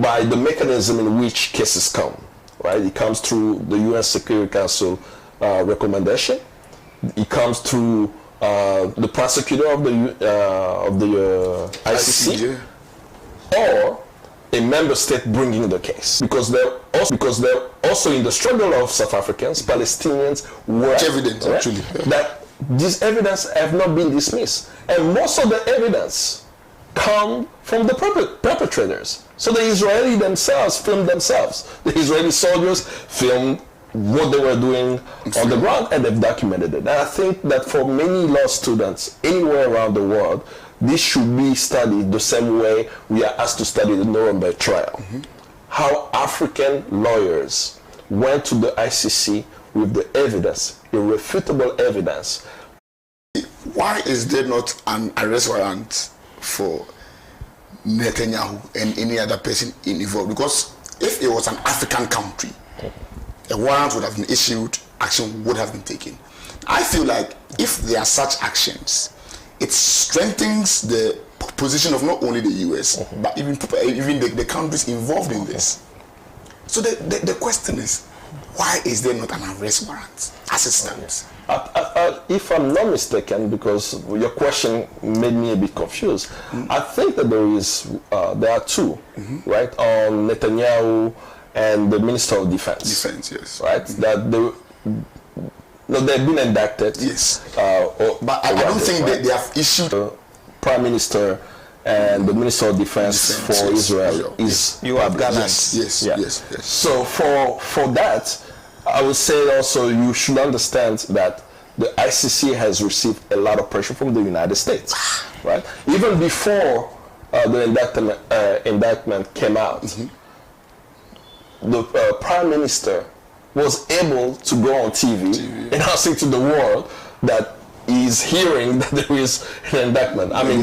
[SPEAKER 8] by the mechanism in which cases come, right? It comes through the UN Security Council recommendation. It comes through the prosecutor of the ICC, or a member state bringing the case, because they're also in the struggle of South Africans, Palestinians, were
[SPEAKER 6] evidence actually
[SPEAKER 8] that this evidence have not been dismissed, and most of the evidence come from the perpetrators. So the Israeli themselves filmed themselves. The Israeli soldiers filmed what they were doing on the ground, and they've documented it. And I think that for many law students anywhere around the world, this should be studied the same way we are asked to study the Nuremberg trial. How African lawyers went to the ICC with the evidence, irrefutable evidence.
[SPEAKER 6] Why is there not an arrest warrant for Netanyahu and any other person involved? Because if it was an African country, a warrant would have been issued, action would have been taken. I feel like if there are such actions, it strengthens the position of not only the US, but even the countries involved in this. So the question is, why is there not an arrest warrant as it stands?
[SPEAKER 8] If I'm not mistaken, because your question made me a bit confused, I think that there are two, right, on Netanyahu and the Minister of Defense.
[SPEAKER 6] Defense, yes.
[SPEAKER 8] Right, that they've been indicted.
[SPEAKER 6] Yes. But I don't think that they have issued.
[SPEAKER 8] The Prime Minister and the Minister of Defense for Israel is
[SPEAKER 7] you have Gallant.
[SPEAKER 6] Yes.
[SPEAKER 8] So for that, I would say also you should understand that the ICC has received a lot of pressure from the United States, right? Even before the indictment came out, the Prime Minister was able to go on TV announcing to the world that he's hearing that there is an indictment. I mean,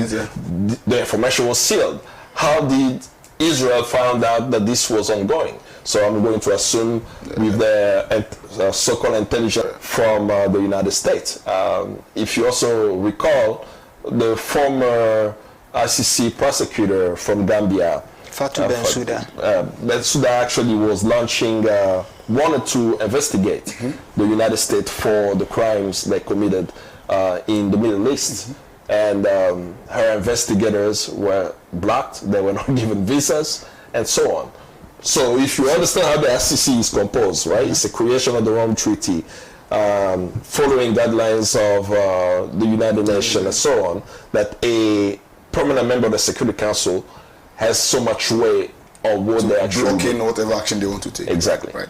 [SPEAKER 8] the information was sealed. How did Israel find out that this was ongoing? So I'm going to assume with the so-called intelligence from the United States. If you also recall, the former ICC prosecutor from Gambia,
[SPEAKER 7] Fatou Bensouda.
[SPEAKER 8] Bensouda actually was wanted to investigate the United States for the crimes they committed in the Middle East. and her investigators were blocked, they were not given visas, and so on. So if you understand how the ICC is composed, right, it's a creation of the Rome Treaty, following guidelines of the United Nations and so on, that a permanent member of the Security Council has so much weight on what they actually
[SPEAKER 6] blocking whatever action they want to take.
[SPEAKER 8] Exactly.
[SPEAKER 6] Right.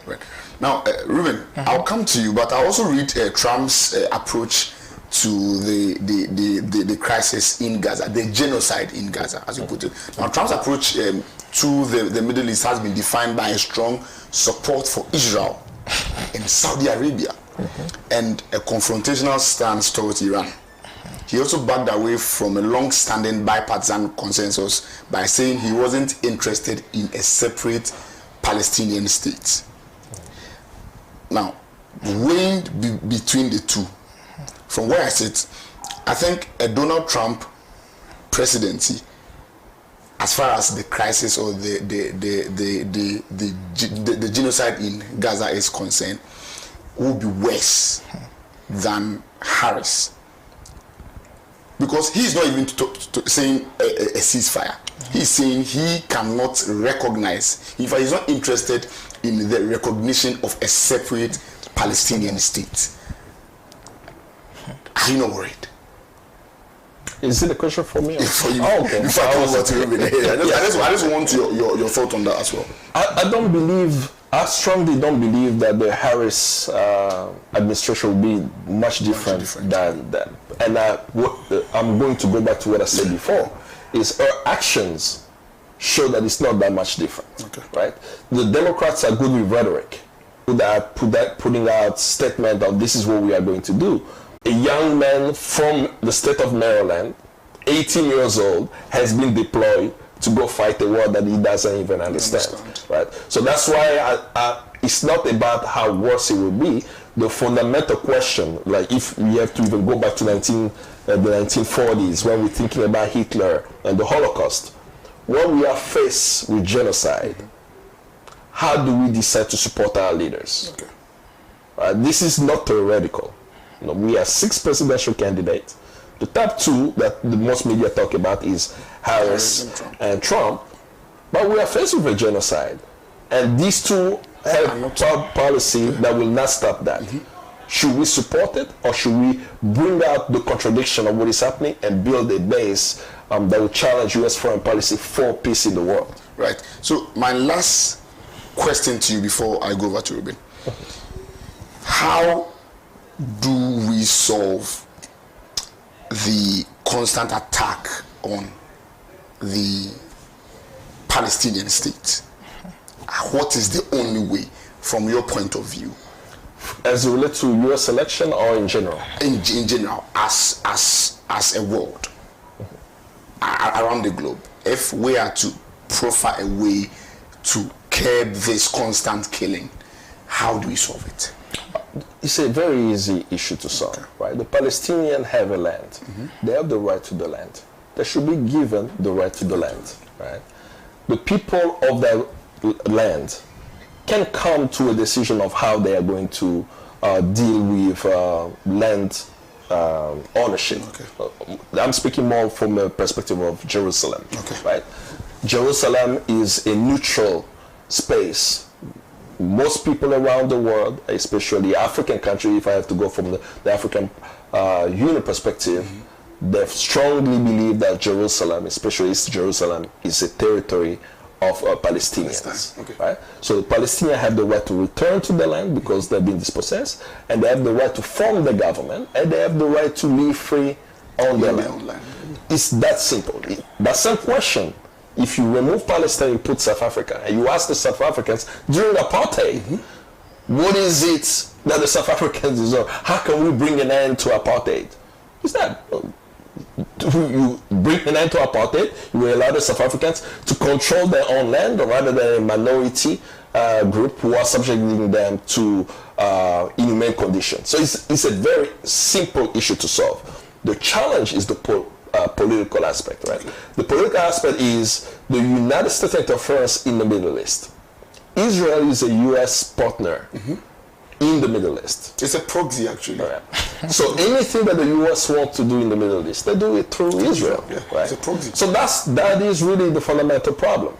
[SPEAKER 6] Now, Ruben, I'll come to you, but I also read Trump's approach to the crisis in Gaza, the genocide in Gaza, as you put it. Now, Trump's approach to the Middle East has been defined by a strong support for Israel and Saudi Arabia, and a confrontational stance towards Iran. He also backed away from a long-standing bipartisan consensus by saying he wasn't interested in a separate Palestinian state. Now, weighing between the two, from where I sit, I think a Donald Trump presidency, as far as the crisis or the genocide in Gaza is concerned, will be worse than Harris, because he's not even saying a ceasefire. He's saying he cannot recognize, in fact he's not interested in the recognition of a separate Palestinian state. Are you not worried?
[SPEAKER 8] Is it a question for me?
[SPEAKER 6] For you.
[SPEAKER 8] Oh, okay.
[SPEAKER 6] I just want your thought on that as well.
[SPEAKER 8] I strongly don't believe that the Harris administration will be much different than that. And I'm going to go back to what I said before, is her actions show that it's not that much different, right? The Democrats are good with rhetoric, putting out statement of this is what we are going to do. A young man from the state of Maryland, 18 years old, has been deployed to go fight a war that he doesn't even understand. Right? So that's why it's not about how worse it will be. The fundamental question, like if we have to even go back to the 1940s, when we're thinking about Hitler and the Holocaust, when we are faced with genocide, how do we decide to support our leaders? This is not theoretical. We have 6 presidential candidates. The top 2 that the most media talk about is Harris and Trump. But we are faced with a genocide. And these 2 have top policy that will not stop that. Should we support it, or should we bring out the contradiction of what is happening and build a base that will challenge U.S. foreign policy for peace in the world?
[SPEAKER 6] Right. So my last question to you before I go over to Ruben. How do we solve the constant attack on the Palestinian state? What is the only way, from your point of view?
[SPEAKER 8] As it relates to U.S. election or in general?
[SPEAKER 6] In general, as a world, around the globe, if we are to profile a way to curb this constant killing, how do we solve it?
[SPEAKER 8] It's a very easy issue to solve, right? The Palestinians have a land. They have the right to the land. They should be given the right to the land, right? The people of that land can come to a decision of how they are going to deal with land ownership. I'm speaking more from a perspective of Jerusalem, right? Jerusalem is a neutral space. Most people around the world, especially African countries, if I have to go from the African Union perspective, they strongly believe that Jerusalem, especially East Jerusalem, is a territory of Palestinians. Right? So the Palestinians have the right to return to the land because they've been dispossessed, and they have the right to form the government, and they have the right to live free on their land. It's that simple. That same question, if you remove Palestine and put South Africa, and you ask the South Africans during apartheid, what is it that the South Africans deserve? How can we bring an end to apartheid? It's that you bring an end to apartheid, you allow the South Africans to control their own land rather than a minority group who are subjecting them to inhumane conditions. So it's a very simple issue to solve. The challenge is the political aspect, right? The political aspect is the United States interference in the Middle East. Israel is a U.S. partner in the Middle East.
[SPEAKER 6] It's a proxy, actually.
[SPEAKER 8] Right. So anything that the U.S. wants to do in the Middle East, they do it through Israel.
[SPEAKER 6] Yeah,
[SPEAKER 8] right?
[SPEAKER 6] it's a proxy.
[SPEAKER 8] So that is really the fundamental problem.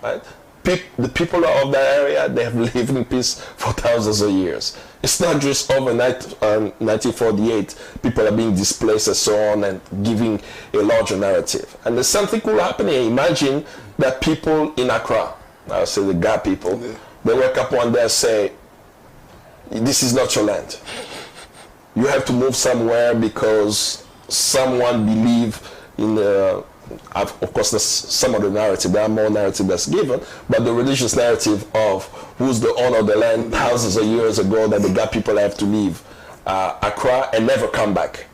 [SPEAKER 8] Right? The people of that area, they have lived in peace for thousands of years. It's not just overnight, 1948, people are being displaced and so on, and giving a larger narrative. And there's something cool happening. Imagine that people in Accra, I'll say the Ga people, they wake up one day and say, this is not your land. You have to move somewhere because someone believes in of course, there's some of the narrative, there are more narrative that's given, but the religious narrative of who's the owner of the land thousands of years ago that the Ga people have to leave Accra and never come back.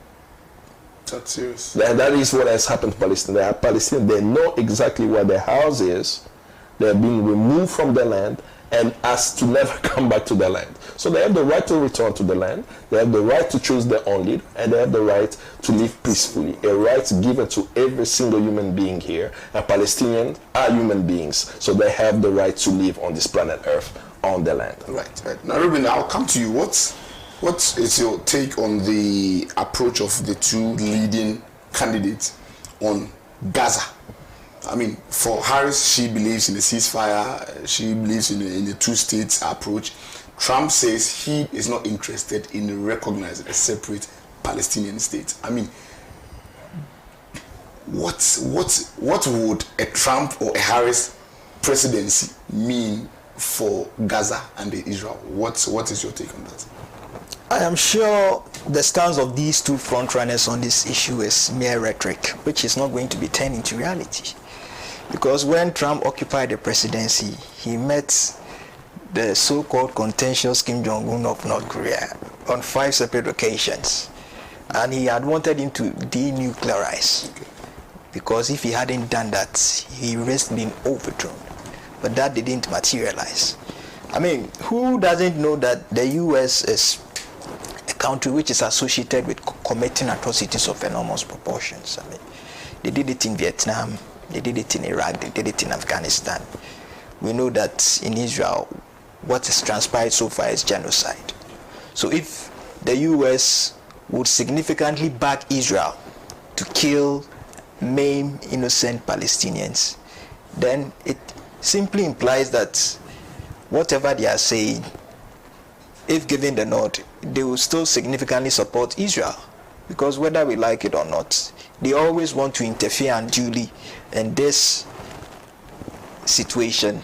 [SPEAKER 6] That's serious.
[SPEAKER 8] That is what has happened to Palestine. They are Palestinians, they know exactly where their house is, they have been removed from their land and asked to never come back to their land. So they have the right to return to the land, they have the right to choose their own leader, and they have the right to live peacefully, a right given to every single human being here. And Palestinians are human beings, so they have the right to live on this planet Earth, on their land.
[SPEAKER 6] Right. Now, Ruben, I'll come to you. What is your take on the approach of the two leading candidates on Gaza? I mean, for Harris, she believes in the ceasefire, she believes in the two-states approach. Trump says he is not interested in recognizing a separate Palestinian state. I mean, what would a Trump or a Harris presidency mean for Gaza and Israel? What is your take on that?
[SPEAKER 7] I am sure the stance of these two frontrunners on this issue is mere rhetoric, which is not going to be turned into reality. Because when Trump occupied the presidency, he met the so-called contentious Kim Jong-un of North Korea on 5 separate occasions. And he had wanted him to denuclearize. Okay. Because if he hadn't done that, he risked being overthrown. But that didn't materialize. I mean, who doesn't know that the U.S. is a country which is associated with committing atrocities of enormous proportions? I mean, they did it in Vietnam, they did it in Iraq, they did it in Afghanistan. We know that in Israel, what has transpired so far is genocide. So if the U.S. would significantly back Israel to kill, maim innocent Palestinians, then it simply implies that whatever they are saying, if given the nod, they will still significantly support Israel. Because whether we like it or not, they always want to interfere unduly in this situation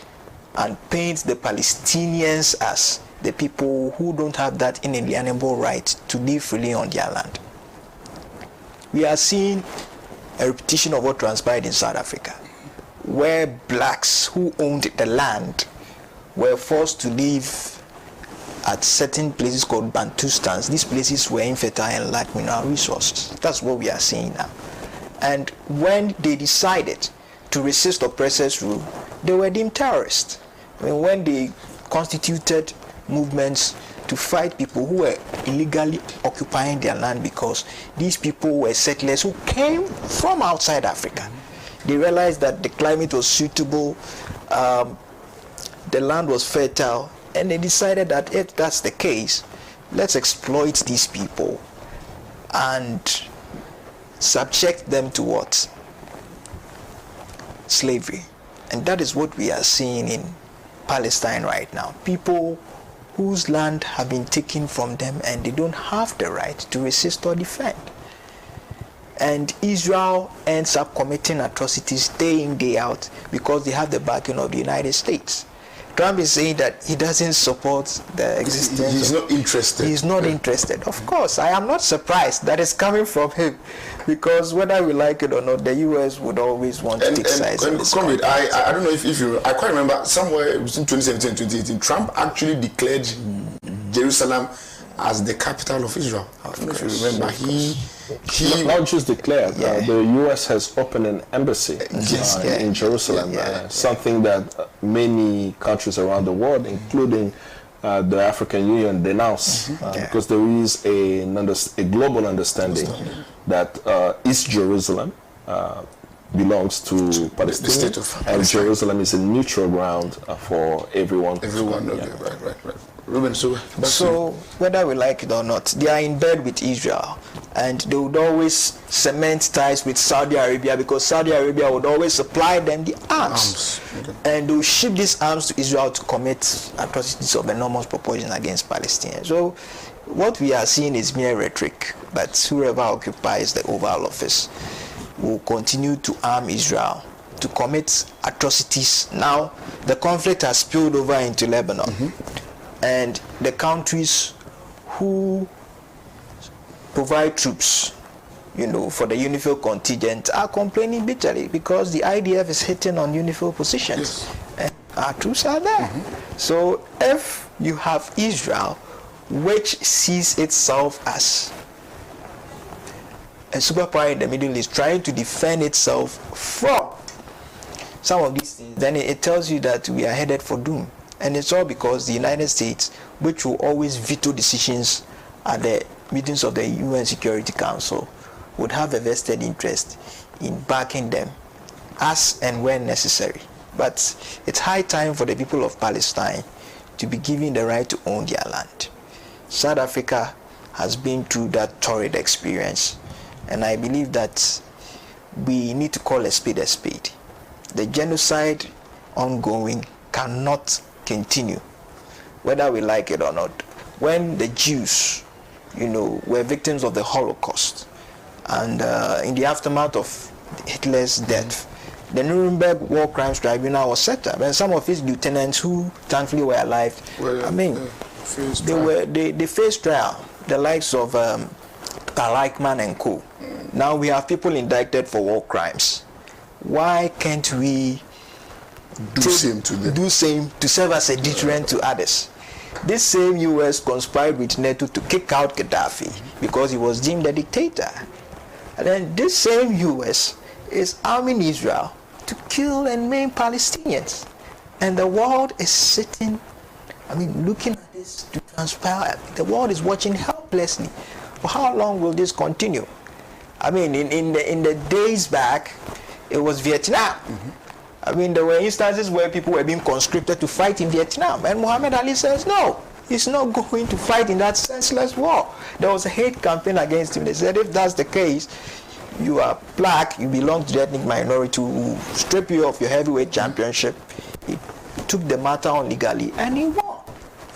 [SPEAKER 7] and paint the Palestinians as the people who don't have that inalienable right to live freely on their land. We are seeing a repetition of what transpired in South Africa, where blacks who owned the land were forced to live at certain places called Bantustans. These places were infertile and lacked mineral resources. That's what we are seeing now. And when they decided to resist oppressors' rule, they were deemed terrorists. I mean, when they constituted movements to fight people who were illegally occupying their land because these people were settlers who came from outside Africa. They realized that the climate was suitable, the land was fertile, and they decided that if that's the case, let's exploit these people and subject them to what? Slavery. And that is what we are seeing in Palestine right now. People whose land have been taken from them and they don't have the right to resist or defend. And Israel ends up committing atrocities day in, day out because they have the backing of the United States. Trump is saying that he doesn't support the existence.
[SPEAKER 6] He's not interested.
[SPEAKER 7] He's not interested. Of course, I am not surprised that it's coming from him, because whether we like it or not, the U.S. would always want to take sides.
[SPEAKER 6] I don't know if you, I quite remember somewhere between 2017 and 2018, Trump actually declared Jerusalem as the capital of Israel. I don't know if you remember. He
[SPEAKER 8] not just declared. The U.S. has opened an embassy in Jerusalem. Something that many countries around the world, including the African Union, denounce because there is a global understanding that East Jerusalem belongs to Palestine, and Jerusalem is a neutral ground for everyone.
[SPEAKER 6] Everyone, right. Ruben, so
[SPEAKER 7] whether we like it or not, they are in bed with Israel, and they would always cement ties with Saudi Arabia because Saudi Arabia would always supply them the arms. Okay. And they will ship these arms to Israel to commit atrocities of enormous proportion against Palestinians. So what we are seeing is mere rhetoric, but whoever occupies the Oval Office will continue to arm Israel to commit atrocities. Now the conflict has spilled over into Lebanon. And the countries who provide troops, for the UNIFIL contingent are complaining bitterly because the IDF is hitting on UNIFIL positions. Yes. And our troops are there. So if you have Israel, which sees itself as a superpower in the Middle East, trying to defend itself from some of these things, then it tells you that we are headed for doom. And it's all because the United States, which will always veto decisions at the meetings of the UN Security Council, would have a vested interest in backing them as and when necessary. But it's high time for the people of Palestine to be given the right to own their land. South Africa has been through that torrid experience, and I believe that we need to call a spade a spade. The genocide ongoing cannot continue, whether we like it or not. When the Jews, were victims of the Holocaust, and in the aftermath of Hitler's death, the Nuremberg War Crimes Tribunal was set up, and some of his lieutenants, who thankfully were alive, they faced trial, the likes of Karl Eichmann and co. Now we have people indicted for war crimes. Why can't we do same to serve as a deterrent to others? This same US conspired with NATO to kick out Gaddafi because he was deemed a dictator. And then this same US is arming Israel to kill and maim Palestinians. And the world is sitting, looking at this to transpire. The world is watching helplessly. For how long will this continue? In the days back, it was Vietnam. There were instances where people were being conscripted to fight in Vietnam, and Muhammad Ali says no, he's not going to fight in that senseless war. There was a hate campaign against him. They said if that's the case, you are black, you belong to the ethnic minority, to strip you of your heavyweight championship. He took the matter on legally and he won.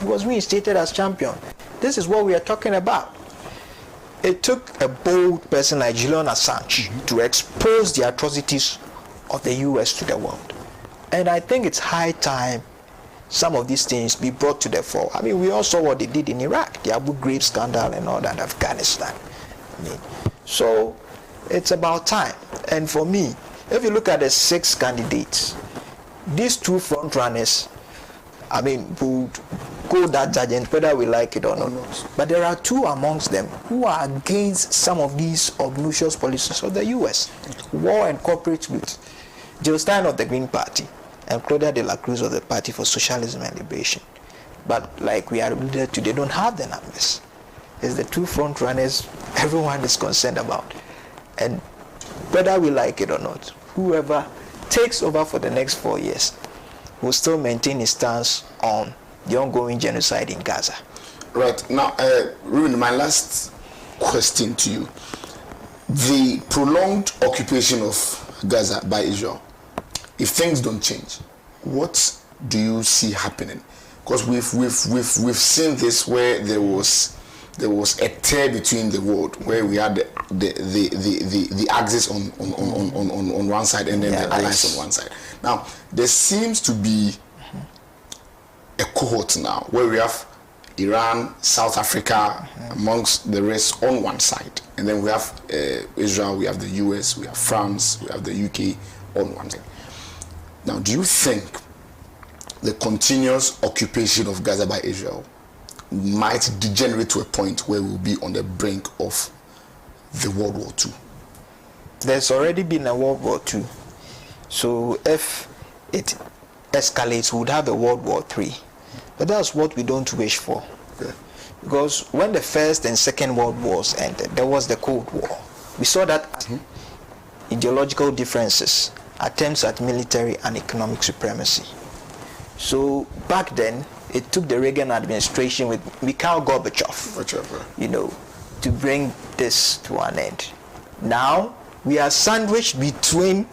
[SPEAKER 7] He was reinstated as champion. This is what we are talking about. It took a bold person like Julian Assange to expose the atrocities of the US to the world. And I think it's high time some of these things be brought to the fore. We all saw what they did in Iraq, the Abu Ghraib scandal and all that, Afghanistan. So it's about time. And for me, if you look at the 6 candidates, these 2 front runners, would go that judgment whether we like it or not. But there are 2 amongst them who are against some of these obnoxious policies of the US. War and corporate loot. Jill Stein of the Green Party and Claudia de la Cruz of the Party for Socialism and Liberation. But like we are alluded to, they don't have the numbers. It's the 2 front runners everyone is concerned about. And whether we like it or not, whoever takes over for the next 4 years will still maintain his stance on the ongoing genocide in Gaza.
[SPEAKER 6] Right. Now, Ruben, my last question to you. The prolonged occupation of Gaza by Israel, if things don't change, what do you see happening? Because we've seen this where there was a tear between the world, where we had the axis on one side and then the alliance on one side. Now there seems to be a cohort now where we have Iran, South Africa, amongst the rest on one side, and then we have Israel, we have the US, we have France, we have the UK on one side. Now, do you think the continuous occupation of Gaza by Israel might degenerate to a point where we'll be on the brink of the World War II?
[SPEAKER 7] There's already been a World War II. So if it escalates, we would have a World War III. But that's what we don't wish for. Okay. Because when the First and Second World Wars ended, there was the Cold War. We saw that ideological differences, attempts at military and economic supremacy. So back then, it took the Reagan administration with Mikhail Gorbachev, to bring this to an end. Now we are sandwiched between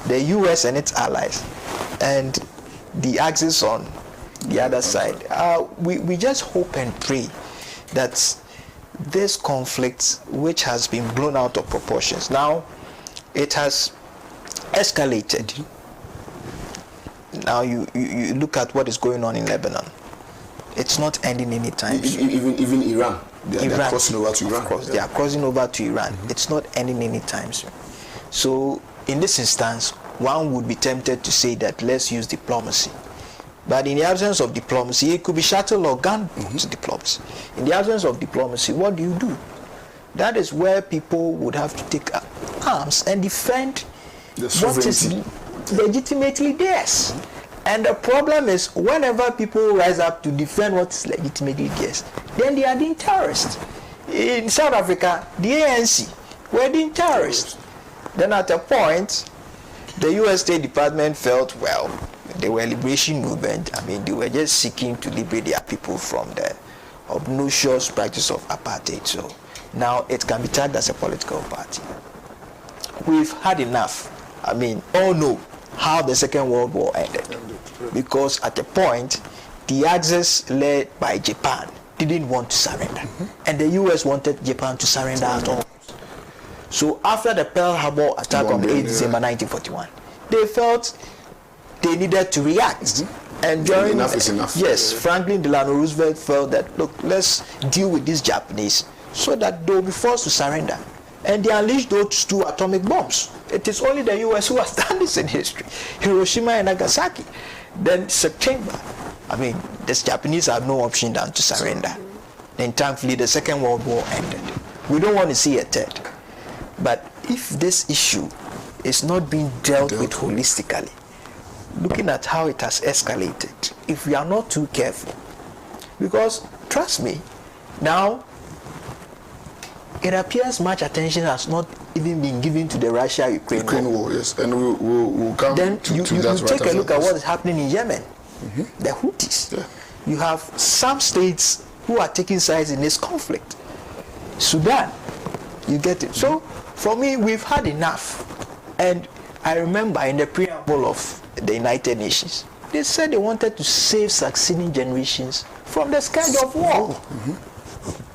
[SPEAKER 7] the U.S. and its allies and the Axis on the other side. We just hope and pray that this conflict, which has been blown out of proportions, now it has escalated. Now you look at what is going on in Lebanon. It's not ending anytime soon.
[SPEAKER 6] Even Iran. They are crossing over to Iran.
[SPEAKER 7] Of course, they are crossing over to Iran. It's not ending anytime soon. So in this instance, one would be tempted to say that let's use diplomacy. But in the absence of diplomacy, it could be shuttle or gun to diplomacy. In the absence of diplomacy, what do you do? That is where people would have to take arms and defend what is legitimately theirs. And the problem is, whenever people rise up to defend what is legitimately theirs, then they are being terrorists. In South Africa, the ANC were being terrorists. Then at a point, the U.S. State Department felt, well, they were a liberation movement. I mean, they were just seeking to liberate their people from the obnoxious practice of apartheid. So now it can be tagged as a political party. We've had enough. I mean, all know how the Second World War ended. Because at a point, the Axis led by Japan didn't want to surrender. And the U.S. wanted Japan to surrender at all. So after the Pearl Harbor attack on the 8th December 1941, they felt they needed to react. And during
[SPEAKER 6] enough is enough.
[SPEAKER 7] Yes, Franklin Delano Roosevelt felt that, look, let's deal with these Japanese so that they'll be forced to surrender. And they unleashed those 2 atomic bombs. It is only the U.S. who has done this in history. Hiroshima and Nagasaki. Then September, I mean, the Japanese have no option than to surrender. Then thankfully the Second World War ended. We don't want to see a third. But if this issue is not being dealt with holistically, looking at how it has escalated, if we are not too careful, because trust me, now it appears much attention has not even been given to the Russia-Ukraine
[SPEAKER 6] war. Yes, and we'll come
[SPEAKER 7] then
[SPEAKER 6] to
[SPEAKER 7] you
[SPEAKER 6] that.
[SPEAKER 7] You take a look at what is happening in Yemen, the Houthis.
[SPEAKER 6] Yeah.
[SPEAKER 7] You have some states who are taking sides in this conflict. Sudan, you get it. So for me, we've had enough. And I remember in the preamble of the United Nations, they said they wanted to save succeeding generations from the scourge of war.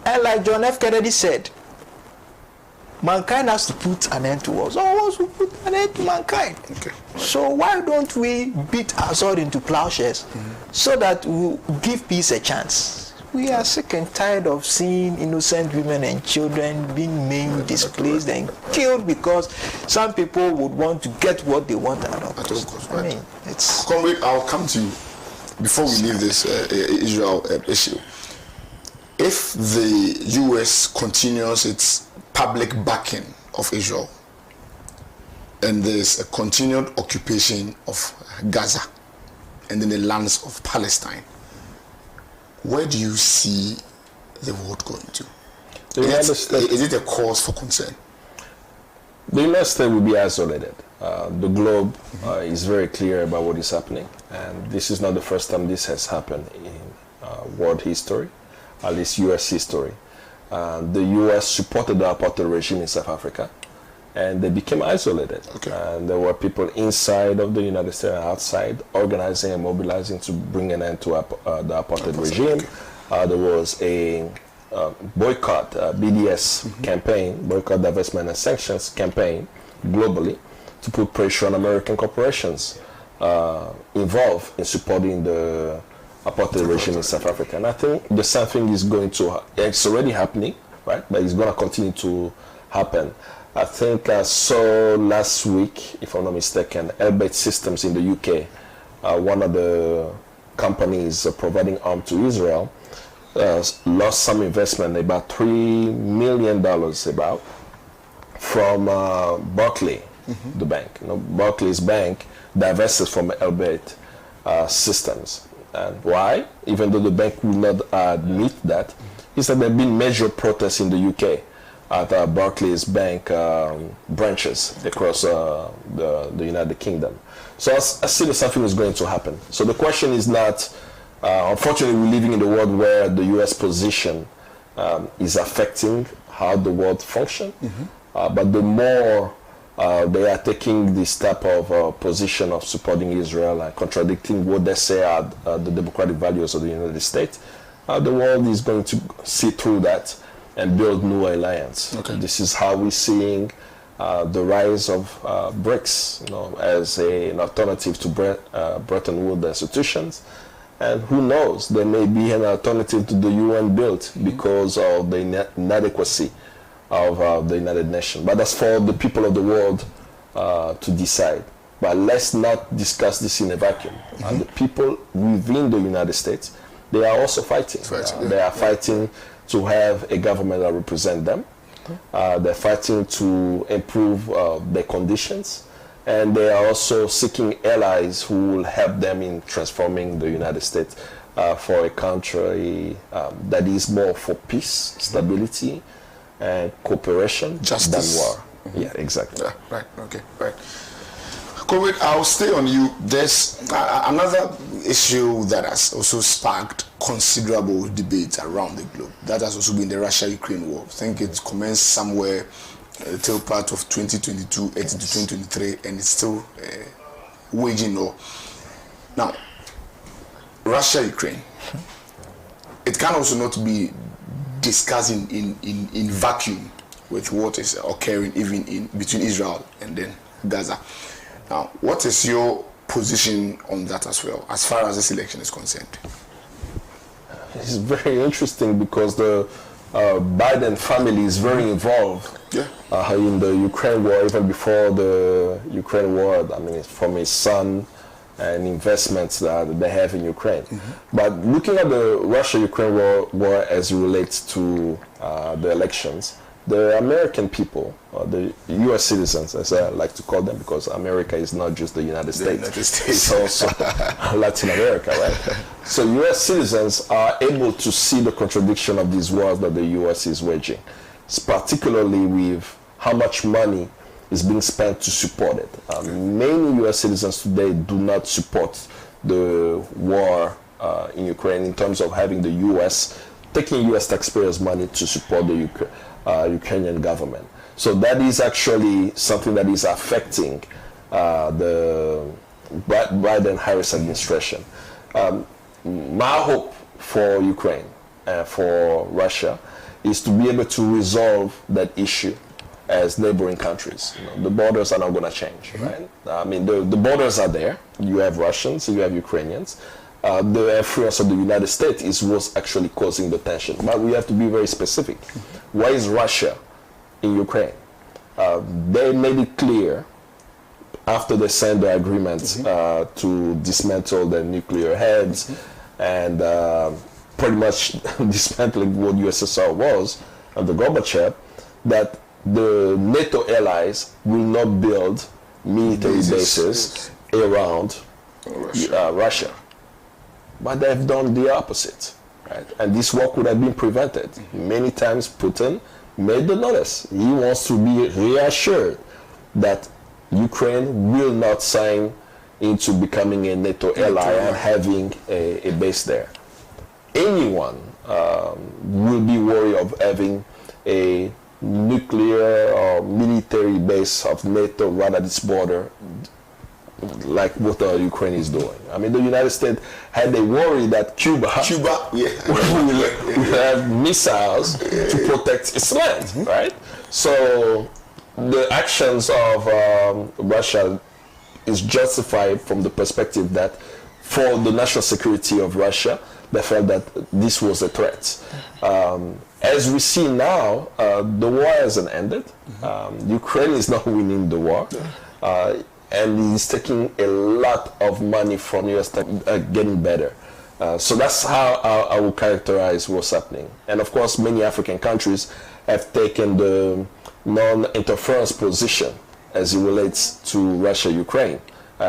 [SPEAKER 7] And like John F. Kennedy said, mankind has to put an end to wars. Or wars will put an end to mankind.
[SPEAKER 6] Okay.
[SPEAKER 7] So why don't we beat our sword into plowshares so that we'll give peace a chance? We are sick and tired of seeing innocent women and children being maimed, displaced, and killed because some people would want to get what they want out of us. I mean, it's...
[SPEAKER 6] Comrade, I'll come to you before we leave this Israel issue. If the U.S. continues its public backing of Israel and there's a continued occupation of Gaza and then the lands of Palestine, where do you see the world going to? Is it a cause for concern?
[SPEAKER 8] The United States will be isolated. The globe is very clear about what is happening, and this is not the first time this has happened in world history, at least U.S. history. The U.S. supported the apartheid regime in South Africa, and they became isolated.
[SPEAKER 6] Okay.
[SPEAKER 8] And there were people inside of the United States and outside organizing and mobilizing to bring an end to the apartheid regime. Okay. There was a boycott, BDS campaign, boycott, divestment and sanctions campaign globally to put pressure on American corporations involved in supporting the apartheid regime in South Africa. And I think the same thing is going to, it's already happening, right? But it's going to continue to happen. I think I saw last week, if I'm not mistaken, Elbit Systems in the UK, one of the companies providing arms to Israel, lost some investment, about $3 million about, from Barclays, the bank. You know, Barclays Bank divested from Elbit Systems. And why? Even though the bank will not admit that, is that there have been major protests in the UK at Barclays Bank branches across the United Kingdom. So I see that something is going to happen. So the question is not Unfortunately, we're living in a world where the U.S. position is affecting how the world functions. But the more they are taking this type of position of supporting Israel and contradicting what they say are the democratic values of the United States, the world is going to see through that and build new alliance.
[SPEAKER 6] Okay.
[SPEAKER 8] This is how we're seeing the rise of BRICS, as an alternative to Bretton Woods institutions. And who knows, there may be an alternative to the UN built because of the inadequacy of the United Nations. But that's for the people of the world to decide. But let's not discuss this in a vacuum. And the people within the United States, they are also fighting. They are fighting to have a government that represents them. They're fighting to improve their conditions. And they are also seeking allies who will help them in transforming the United States for a country that is more for peace, stability, and cooperation
[SPEAKER 6] Justice.
[SPEAKER 8] than war. Yeah, exactly.
[SPEAKER 6] Yeah, right, okay, right. Comrade, I'll stay on you. There's another issue that has also sparked considerable debate around the globe. That has also been the Russia-Ukraine war. I think it commenced somewhere till part of 2022, 18 to 2023, and it's still waging war. Now, Russia-Ukraine, it can also not be discussed in vacuum with what is occurring even in between Israel and then Gaza. Now, what is your position on that as well, as far as this election is concerned?
[SPEAKER 8] It's very interesting because the Biden family is very involved in the Ukraine war, even before the Ukraine war. I mean, from his son and investments that they have in Ukraine. But looking at the Russia-Ukraine war as it relates to the elections, the American people, or the U.S. citizens, as I like to call them, because America is not just the United States, it's also Latin America, right? So U.S. citizens are able to see the contradiction of these wars that the U.S. is waging, particularly with how much money is being spent to support it. Many U.S. citizens today do not support the war in Ukraine in terms of having the U.S. taking U.S. taxpayers' money to support the Ukrainian government. So that is actually something that is affecting the Biden-Harris administration. My hope for Ukraine and for Russia is to be able to resolve that issue as neighboring countries. The borders are not going to change, right? I mean, the borders are there. You have Russians, you have Ukrainians. The influence of the United States is what's actually causing the tension. But we have to be very specific. Why is Russia in Ukraine? They made it clear after they signed the agreement to dismantle the nuclear heads and pretty much dismantling what USSR was under Gorbachev, that the NATO allies will not build military bases around Russia. But they've done the opposite, right? And this war could have been prevented. Many times Putin made the notice. He wants to be reassured that Ukraine will not sign into becoming a NATO ally and having a base there. Anyone will be worried of having a nuclear or military base of NATO right at its border, like what Ukraine is doing. I mean, the United States had a worry that Cuba will have missiles to protect its land, right? So the actions of Russia is justified from the perspective that for the national security of Russia, they felt that this was a threat. As we see now, the war hasn't ended. Ukraine is not winning the war. And he's taking a lot of money from US getting better. So that's how I would characterize what's happening. And of course, many African countries have taken the non-interference position as it relates to Russia-Ukraine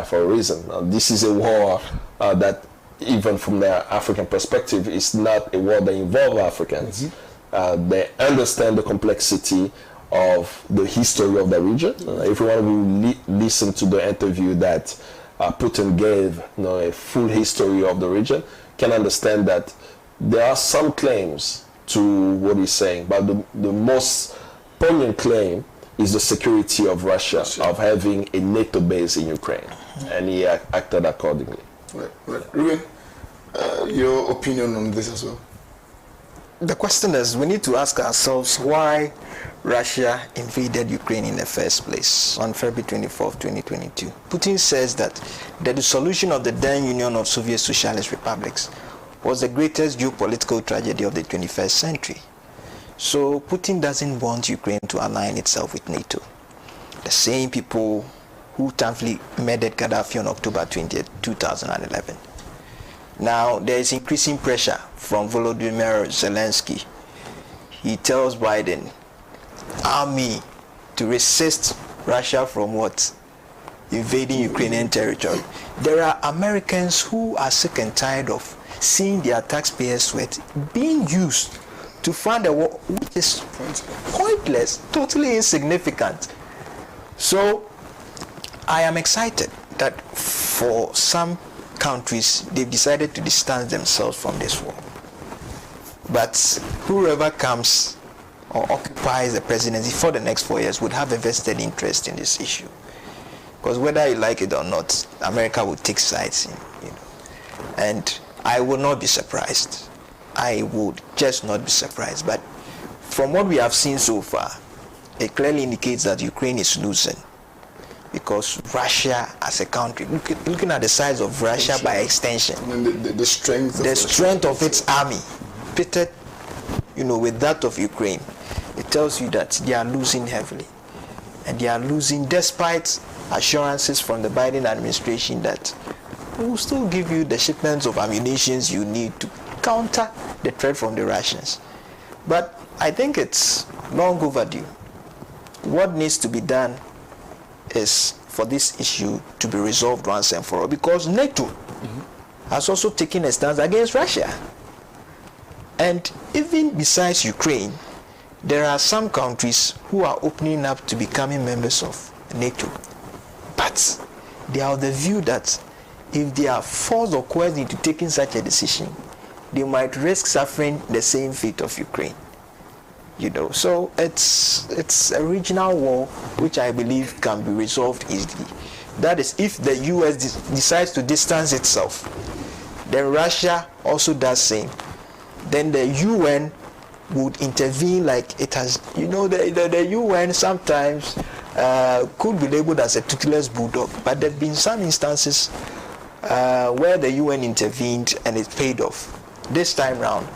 [SPEAKER 8] for a reason. This is a war that, even from the African perspective, is not a war that involves Africans. They understand the complexity of the history of the region. Everyone will listen to the interview that Putin gave, a full history of the region. can understand that there are some claims to what he's saying, but the most poignant claim is the security of Russia, of having a NATO base in Ukraine, and he acted accordingly.
[SPEAKER 6] Right. Ruben, your opinion on this as well?
[SPEAKER 7] The question is, we need to ask ourselves why Russia invaded Ukraine in the first place on February 24, 2022. Putin says that the dissolution of the then Union of Soviet Socialist Republics was the greatest geopolitical tragedy of the 21st century. So Putin doesn't want Ukraine to align itself with NATO. The same people who thankfully murdered Gaddafi on October 20, 2011. Now there is increasing pressure from Volodymyr Zelensky. He tells Biden, army to resist Russia from what? Invading Ukrainian territory. There are Americans who are sick and tired of seeing their taxpayers' sweat being used to fund a war which is pointless, totally insignificant. So I am excited that for some countries they've decided to distance themselves from this war. But whoever comes or occupies the presidency for the next 4 years would have a vested interest in this issue. Because whether you like it or not, America will take sides in, and I will not be surprised. I would just not be surprised. But from what we have seen so far, it clearly indicates that Ukraine is losing. Because Russia as a country, looking at the size of Russia by extension,
[SPEAKER 6] the strength
[SPEAKER 7] of its army, pitted, with that of Ukraine, it tells you that they are losing heavily. And they are losing despite assurances from the Biden administration that we will still give you the shipments of ammunition you need to counter the threat from the Russians. But I think it's long overdue. What needs to be done is for this issue to be resolved once and for all, because NATO has also taken a stance against Russia. And even besides Ukraine, there are some countries who are opening up to becoming members of NATO. But they are of the view that if they are forced or coerced into taking such a decision, they might risk suffering the same fate of Ukraine. So it's a regional war which I believe can be resolved easily. That is, if the US decides to distance itself, then Russia also does same. Then the UN would intervene like it has. The UN sometimes could be labeled as a toothless bulldog, but there have been some instances where the UN intervened and it paid off. This time round,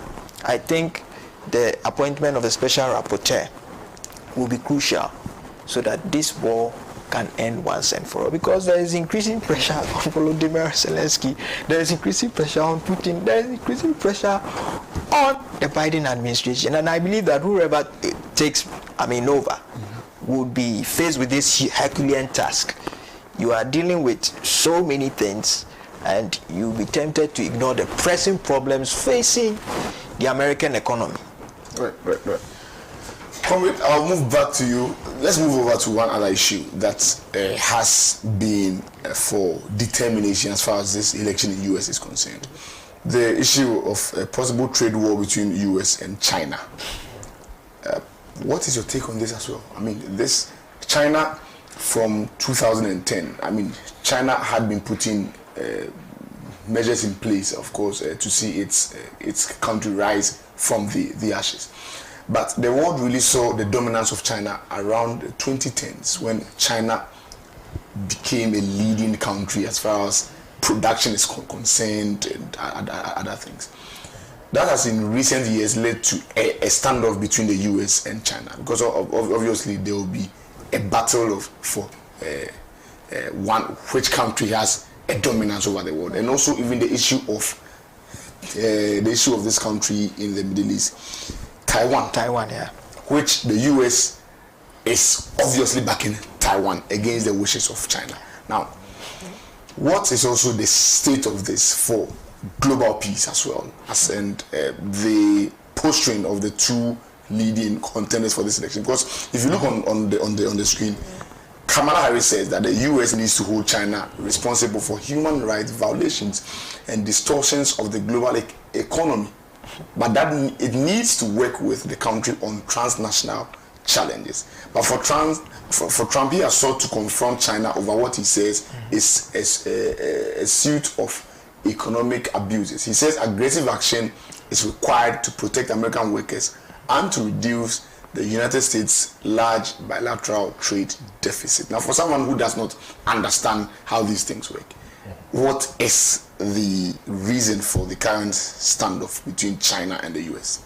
[SPEAKER 7] I think the appointment of a special rapporteur will be crucial so that this war can end once and for all, because there is increasing pressure on Volodymyr Zelensky, there is increasing pressure on Putin, there is increasing pressure on the Biden administration, and I believe that whoever takes over would be faced with this Herculean task. You are dealing with so many things and you'll be tempted to ignore the pressing problems facing the American economy.
[SPEAKER 6] Right. Comrade, I'll move back to you. Let's move over to one other issue that has been for determination as far as this election in the U.S. is concerned. The issue of a possible trade war between the U.S. and China. What is your take on this as well? This China from 2010, China had been putting measures in place, of course, to see its country rise from the ashes. But the world really saw the dominance of China around the 2010s when China became a leading country as far as production is concerned and other things. That has in recent years led to a standoff between the US and China, because obviously there will be a battle for which country has a dominance over the world, and also even the issue of this country in the Middle East, Taiwan, yeah, which the US is obviously backing Taiwan against the wishes of China. Now, what is also the state of this for global peace as well, and the posturing of the two leading contenders for this election? Because if you look on the screen, Kamala Harris says that the U.S. needs to hold China responsible for human rights violations and distortions of the global economy, but that it needs to work with the country on transnational challenges. But for Trump, he has sought to confront China over what he says is a suit of economic abuses. He says aggressive action is required to protect American workers and to reduce the United States' large bilateral trade deficit. Now, for someone who does not understand how these things work, what is the reason for the current standoff between China and the U.S.?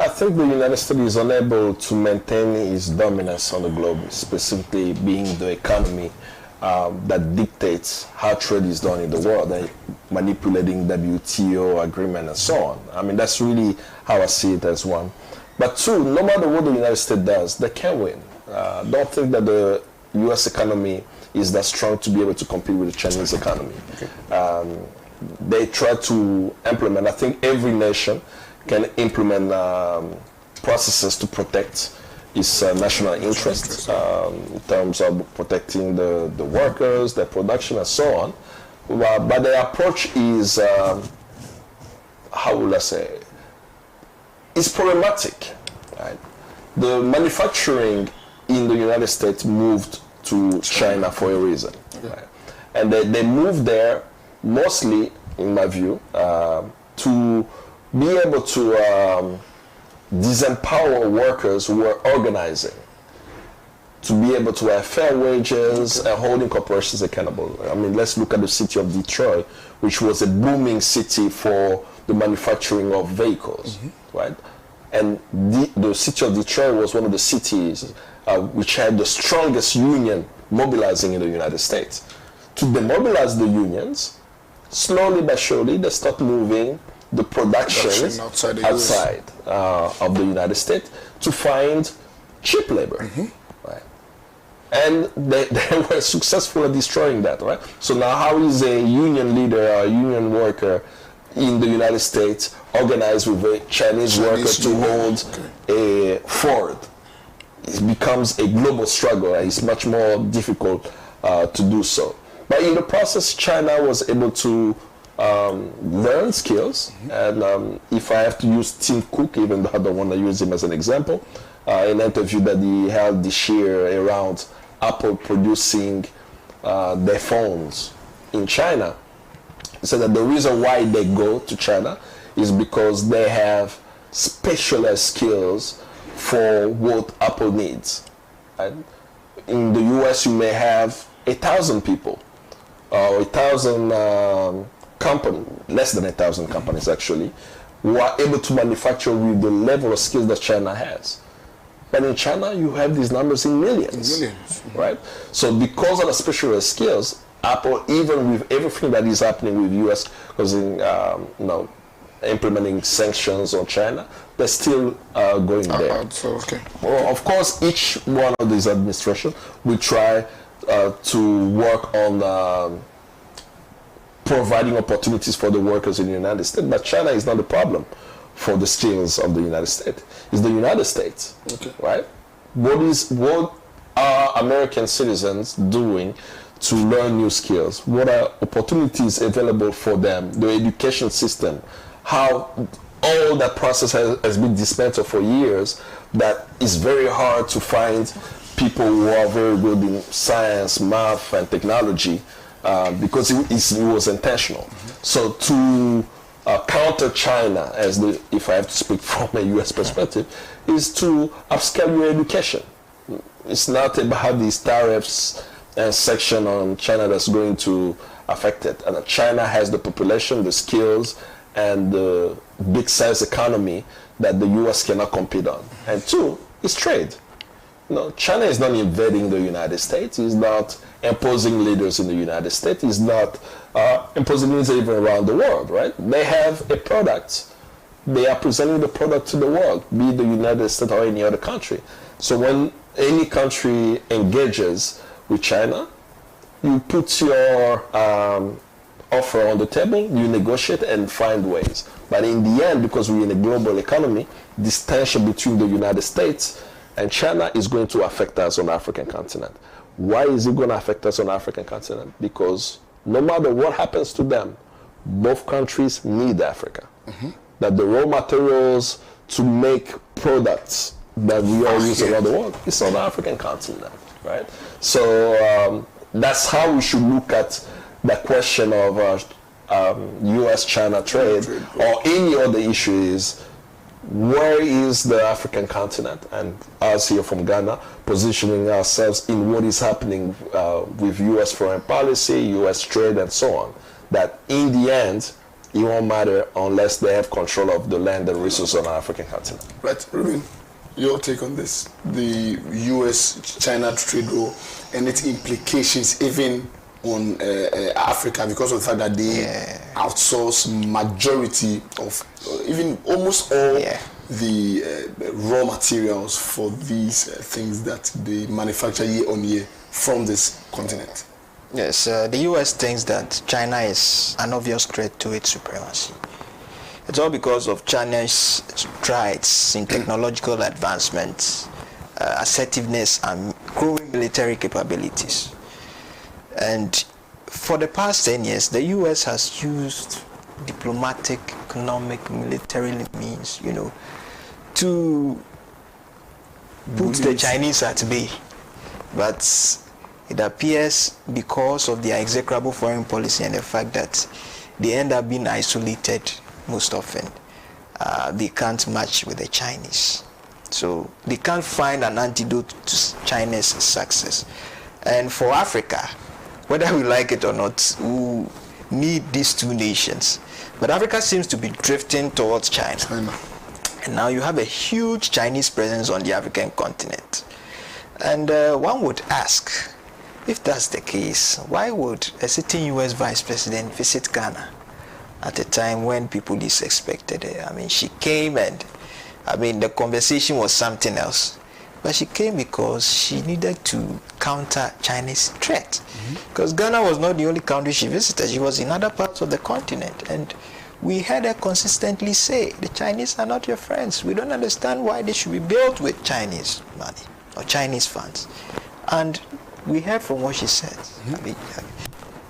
[SPEAKER 8] I think the United States is unable to maintain its dominance on the globe, specifically being the economy that dictates how trade is done in the world, and manipulating WTO agreement and so on. I mean, that's really how I see it as one. But two, no matter what the United States does, they can win. Don't think that the U.S. economy is that strong to be able to compete with the Chinese economy. Okay. They try to implement, I think every nation can implement processes to protect its national interests in terms of protecting the workers, their production, and so on. But the approach is, how will I say, it's problematic. Right? The manufacturing in the United States moved to China for a reason. Right? And they moved there mostly, in my view, to be able to disempower workers who were organizing, to be able to have fair wages and holding corporations accountable. I mean, let's look at the city of Detroit, which was a booming city for the manufacturing of vehicles, right? And the city of Detroit was one of the cities which had the strongest union mobilizing in the United States. To demobilize the unions, slowly but surely, they start moving the production outside of the United States to find cheap labor. Right? And they were successful at destroying that, right? So now how is a union leader or a union worker in the United States organized with a Chinese worker to hold a Ford? It becomes a global struggle. It's much more difficult to do so. But in the process, China was able to learn skills, and if I have to use Tim Cook, even though I don't want to use him as an example, in an interview that he held this year around Apple producing their phones in China, he said that the reason why they go to China is because they have specialized skills for what Apple needs. And in the US, you may have 1,000 people, or 1,000 companies, less than 1,000 companies actually, who are able to manufacture with the level of skills that China has. But in China, you have these numbers in millions. Right? So because of the specialized skills, Apple, even with everything that is happening with US, because implementing sanctions on China, they're still going there. Well, of course, each one of these administrations will try to work on providing opportunities for the workers in the United States, but China is not the problem for the skills of the United States. It's the United States, right? What are American citizens doing to learn new skills? What are opportunities available for them? The education system, how all that process has been dismantled for years, that is very hard to find people who are very good in science, math, and technology, because it was intentional. So to counter China, if I have to speak from a U.S. perspective, is to upscale your education. It's not about these tariffs and section on China that's going to affect it. And China has the population, the skills, and the big size economy that the U.S. cannot compete on. And two, is trade. China is not invading the United States. It's not imposing leaders in the United States. It's not imposing leaders even around the world, right? They have a product. They are presenting the product to the world, be it the United States or any other country. So when any country engages with China, you put your offer on the table, you negotiate and find ways. But in the end, because we're in a global economy, this tension between the United States and China is going to affect us on the African continent. Why is it going to affect us on the African continent? Because no matter what happens to them, both countries need Africa. That the raw materials to make products that we all use around the world is on the African continent, right? So that's how we should look at the question of U.S.-China trade or any other issue is, where is the African continent? And us here from Ghana, positioning ourselves in what is happening with U.S. foreign policy, U.S. trade, and so on. That in the end, it won't matter unless they have control of the land and resources on the African continent.
[SPEAKER 6] Right, Ruben, your take on this, the U.S.-China trade war and its implications even on Africa, because of the fact that they outsource majority of, even almost all the raw materials for these things that they manufacture year on year from this continent.
[SPEAKER 7] Yes, the U.S. thinks that China is an obvious threat to its supremacy. It's all because of China's strides in technological advancements, assertiveness, and growing military capabilities. And for the past 10 years, the U.S. has used diplomatic, economic, military means, to put the Chinese at bay. But it appears because of their execrable foreign policy and the fact that they end up being isolated most often, they can't match with the Chinese. So they can't find an antidote to China's success. And for Africa, whether we like it or not, we need these two nations. But Africa seems to be drifting towards China. And now you have a huge Chinese presence on the African continent. And one would ask, if that's the case, why would a sitting U.S. Vice President visit Ghana at a time when people least expected it? I mean, she came and, the conversation was something else. But she came because she needed to counter Chinese threat. Because Ghana was not the only country she visited. She was in other parts of the continent. And we heard her consistently say, the Chinese are not your friends. We don't understand why they should be built with Chinese money or Chinese funds. And we heard from what she said.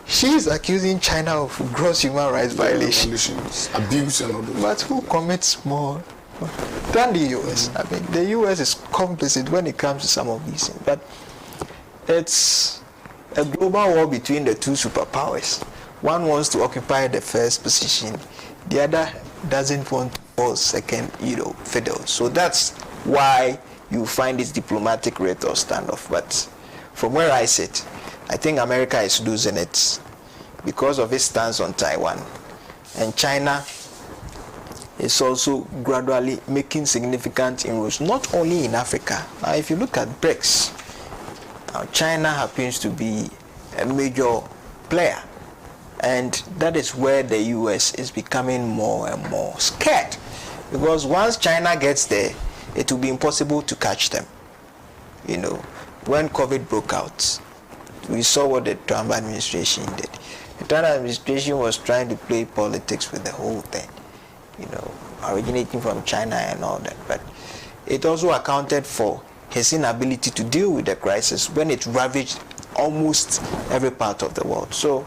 [SPEAKER 7] She is accusing China of gross human rights violations,
[SPEAKER 6] abuse and all those.
[SPEAKER 7] But who commits more than the U.S.? The U.S. is complicit when it comes to some of these things. But it's a global war between the two superpowers. One wants to occupy the first position. The other doesn't want to fall second, fiddle. So that's why you find this diplomatic rate or standoff. But from where I sit, I think America is losing it because of its stance on Taiwan. And China is also gradually making significant inroads, not only in Africa. Now, if you look at BRICS, now China happens to be a major player. And that is where the U.S. is becoming more and more scared. Because once China gets there, it will be impossible to catch them. When COVID broke out, we saw what the Trump administration did. The Trump administration was trying to play politics with the whole thing, originating from China and all that. But it also accounted for his inability to deal with the crisis when it ravaged almost every part of the world. So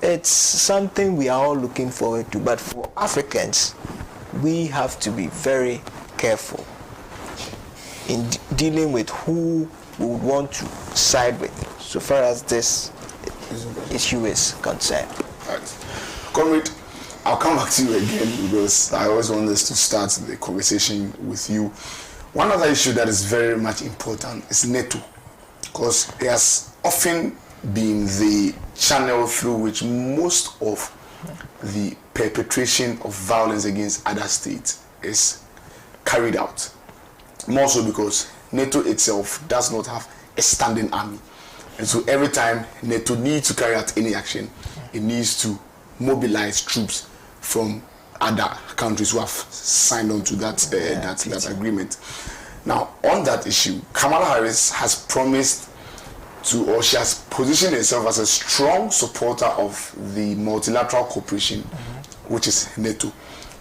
[SPEAKER 7] it's something we are all looking forward to. But for Africans, we have to be very careful in dealing with who we would want to side with, so far as this issue is concerned.
[SPEAKER 6] Right. Comrade, I'll come back to you again because I always want us to start the conversation with you. One other issue that is very much important is NATO, because it has often been the channel through which most of the perpetration of violence against other states is carried out. More so because NATO itself does not have a standing army. And so every time NATO needs to carry out any action, it needs to mobilize troops from other countries who have signed on to that agreement. Now, on that issue, Kamala Harris has promised to, or she has positioned herself as a strong supporter of the multilateral cooperation, which is NATO.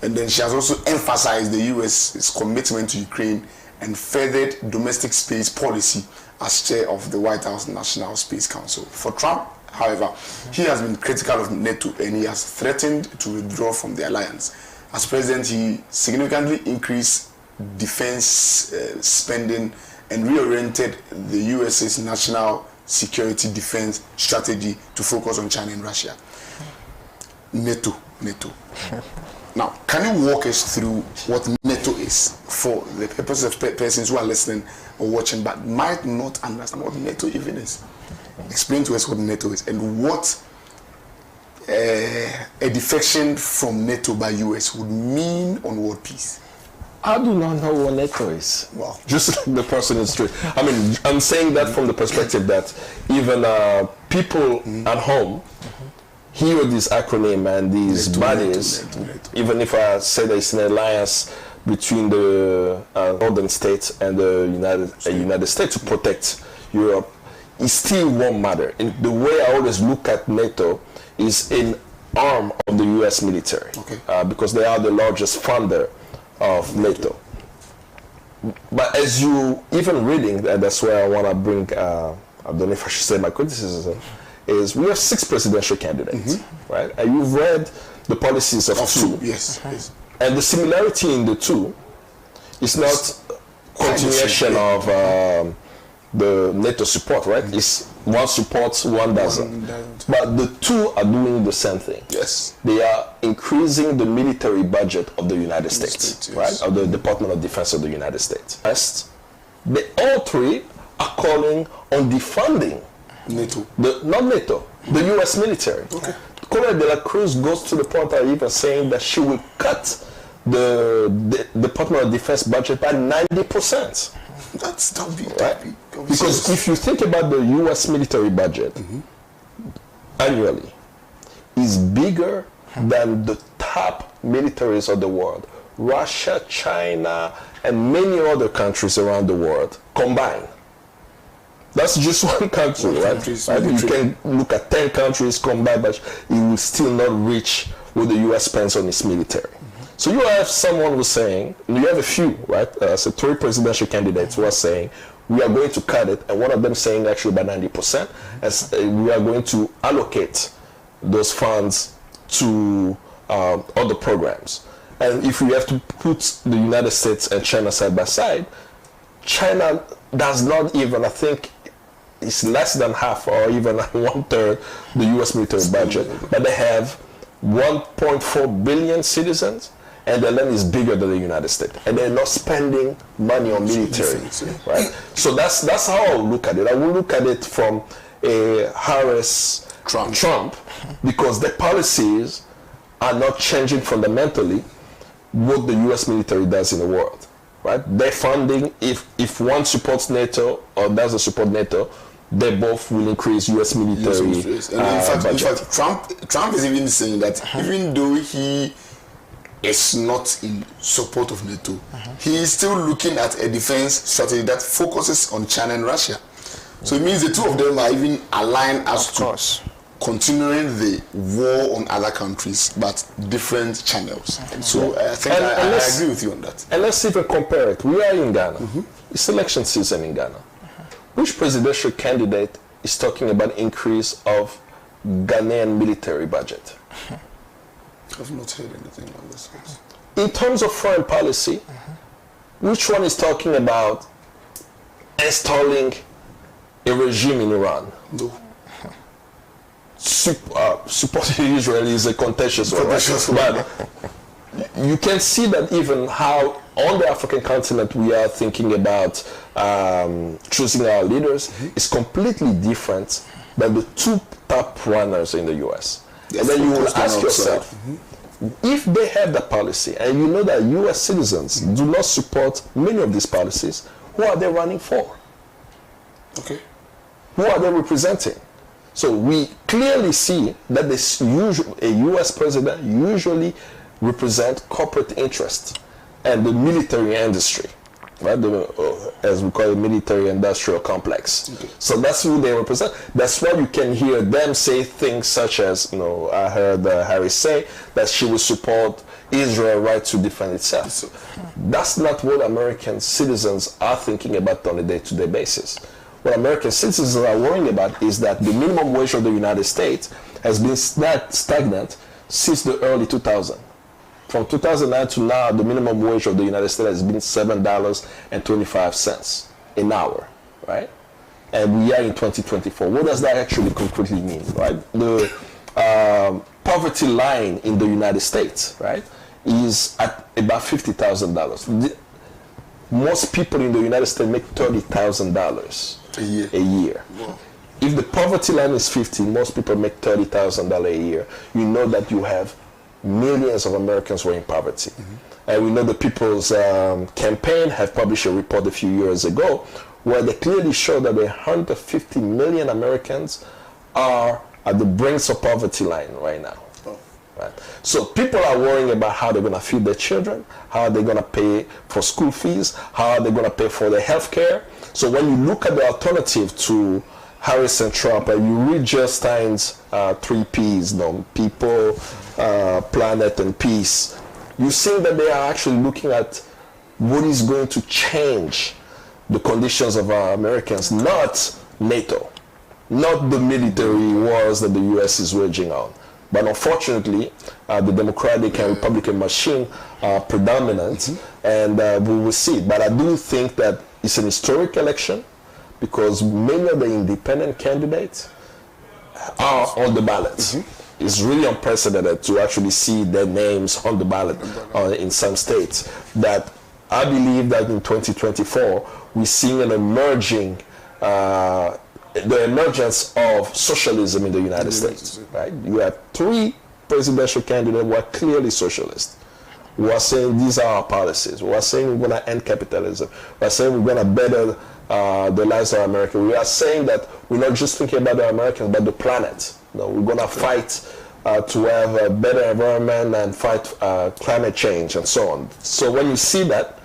[SPEAKER 6] And then she has also emphasized the US's commitment to Ukraine and furthered domestic space policy as chair of the White House National Space Council. For Trump, however, he has been critical of NATO and he has threatened to withdraw from the alliance. As president, he significantly increased defense spending and reoriented the US's national security defense strategy to focus on China and Russia. NATO. Now, can you walk us through what NATO is for the purpose of persons who are listening or watching but might not understand what NATO even is? Explain to us what NATO is and what a defection from NATO by US would mean on world peace.
[SPEAKER 8] I do not know what NATO is.
[SPEAKER 6] Wow.
[SPEAKER 8] Just like the person is straight. I mean, I'm saying that from the perspective that even people at home hear this acronym and these bodies, even if I say that it's an alliance between the northern states and the United States to protect Europe, it still won't matter. And the way I always look at NATO is an arm of the US military, because they are the largest funder of NATO. But as you even reading, and that's where I want to bring, I don't know if I should say my criticism, is we have 6 presidential candidates, right? And you've read the policies of two.
[SPEAKER 6] Yes.
[SPEAKER 8] And the similarity in the two is not continuation of the NATO support, right? It's one supports, one doesn't. But the two are doing the same thing.
[SPEAKER 6] Yes.
[SPEAKER 8] They are increasing the military budget of the United States, right? Of the Department of Defense of the United States. First, all 3 are calling on defunding
[SPEAKER 6] NATO.
[SPEAKER 8] Not NATO, the US military. Colonel de la Cruz goes to the point of even saying that she will cut the Department of Defense budget by 90%.
[SPEAKER 6] That'll be
[SPEAKER 8] Because if you think about the US military budget annually, is bigger than the top militaries of the world. Russia, China, and many other countries around the world combined. That's just one country, right? You can look at 10 countries combined, but it will still not reach what the US spends on its military. So you have someone who's saying, you have a few, right? So 3 presidential candidates who are saying, we are going to cut it, and one of them saying actually by 90%, as we are going to allocate those funds to other programs. And if we have to put the United States and China side by side, China does not even, I think, it's less than half or even 1/3 the US military budget, but they have 1.4 billion citizens, and their land is bigger than the United States, and they're not spending money on military, right? So that's how I look at it. I will look at it from a Harris Trump, because the policies are not changing fundamentally what the US military does in the world, right? They're funding, if one supports NATO or doesn't support NATO, they both will increase US military
[SPEAKER 6] in fact, Trump is even saying that even though he is not in support of NATO, he is still looking at a defense strategy that focuses on China and Russia. So it means the two of them are even aligned as to continuing the war on other countries, but different channels. So I think I agree with you on that.
[SPEAKER 8] And let's even compare it. We are in Ghana. It's election season in Ghana. Which presidential candidate is talking about increase of Ghanaian military budget?
[SPEAKER 6] I've not heard anything on this.
[SPEAKER 8] In terms of foreign policy, which one is talking about installing a regime in Iran?
[SPEAKER 6] No.
[SPEAKER 8] Supporting Israel is a contentious one, right? But you can see that even how on the African continent we are thinking about choosing our leaders is completely different than the 2 top runners in the US. And then you will ask yourself, if they have that policy, and you know that US citizens do not support many of these policies, who are they running for?
[SPEAKER 6] Okay.
[SPEAKER 8] Who are they representing? So we clearly see that a US president usually represents corporate interest and the military industry, right? As we call it, military industrial complex. So that's who they represent. That's why you can hear them say things such as, I heard Harris say that she will support Israel right to defend itself. That's not what American citizens are thinking about on a day-to-day basis. What American citizens are worrying about is that the minimum wage of the United States has been stagnant since the early 2000s. From 2009 to now, the minimum wage of the United States has been $7.25 an hour, right? And we are in 2024. What does that actually concretely mean, right? The poverty line in the United States, right, is at about $50,000. Most people in the United States make $30,000 a year. Wow. If the poverty line is 50, most people make $30,000 a year. You know that you have millions of Americans who are in poverty. And we know the People's Campaign have published a report a few years ago where they clearly show that 150 million Americans are at the brink of poverty line right now. Right? So people are worrying about how they're going to feed their children, how are they going to pay for school fees, how are they going to pay for their health care. So when you look at the alternative to Harris and Trump, and you read Jill Stein's 3 Ps, people, planet, and peace, you see that they are actually looking at what is going to change the conditions of our Americans, not NATO, not the military wars that the U.S. is waging on. But unfortunately, the Democratic and Republican machine are predominant, and we will see. But I do think that it's an historic election because many of the independent candidates are on the ballot. It's really unprecedented to actually see their names on the ballot in some states. That I believe that in 2024, we're seeing an emerging the emergence of socialism in the United States, right? You have 3 presidential candidates who are clearly socialist, who are saying these are our policies, who are saying we're going to end capitalism, who are saying we're going to better the lives of Americans. We are saying that we're not just thinking about the Americans, but the planet. We're going to fight to have a better environment and fight climate change and so on. So when you see that,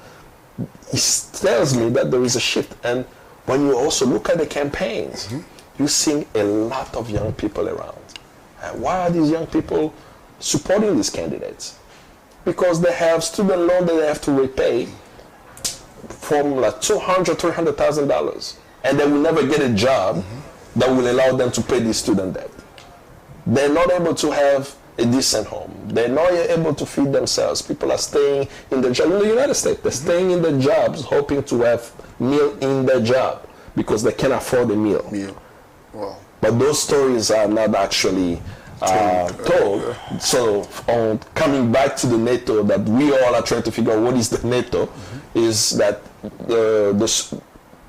[SPEAKER 8] it tells me that there is a shift. And when you also look at the campaigns, you're seeing a lot of young people around. And why are these young people supporting these candidates? Because they have student loan that they have to repay from like $200,000, $300,000, and they will never get a job that will allow them to pay this student debt. They're not able to have a decent home. They're not able to feed themselves. People are staying in the job in the United States. They're staying in the jobs, hoping to have meal in their job because they can't afford a meal.
[SPEAKER 6] Wow.
[SPEAKER 8] But those stories are not actually told. So coming back to the NATO, that we all are trying to figure out what is the NATO, is that the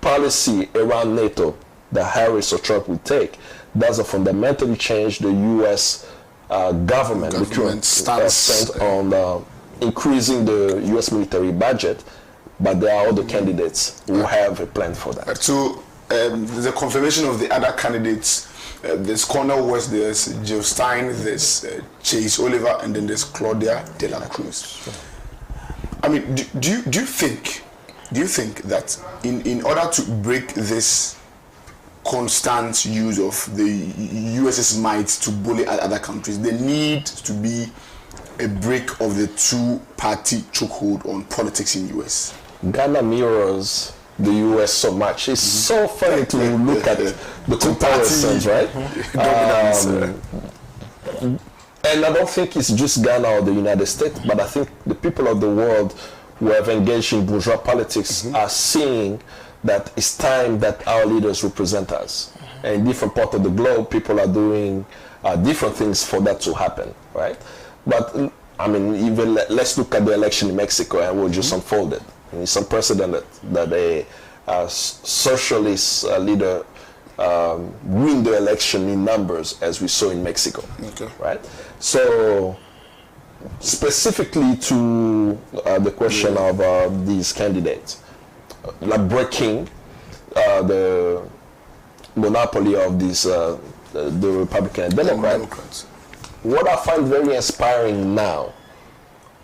[SPEAKER 8] policy around NATO that Harris or Trump will take doesn't fundamentally change the U.S. government stance on increasing the U.S. military budget, but there are other candidates who have a plan for that.
[SPEAKER 6] So the confirmation of the other candidates, there's Cornel West, there's Jill Stein, there's Chase Oliver, and then there's Claudia De La Cruz. I mean, do you think that in order to break this constant use of the US's might to bully other countries, there needs to be a break of the 2-party chokehold on politics in US?
[SPEAKER 8] Ghana mirrors the US so much. It's so funny to look at the comparisons, right? And I don't think it's just Ghana or the United States, but I think the people of the world who have engaged in bourgeois politics are seeing that it's time that our leaders represent us. And in different parts of the globe, people are doing different things for that to happen, right? But, I mean, even let's look at the election in Mexico and what just unfolded. It's unprecedented that a socialist leader win the election in numbers, as we saw in Mexico, right? So, specifically to the question of these candidates, like breaking the monopoly of these the Republican and Democrats. What I find very inspiring now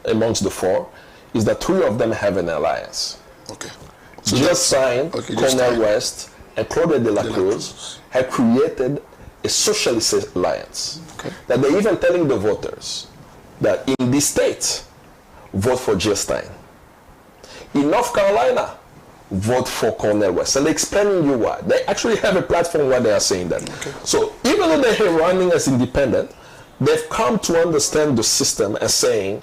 [SPEAKER 8] amongst the 4 is that 3 of them have an alliance. So Jill Stein, Cornel West, and Claudia De La Cruz have created a socialist alliance. That they're even telling the voters that in this state, vote for Jill Stein. In North Carolina, vote for Cornel West. And they're explaining you why. They actually have a platform where they are saying that. Okay. So even though they're running as independent, they've come to understand the system and saying,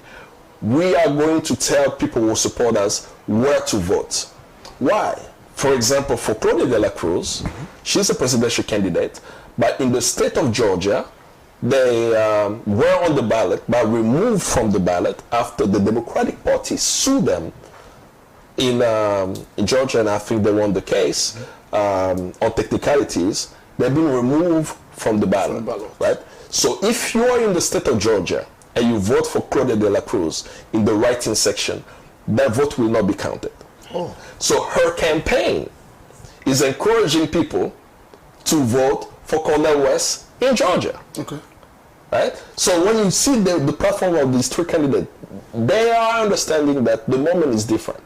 [SPEAKER 8] we are going to tell people who support us where to vote. Why? For example, for Claudia de la Cruz, she's a presidential candidate, but in the state of Georgia, they were on the ballot, but removed from the ballot after the Democratic Party sued them in Georgia, and I think they won the case on technicalities. They've been removed from the ballot, right? So if you are in the state of Georgia and you vote for Claudia de la Cruz in the writing section, that vote will not be counted. Oh. So her campaign is encouraging people to vote for Cornel West in Georgia. Okay. Right? So when you see the platform of these three candidates, they are understanding that the moment is different.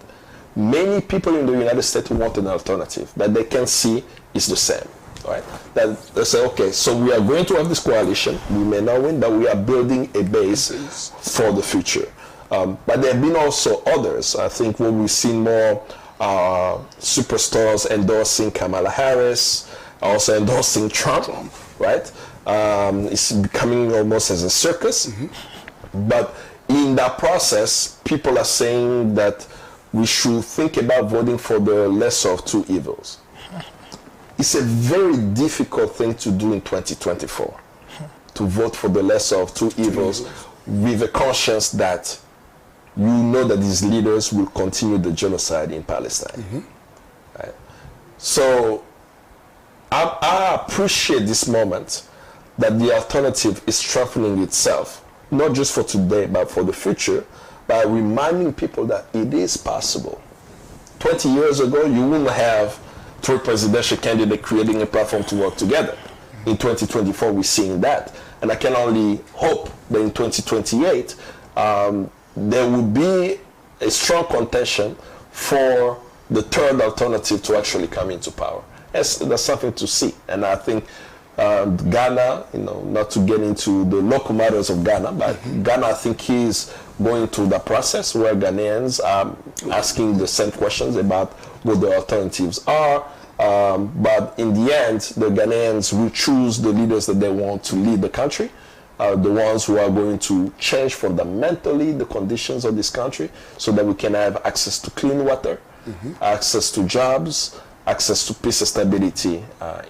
[SPEAKER 8] Many people in the United States want an alternative that they can see is the same. Right? That they say, okay, so we are going to have this coalition. We may not win, but we are building a base for the future. But there have been also others. I think when we've seen more superstars endorsing Kamala Harris, also endorsing Trump, right? It's becoming almost as a circus. But in that process, people are saying that we should think about voting for the lesser of two evils. It's a very difficult thing to do in 2024, to vote for the lesser of two evils with a conscience that you know that these leaders will continue the genocide in Palestine. Right? So I appreciate this moment that the alternative is strengthening itself, not just for today, but for the future, by reminding people that it is possible. 20 years ago, you wouldn't have three presidential candidates creating a platform to work together. In 2024, we're seeing that. And I can only hope that in 2028, there will be a strong contention for the third alternative to actually come into power. That's something to see. And I think Ghana, not to get into the local matters of Ghana, but Ghana, I think, is going through the process where Ghanaians are asking the same questions about what the alternatives are. But in the end, the Ghanaians will choose the leaders that they want to lead the country, the ones who are going to change fundamentally the conditions of this country so that we can have access to clean water, access to jobs, access to peace and stability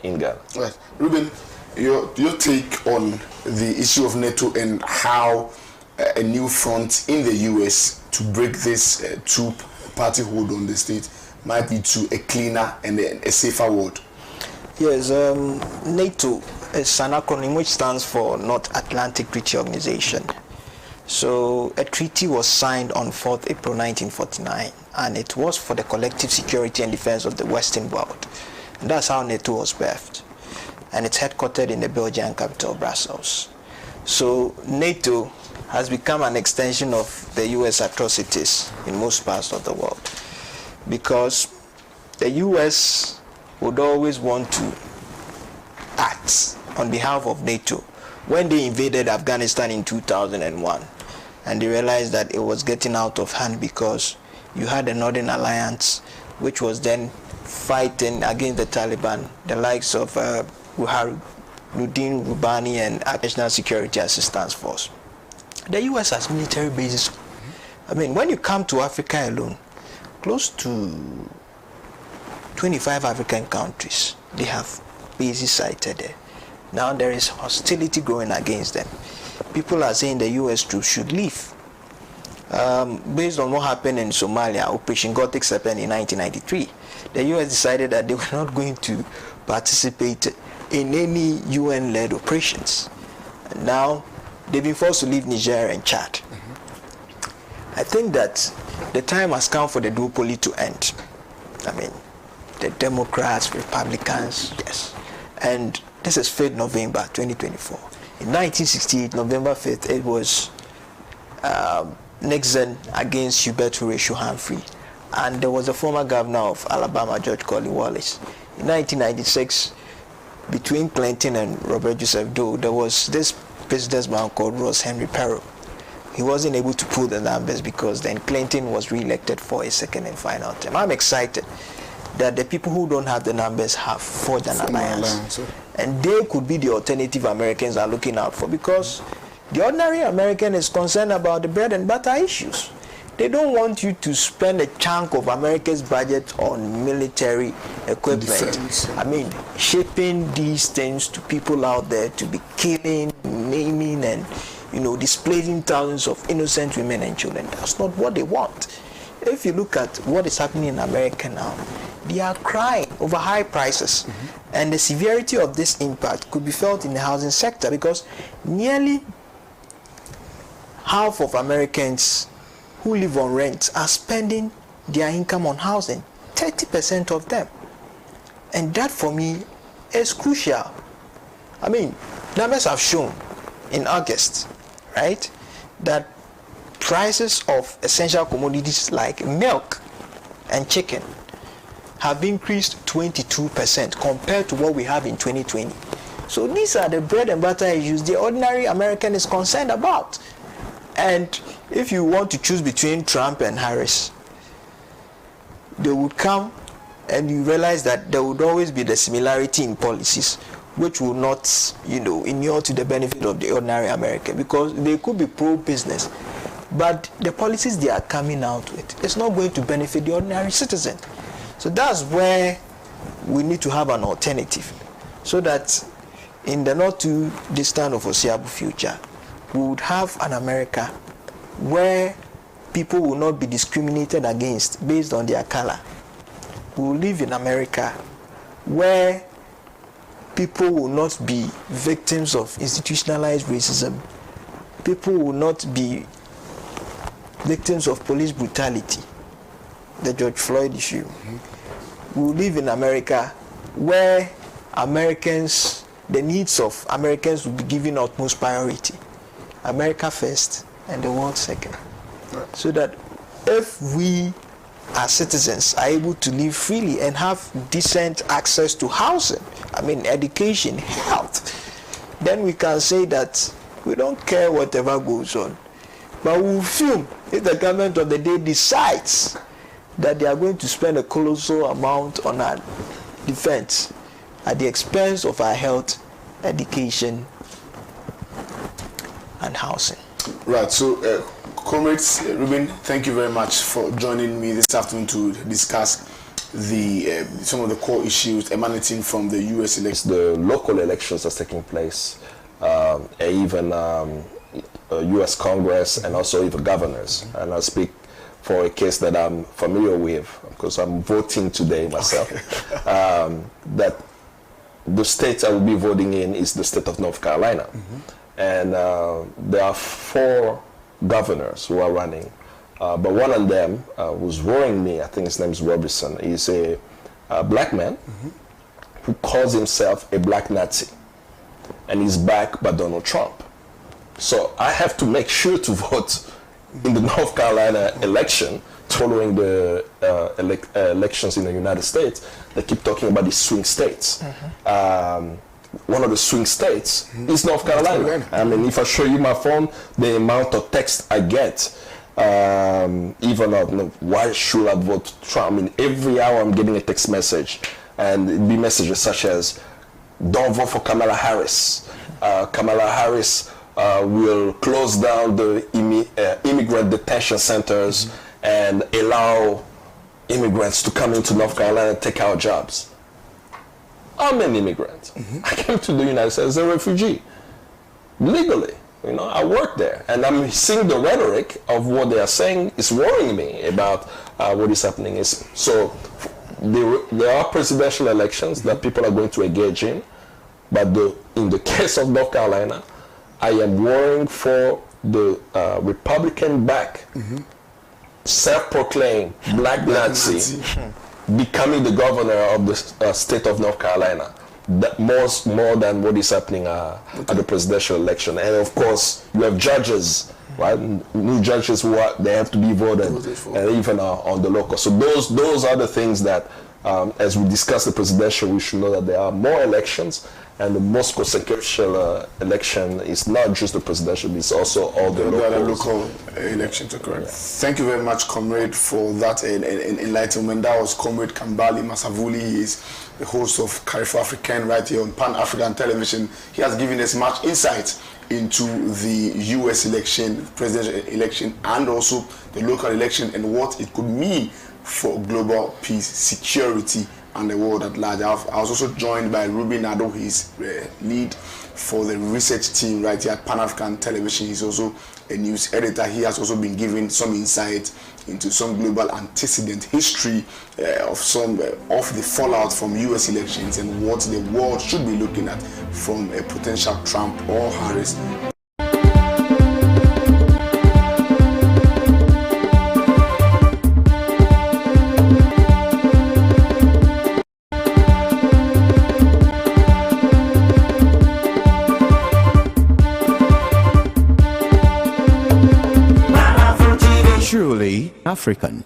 [SPEAKER 8] in Ghana.
[SPEAKER 6] Right. Ruben, your take on the issue of NATO and how a new front in the US to break this two-party hold on the state might lead to a cleaner and a safer world?
[SPEAKER 7] Yes, NATO is an acronym which stands for North Atlantic Treaty Organization. So a treaty was signed on 4th April 1949, and it was for the collective security and defense of the Western world. And that's how NATO was birthed. And it's headquartered in the Belgian capital, Brussels. So NATO has become an extension of the US atrocities in most parts of the world, because the US would always want to act on behalf of NATO. When they invaded Afghanistan in 2001, and they realized that it was getting out of hand because you had the Northern Alliance, which was then fighting against the Taliban, the likes of Nuruddin Rubani and National Security Assistance Force. The US has military bases. I mean, when you come to Africa alone, close to 25 African countries, they have bases sited there. Now there is hostility growing against them. People are saying the US troops should leave. Based on what happened in Somalia, Operation Gothic happened in 1993, the US decided that they were not going to participate in any UN-led operations. And now they've been forced to leave Niger and Chad. I think that the time has come for the duopoly to end. I mean, the Democrats, Republicans, yes. And this is 5th November 2024. In 1968, November 5th, it was Nixon against Hubert Horatio Humphrey. And there was a former governor of Alabama, George Cornwallis. In 1996, between Clinton and Robert Joseph Doe, there was this businessman called Ross Henry Perot. he wasn't able to pull the numbers because then Clinton was re-elected for a second and final term. I'm excited that the people who don't have the numbers have forged an alliance. And they could be the alternative Americans are looking out for, because the ordinary American is concerned about the bread and butter issues. They don't want you to spend a chunk of America's budget on military equipment. Defense. I mean, shipping these things to people out there to be killing, maiming, and displacing thousands of innocent women and children. That's not what they want. If you look at what is happening in America now, they are crying over high prices. And the severity of this impact could be felt in the housing sector, because nearly half of Americans who live on rent are spending their income on housing, 30% of them. And that for me is crucial. I mean, numbers have shown in August, right, that prices of essential commodities like milk and chicken have increased 22% compared to what we have in 2020. So these are the bread and butter issues the ordinary American is concerned about. And if you want to choose between Trump and Harris, they would come and you realize that there would always be the similarity in policies, which will not, inure to the benefit of the ordinary American, because they could be pro-business, but the policies they are coming out with, it's not going to benefit the ordinary citizen. So that's where we need to have an alternative, so that in the not too distant or foreseeable future, we would have an America where people will not be discriminated against based on their color. We will live in America where people will not be victims of institutionalized racism. People will not be victims of police brutality, the George Floyd issue. We will live in America where the needs of Americans will be given utmost priority. America first and the world second. Right. So that if we as citizens are able to live freely and have decent access to housing, education, health, then we can say that we don't care whatever goes on. But we'll fume if the government of the day decides that they are going to spend a colossal amount on our defense at the expense of our health, education, and housing.
[SPEAKER 6] Right, so comrades, Ruben, thank you very much for joining me this afternoon to discuss some of the core issues emanating from the U.S. elections.
[SPEAKER 8] The local elections that's taking place, even U.S. Congress, and also even governors. And I'll speak for a case that I'm familiar with, because I'm voting today myself. That the state I will be voting in is the state of North Carolina. And there are 4 governors who are running. But one of them was worrying me. I think his name is Robertson. He's a black man who calls himself a black Nazi. And he's backed by Donald Trump. So I have to make sure to vote in the North Carolina election following the elections in the United States. They keep talking about the swing states. One of the swing states is North Carolina. If I show you my phone, the amount of text I get, why should I vote Trump? Every hour I'm getting a text message, and it be messages such as, don't vote for Kamala Harris. Kamala Harris will close down the immigrant detention centers and allow immigrants to come into North Carolina and take our jobs. I'm an immigrant. I came to the United States as a refugee, legally. I work there, and I'm seeing the rhetoric of what they are saying is worrying me about what is happening. So there are presidential elections that people are going to engage in, but in the case of North Carolina, I am worrying for the Republican-backed, self-proclaimed black Nazi becoming the governor of the state of North Carolina, more than what is happening at the presidential election. And of course, you have judges, right? New judges they have to be voted, and even on the local. So those are the things that As we discuss the presidential, we should know that there are more elections, and the most consequential election is not just the presidential, it's also all the
[SPEAKER 6] local elections. Correct. Thank you very much, Comrade, for that enlightenment. That was Comrade Kambali Masavuli. He is the host of Carrefour African right here on Pan-African Television. He has given us much insight into the U.S. election, presidential election, and also the local election and what it could mean for global peace, security, and the world at large. I was also joined by Ruben Ado. He's lead for the research team right here at Pan-African Television. He's also a news editor. He has also been giving some insight into some global antecedent history of some of the fallout from U.S. elections and what the world should be looking at from a potential Trump or Harris.
[SPEAKER 9] Truly African.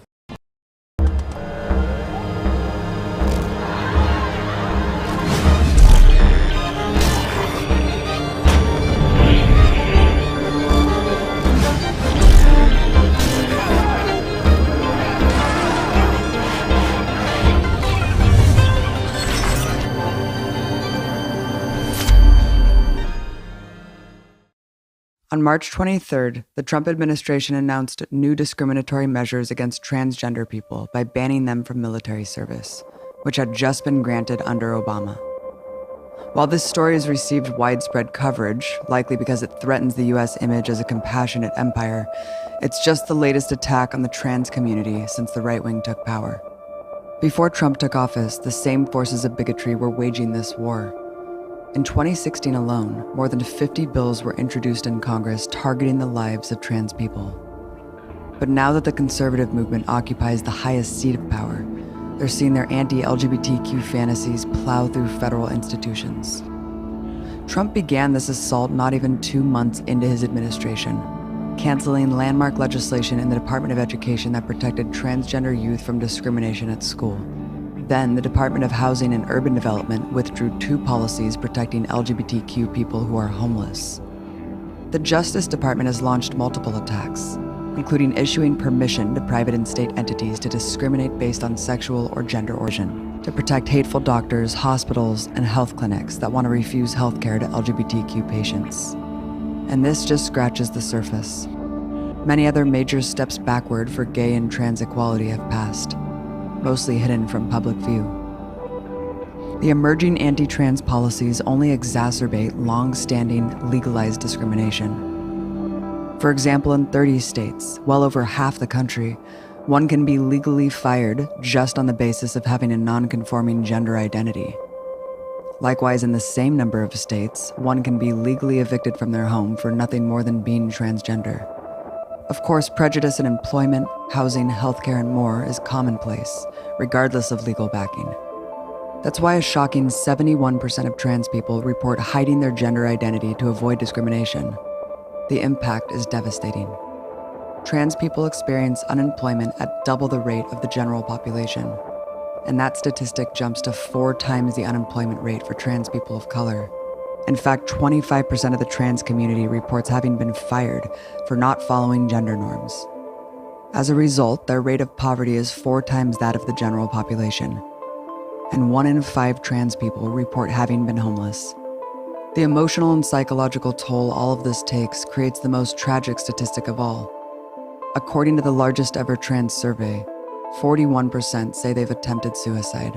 [SPEAKER 10] On March 23rd, the Trump administration announced new discriminatory measures against transgender people by banning them from military service, which had just been granted under Obama. While this story has received widespread coverage, likely because it threatens the U.S. image as a compassionate empire, it's just the latest attack on the trans community since the right wing took power. Before Trump took office, the same forces of bigotry were waging this war. In 2016 alone, more than 50 bills were introduced in Congress targeting the lives of trans people. But now that the conservative movement occupies the highest seat of power, they're seeing their anti-LGBTQ fantasies plow through federal institutions. Trump began this assault not even 2 months into his administration, canceling landmark legislation in the Department of Education that protected transgender youth from discrimination at school. Then, the Department of Housing and Urban Development withdrew 2 policies protecting LGBTQ people who are homeless. The Justice Department has launched multiple attacks, including issuing permission to private and state entities to discriminate based on sexual or gender origin, to protect hateful doctors, hospitals, and health clinics that want to refuse health care to LGBTQ patients. And this just scratches the surface. Many other major steps backward for gay and trans equality have passed, mostly hidden from public view. The emerging anti-trans policies only exacerbate long-standing legalized discrimination. For example, in 30 states, well over half the country, one can be legally fired just on the basis of having a non-conforming gender identity. Likewise, in the same number of states, one can be legally evicted from their home for nothing more than being transgender. Of course, prejudice in employment, housing, healthcare, and more is commonplace, regardless of legal backing. That's why a shocking 71% of trans people report hiding their gender identity to avoid discrimination. The impact is devastating. Trans people experience unemployment at double the rate of the general population, and that statistic jumps to 4 times the unemployment rate for trans people of color. In fact, 25% of the trans community reports having been fired for not following gender norms. As a result, their rate of poverty is 4 times that of the general population. And 1 in 5 trans people report having been homeless. The emotional and psychological toll all of this takes creates the most tragic statistic of all. According to the largest ever trans survey, 41% say they've attempted suicide.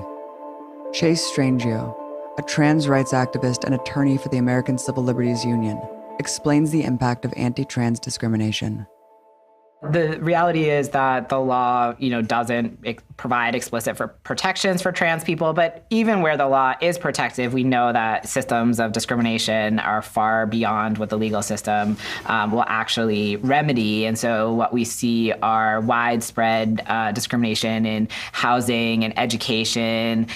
[SPEAKER 10] Chase Strangio, a trans rights activist and attorney for the American Civil Liberties Union, explains the impact of anti-trans discrimination.
[SPEAKER 11] The reality is that the law, doesn't provide explicit protections for trans people, but even where the law is protective, we know that systems of discrimination are far beyond what the legal system will actually remedy. And so what we see are widespread discrimination in housing and education,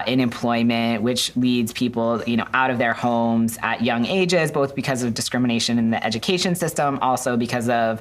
[SPEAKER 11] in employment, which leads people, out of their homes at young ages, both because of discrimination in the education system, also because of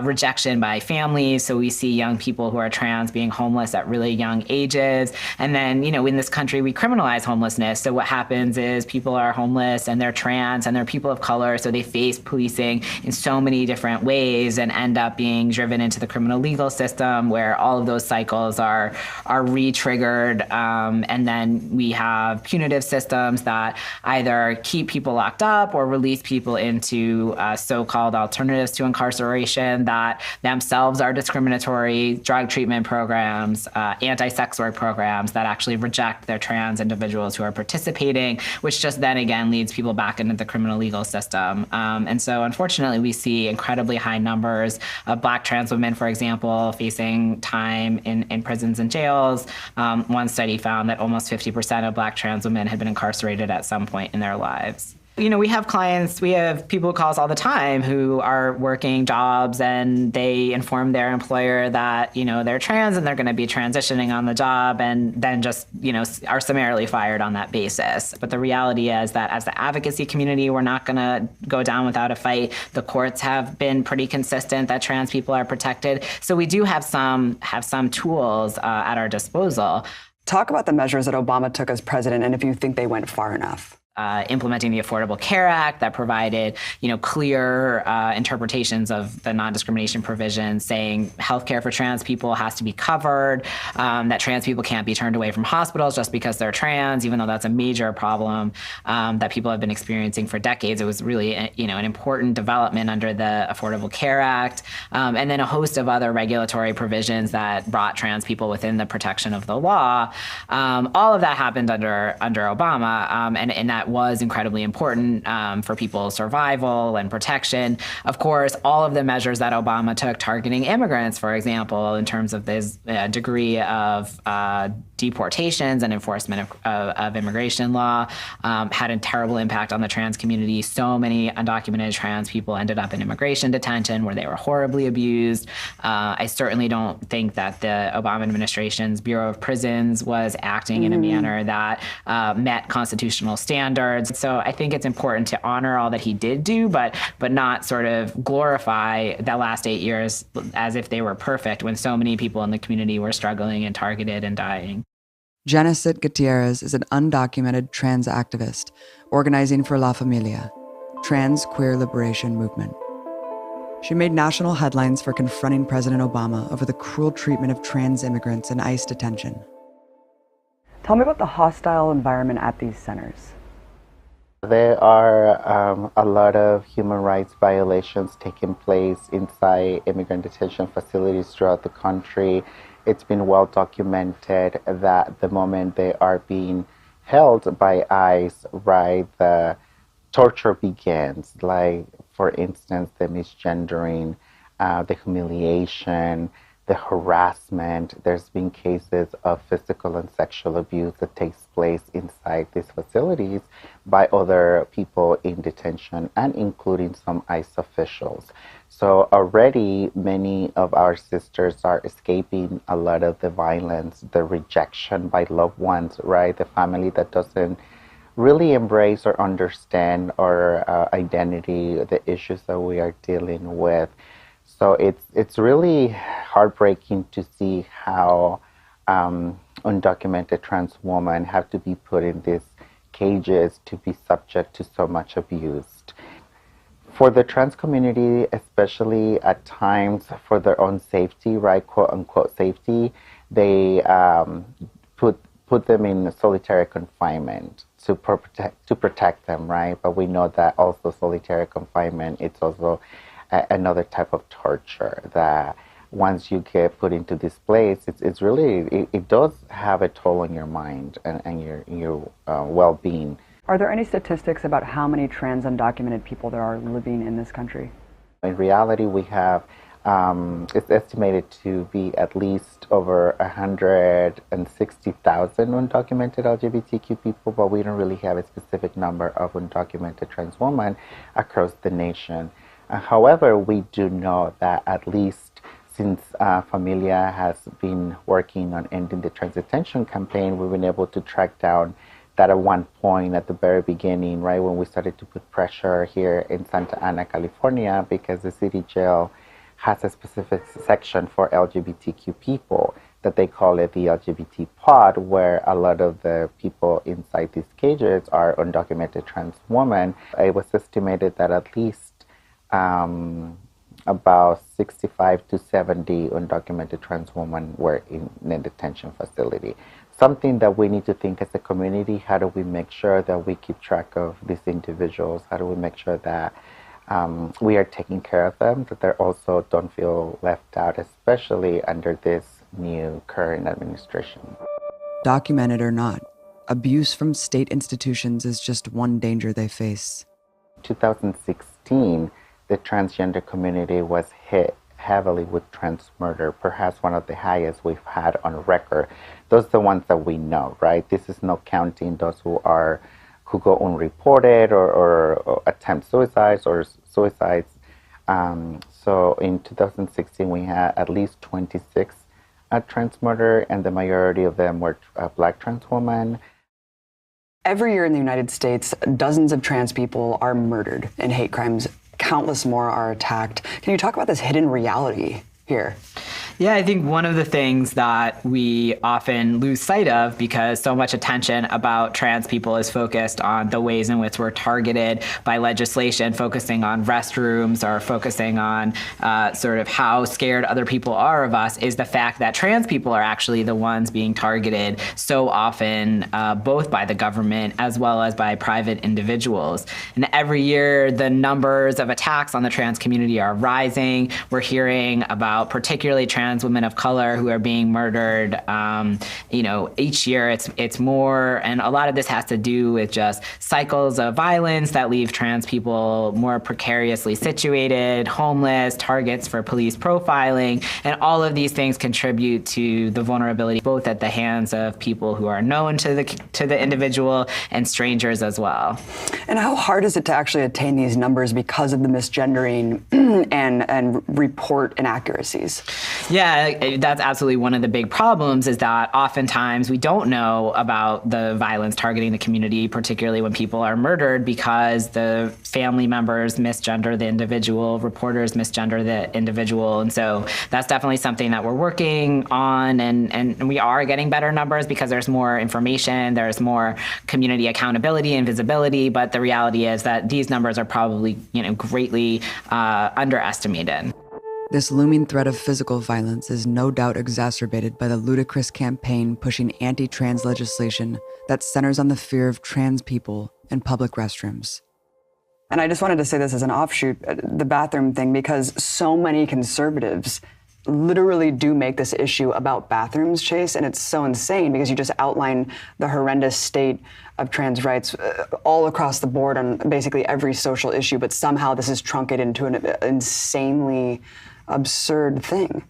[SPEAKER 11] rejection rejection by families. So we see young people who are trans being homeless at really young ages. And then, in this country, we criminalize homelessness. So what happens is people are homeless and they're trans and they're people of color. So they face policing in so many different ways and end up being driven into the criminal legal system, where all of those cycles are re-triggered. And then we have punitive systems that either keep people locked up or release people into so-called alternatives to incarceration that themselves are discriminatory, drug treatment programs, anti-sex work programs that actually reject their trans individuals who are participating, which just then again leads people back into the criminal legal system. And so unfortunately, we see incredibly high numbers of Black trans women, for example, facing time in prisons and jails. One study found that almost 50% of Black trans women had been incarcerated at some point in their lives. We have clients, we have people who call us all the time who are working jobs and they inform their employer that, they're trans and they're going to be transitioning on the job, and then just, are summarily fired on that basis. But the reality is that as the advocacy community, we're not going to go down without a fight. The courts have been pretty consistent that trans people are protected. So we do have some tools at our disposal.
[SPEAKER 10] Talk about the measures that Obama took as president and if you think they went far enough.
[SPEAKER 11] Implementing the Affordable Care Act that provided, clear interpretations of the non-discrimination provisions, saying healthcare for trans people has to be covered, that trans people can't be turned away from hospitals just because they're trans, even though that's a major problem that people have been experiencing for decades. It was really, an important development under the Affordable Care Act, and then a host of other regulatory provisions that brought trans people within the protection of the law. All of that happened under Obama, and that was incredibly important for people's survival and protection. Of course, all of the measures that Obama took targeting immigrants, for example, in terms of this degree of deportations and enforcement of immigration law, had a terrible impact on the trans community. So many undocumented trans people ended up in immigration detention where they were horribly abused. I certainly don't think that the Obama administration's Bureau of Prisons was acting in a manner that met constitutional standards. So I think it's important to honor all that he did do, but not sort of glorify the last 8 years as if they were perfect when so many people in the community were struggling and targeted and dying.
[SPEAKER 10] Genesit Gutierrez is an undocumented trans activist organizing for La Familia, trans queer liberation movement. She made national headlines for confronting President Obama over the cruel treatment of trans immigrants in ICE detention. Tell me about the hostile environment at these centers.
[SPEAKER 12] There are a lot of human rights violations taking place inside immigrant detention facilities throughout the country. It's been well documented that the moment they are being held by ICE, right, the torture begins. Like, for instance, the misgendering, the humiliation, the harassment. There's been cases of physical and sexual abuse that takes place inside these facilities by other people in detention, and including some ICE officials. So already many of our sisters are escaping a lot of the violence, the rejection by loved ones, right? The family that doesn't really embrace or understand our identity, the issues that we are dealing with. So it's really heartbreaking to see how undocumented trans women have to be put in these cages to be subject to so much abuse. For the trans community, especially at times for their own safety, right, quote unquote safety, they put them in solitary confinement to protect them, right? But we know that also solitary confinement, it's also another type of torture that once you get put into this place, it's really, it does have a toll on your mind and your well-being.
[SPEAKER 10] Are there any statistics about how many trans undocumented people there are living in this country?
[SPEAKER 12] In reality, we have, it's estimated to be at least over 160,000 undocumented LGBTQ people, but we don't really have a specific number of undocumented trans women across the nation. However, we do know that at least since Familia has been working on ending the trans detention campaign, we've been able to track down that at one point at the very beginning, right, when we started to put pressure here in Santa Ana, California, because the city jail has a specific section for LGBTQ people that they call it the LGBT pod, where a lot of the people inside these cages are undocumented trans women. It was estimated that at least about 65 to 70 undocumented trans women were in a detention facility. Something that we need to think as a community: how do we make sure that we keep track of these individuals? How do we make sure that we are taking care of them, that they also don't feel left out, especially under this new current administration?
[SPEAKER 10] Documented or not, abuse from state institutions is just one danger they face.
[SPEAKER 12] 2016, the transgender community was hit heavily with trans murder, perhaps one of the highest we've had on record. Those are the ones that we know, right? This is not counting those who go unreported or attempt suicides or suicides. So in 2016, we had at least 26 trans murder, and the majority of them were Black trans women.
[SPEAKER 10] Every year in the United States, dozens of trans people are murdered in hate crimes. Countless more are attacked. Can you talk about this hidden reality here?
[SPEAKER 11] Yeah, I think one of the things that we often lose sight of, because so much attention about trans people is focused on the ways in which we're targeted by legislation, focusing on restrooms or focusing on sort of how scared other people are of us, is the fact that trans people are actually the ones being targeted so often, both by the government as well as by private individuals. And every year, the numbers of attacks on the trans community are rising. We're hearing about particularly trans women of color who are being murdered. Each year it's more, and a lot of this has to do with just cycles of violence that leave trans people more precariously situated, homeless, targets for police profiling, and all of these things contribute to the vulnerability both at the hands of people who are known to the individual and strangers as well.
[SPEAKER 10] And how hard is it to actually attain these numbers because of the misgendering and report inaccuracies?
[SPEAKER 11] Yeah, that's absolutely one of the big problems, is that oftentimes we don't know about the violence targeting the community, particularly when people are murdered, because the family members misgender the individual, reporters misgender the individual. And so that's definitely something that we're working on, and we are getting better numbers because there's more information, there's more community accountability and visibility, but the reality is that these numbers are probably greatly underestimated.
[SPEAKER 10] This looming threat of physical violence is no doubt exacerbated by the ludicrous campaign pushing anti-trans legislation that centers on the fear of trans people in public restrooms. And I just wanted to say this as an offshoot, the bathroom thing, because so many conservatives literally do make this issue about bathrooms, Chase, and it's so insane because you just outline the horrendous state of trans rights all across the board on basically every social issue, but somehow this is truncated into an insanely absurd thing.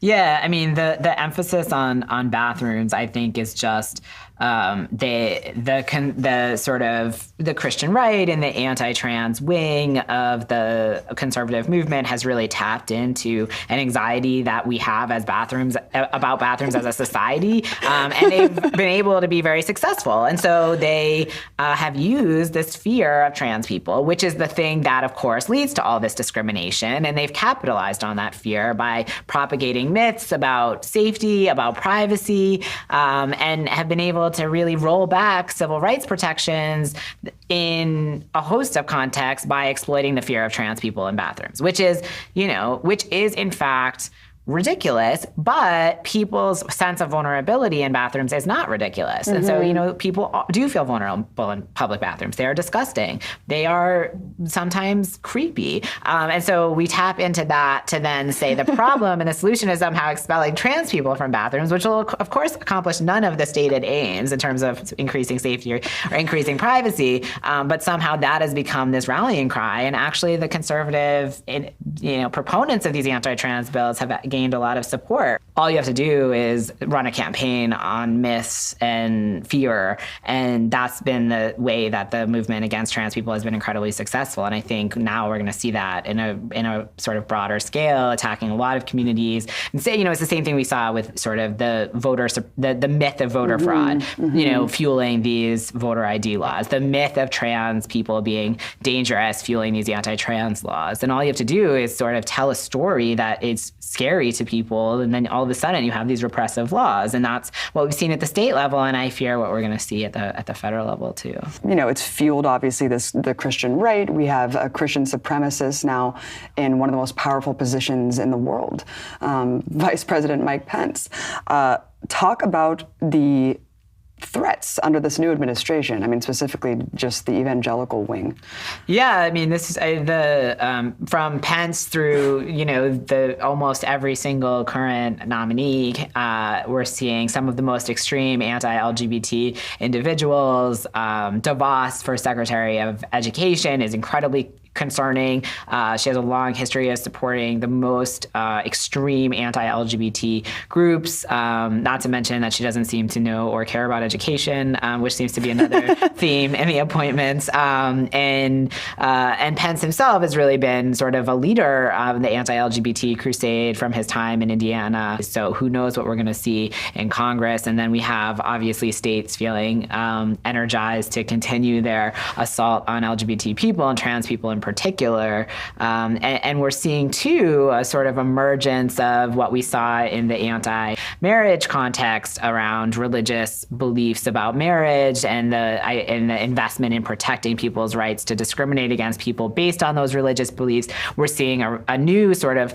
[SPEAKER 11] Yeah, I mean, the emphasis on bathrooms, I think, is just the sort of the Christian right and the anti-trans wing of the conservative movement has really tapped into an anxiety that we have as about bathrooms as a society, and they've been able to be very successful. And so they have used this fear of trans people, which is the thing that, of course, leads to all this discrimination, and they've capitalized on that fear by propagating myths about safety, about privacy, and have been able to really roll back civil rights protections in a host of contexts by exploiting the fear of trans people in bathrooms, which is in fact ridiculous, but people's sense of vulnerability in bathrooms is not ridiculous. Mm-hmm. And so, people do feel vulnerable in public bathrooms. They are disgusting. They are sometimes creepy. And so we tap into that to then say the problem and the solution is somehow expelling trans people from bathrooms, which will, of course, accomplish none of the stated aims in terms of increasing safety or increasing privacy. But somehow that has become this rallying cry. And actually the conservative, proponents of these anti-trans bills have gained a lot of support. All you have to do is run a campaign on myths and fear, and that's been the way that the movement against trans people has been incredibly successful. And I think now we're going to see that in a sort of broader scale, attacking a lot of communities. And say, it's the same thing we saw with sort of the myth of voter fraud, fueling these voter ID laws, the myth of trans people being dangerous, fueling these anti-trans laws. And all you have to do is sort of tell a story that is scary to people, and then all of a sudden you have these repressive laws. And that's what we've seen at the state level, and I fear what we're going to see at the federal level too.
[SPEAKER 10] It's fueled obviously the Christian right. We have a Christian supremacist now in one of the most powerful positions in the world, Vice President Mike Pence. Talk about the threats under this new administration. I mean, specifically just the evangelical wing.
[SPEAKER 11] Yeah, I mean, this is from Pence through, the almost every single current nominee, we're seeing some of the most extreme anti-LGBT individuals. DeVos for Secretary of Education is incredibly concerning. She has a long history of supporting the most extreme anti-LGBT groups, not to mention that she doesn't seem to know or care about education, which seems to be another theme in the appointments. And Pence himself has really been sort of a leader of the anti-LGBT crusade from his time in Indiana. So who knows what we're going to see in Congress. And then we have obviously states feeling energized to continue their assault on LGBT people and trans people in particular. And we're seeing, too, a sort of emergence of what we saw in the anti-marriage context around religious beliefs about marriage and the investment in protecting people's rights to discriminate against people based on those religious beliefs. We're seeing a new sort of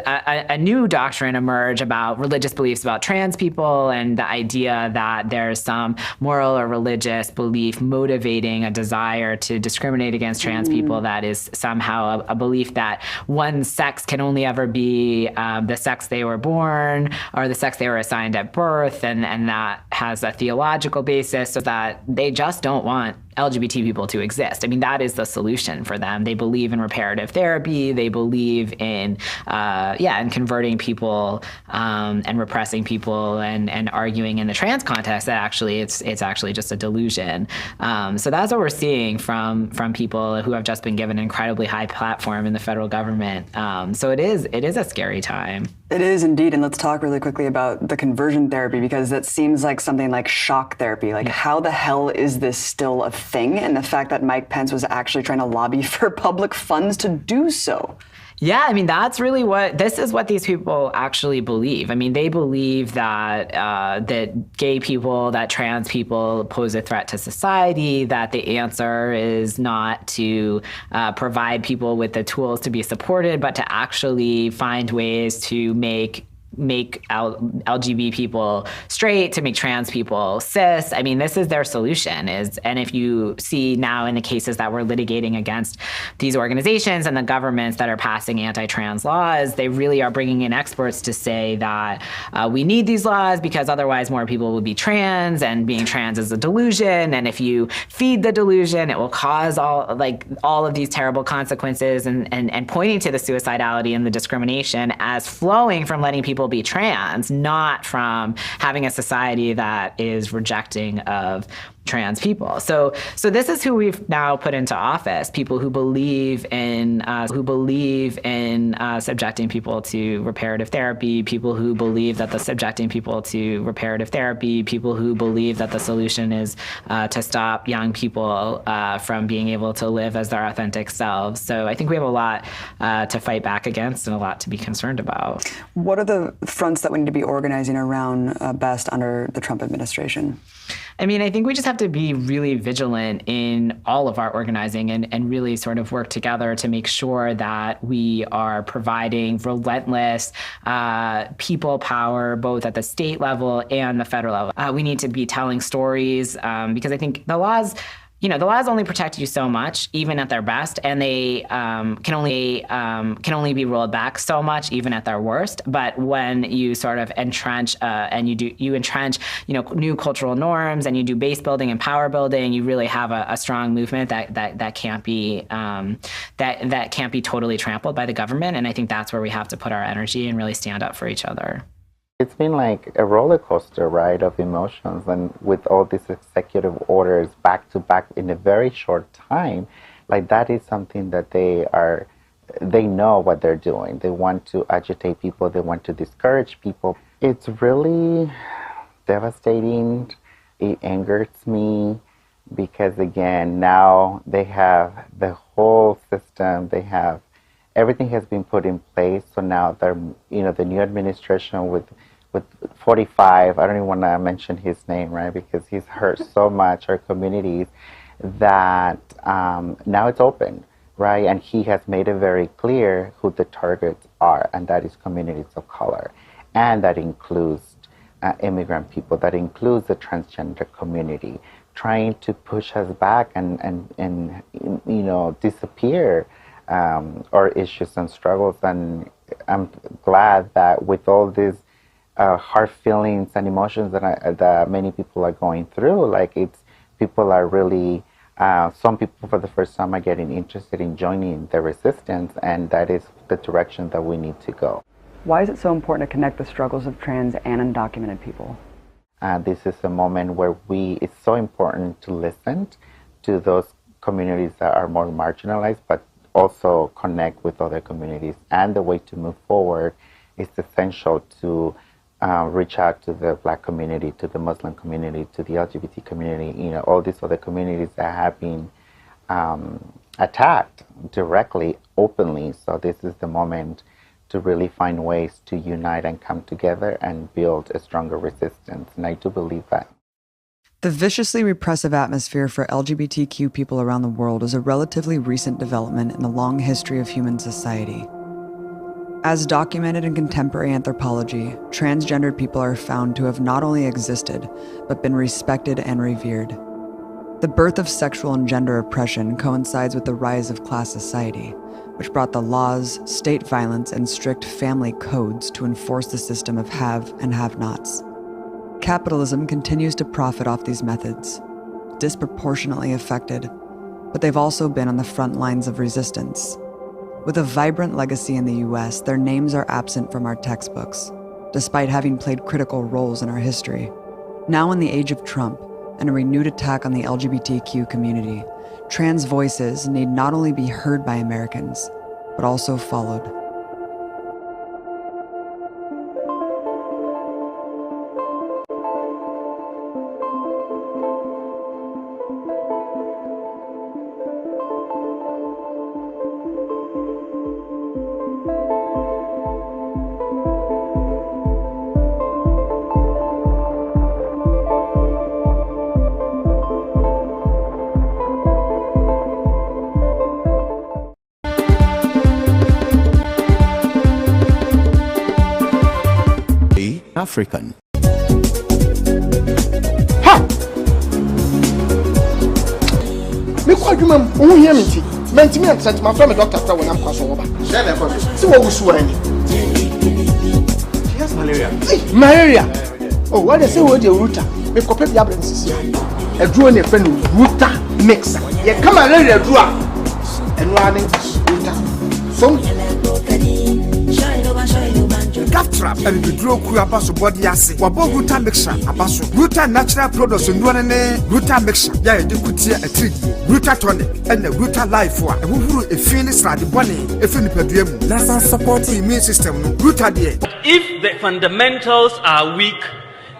[SPEAKER 11] a new doctrine emerge about religious beliefs about trans people, and the idea that there's some moral or religious belief motivating a desire to discriminate against trans people that is somehow a belief that one sex can only ever be the sex they were born or the sex they were assigned at birth, and that has a theological basis, so that they just don't want LGBT people to exist. I mean, that is the solution for them. They believe in reparative therapy. They believe in converting people and repressing people and arguing in the trans context that actually it's actually just a delusion. So that's what we're seeing from people who have just been given an incredibly high platform in the federal government. So it is a scary time.
[SPEAKER 10] It is indeed, and let's talk really quickly about the conversion therapy, because that seems like something like shock therapy. Like, how the hell is this still a thing? And the fact that Mike Pence was actually trying to lobby for public funds to do so.
[SPEAKER 11] Yeah, I mean, that's really this is what these people actually believe. I mean, they believe that that gay people, that trans people pose a threat to society, that the answer is not to provide people with the tools to be supported, but to actually find ways to make LGBT people straight, to make trans people cis. I mean, this is their solution. And if you see now in the cases that we're litigating against these organizations and the governments that are passing anti-trans laws, they really are bringing in experts to say that we need these laws because otherwise more people will be trans, and being trans is a delusion. And if you feed the delusion, it will cause all of these terrible consequences, and pointing to the suicidality and the discrimination as flowing from letting people be trans, not from having a society that is rejecting of trans people. So this is who we've now put into office: people who believe in subjecting people to reparative therapy, people who believe that subjecting people to reparative therapy, people who believe that the solution is to stop young people from being able to live as their authentic selves. So I think we have a lot to fight back against and a lot to be concerned about.
[SPEAKER 10] What are the fronts that we need to be organizing around best under the Trump administration?
[SPEAKER 11] I mean, I think we just have to be really vigilant in all of our organizing and really sort of work together to make sure that we are providing relentless people power, both at the state level and the federal level. We need to be telling stories because I think the laws, the laws only protect you so much, even at their best, and they can only be rolled back so much, even at their worst. But when you sort of entrench and you entrench, new cultural norms, and you do base building and power building, you really have a strong movement that can't be that can't be totally trampled by the government. And I think that's where we have to put our energy and really stand up for each other.
[SPEAKER 12] It's been like a roller coaster ride of emotions, and with all these executive orders back to back in a very short time, like that is something that they know what they're doing. They want to agitate people, they want to discourage people. It's really devastating. It angers me because, again, now they have the whole system, everything has been put in place. So now they're, the new administration with 45, I don't even want to mention his name, right? Because he's hurt so much our communities that now it's open, right? And he has made it very clear who the targets are, and that is communities of color. And that includes immigrant people, that includes the transgender community, trying to push us back and disappear our issues and struggles. And I'm glad that with all these hard feelings and emotions that many people are going through, people are really, some people for the first time are getting interested in joining the resistance, and that is the direction that we need to go.
[SPEAKER 10] Why is it so important to connect the struggles of trans and undocumented people?
[SPEAKER 12] This is a moment where it's so important to listen to those communities that are more marginalized, but also connect with other communities. And the way to move forward is essential to reach out to the Black community, to the Muslim community, to the LGBT community, all these other communities that have been attacked directly, openly. So this is the moment to really find ways to unite and come together and build a stronger resistance. And I do believe that.
[SPEAKER 10] The viciously repressive atmosphere for LGBTQ people around the world is a relatively recent development in the long history of human society. As documented in contemporary anthropology, transgendered people are found to have not only existed, but been respected and revered. The birth of sexual and gender oppression coincides with the rise of class society, which brought the laws, state violence, and strict family codes to enforce the system of have and have-nots. Capitalism continues to profit off these methods, disproportionately affected, but they've also been on the front lines of resistance. With a vibrant legacy in the US, their names are absent from our textbooks, despite having played critical roles in our history. Now in the age of Trump and a renewed attack on the LGBTQ community, trans voices need not only be heard by Americans, but also followed.
[SPEAKER 9] African.
[SPEAKER 13] Ha! Me kwa dwuma mu ohia menti. Menti me sent my friend doctor fra when am kwaso wo ba. Share na kwa. Si wo wusu ani. She has malaria. Malaria. Oh, what they say wo dey ruta. Me kope bia brand sisi. Aduro ne friend ruta mixer. Ye ka malaria aduro a. Enu ani ruta. So Gaftrap and the draw crew abaso body assay. Wabo Ruta mixture abaso. Ruta natural products in one Ruta mixture. Yeah, you could see a tree. Ruta tonic and the Ruta life for a who a finish like the bunny, a fin pedium. Let's support the immune system. Ruta dear.
[SPEAKER 14] If the fundamentals are weak,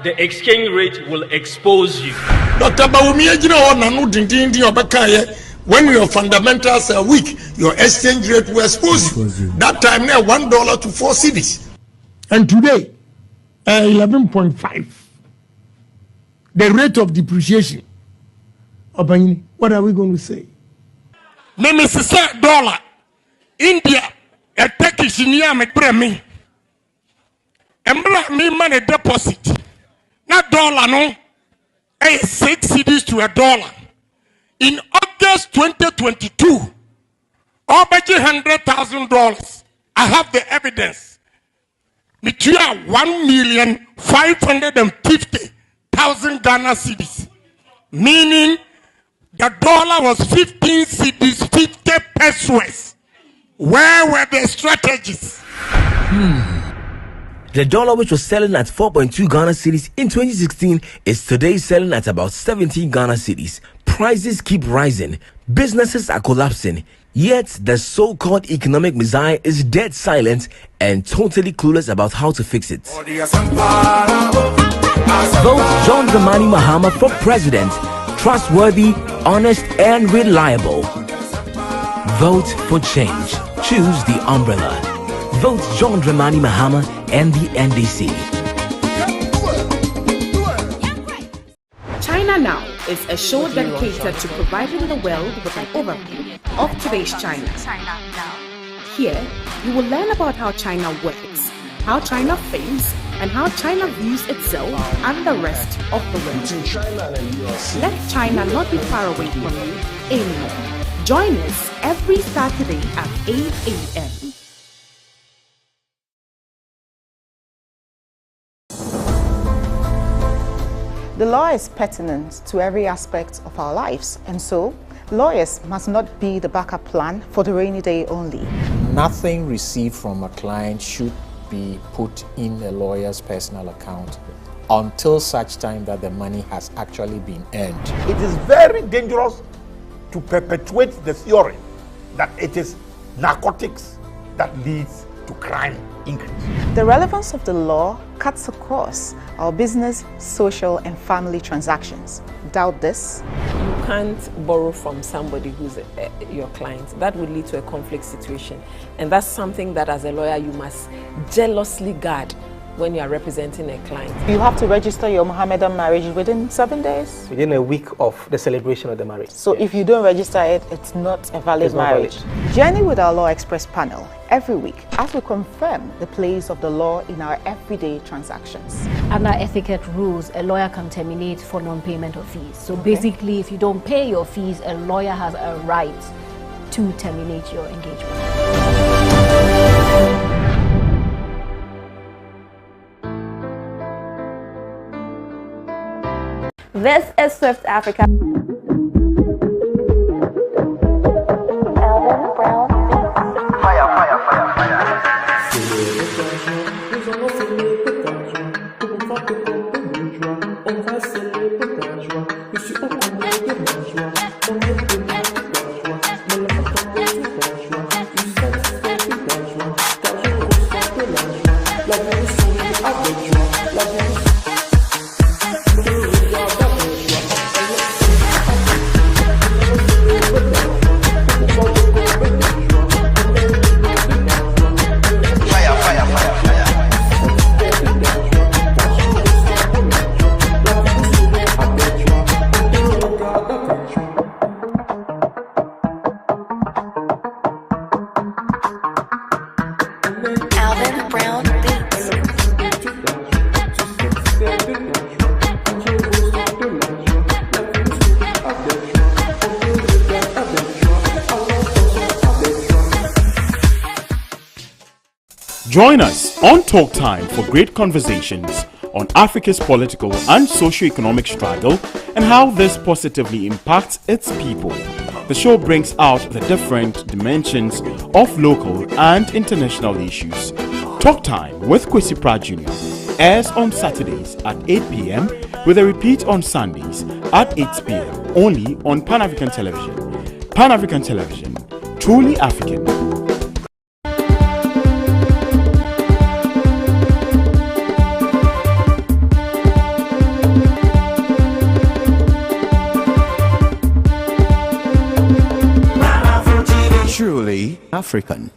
[SPEAKER 14] the exchange rate will expose you.
[SPEAKER 15] Dr. Bawumia, you know, no ding obakaye. When your fundamentals are weak, your exchange rate will expose you. That time now $1 to 4 cedis. And today, 11.5. The rate of depreciation. What are we going to say? Me say dollar. India, a Turkish near me me. And me money deposit. Not dollar no. 6 cedis to $1. In August 2022, Obaji $100,000. I have the evidence. Between 1,550,000 Ghana cedis, meaning the dollar was 15 cedis, 50 pesos. Where were the strategies?
[SPEAKER 16] The dollar, which was selling at 4.2 Ghana cedis in 2016, is today selling at about 17 Ghana cedis. Prices keep rising, businesses are collapsing, yet the so-called economic messiah is dead silent and totally clueless about how to fix it. Vote John Dramani Mahama for president. Trustworthy, honest, and reliable. Vote for change. Choose the umbrella. Vote John Dramani Mahama and the NDC.
[SPEAKER 17] China Now is a show dedicated to providing the world with an overview of today's China. Here, you will learn about how China works, how China thinks, and how China views itself and the rest of the world. Let China not be far away from you anymore. Join us every Saturday at 8 a.m.
[SPEAKER 18] The law is pertinent to every aspect of our lives, and so lawyers must not be the backup plan for the rainy day only.
[SPEAKER 19] Nothing received from a client should be put in a lawyer's personal account until such time that the money has actually been earned.
[SPEAKER 20] It is very dangerous to perpetuate the theory that it is narcotics that leads to crime increase.
[SPEAKER 18] The relevance of the law cuts across our business, social, and family transactions. Doubt this?
[SPEAKER 21] You can't borrow from somebody who's your client. That would lead to a conflict situation. And that's something that as a lawyer you must jealously guard when you are representing a client.
[SPEAKER 18] You have to register your Mohammedan marriage within 7 days?
[SPEAKER 22] Within a week of the celebration of the marriage.
[SPEAKER 18] So if you don't register it, it's not a valid marriage. Journey with our Law Express panel every week as we confirm the place of the law in our everyday transactions.
[SPEAKER 23] Under etiquette rules, a lawyer can terminate for non-payment of fees. So basically, if you don't pay your fees, a lawyer has a right to terminate your engagement.
[SPEAKER 24] This is Swift Africa.
[SPEAKER 1] Join us on Talk Time for great conversations on Africa's political and socio-economic struggle and how this positively impacts its people. The show brings out the different dimensions of local and international issues. Talk Time with Kwesi Pratt Jr. airs on Saturdays at 8 p.m. with a repeat on Sundays at 8 p.m. only on Pan-African Television. Pan-African Television, truly African.
[SPEAKER 9] Truly African.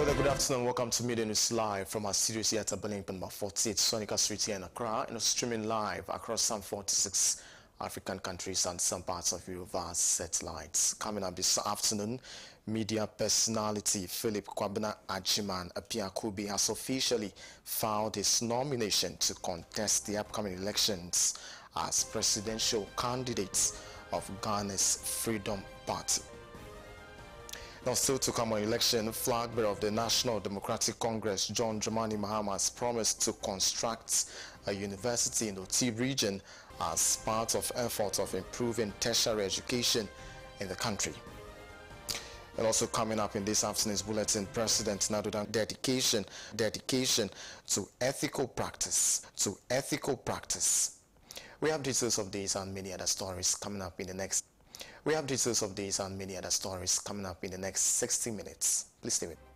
[SPEAKER 6] Hello, good afternoon. Welcome to Media News Live from our studios here at Abellington, number 48, Sonica Street here in Accra, and streaming live across some 46 African countries and some parts of Europe via satellites. Coming up this afternoon, media personality Philip Kwabena Ajiman Apiakubi has officially filed his nomination to contest the upcoming elections as presidential candidate of Ghana's Freedom Party. Now, still to come on election, flag bearer of the National Democratic Congress, John Dramani Mahama, has promised to construct a university in the Oti region as part of efforts of improving tertiary education in the country. And also coming up in this afternoon's bulletin, President Nadodan dedication to ethical practice. We have details of these and many other stories coming up in the next. 60 minutes. Please stay with me.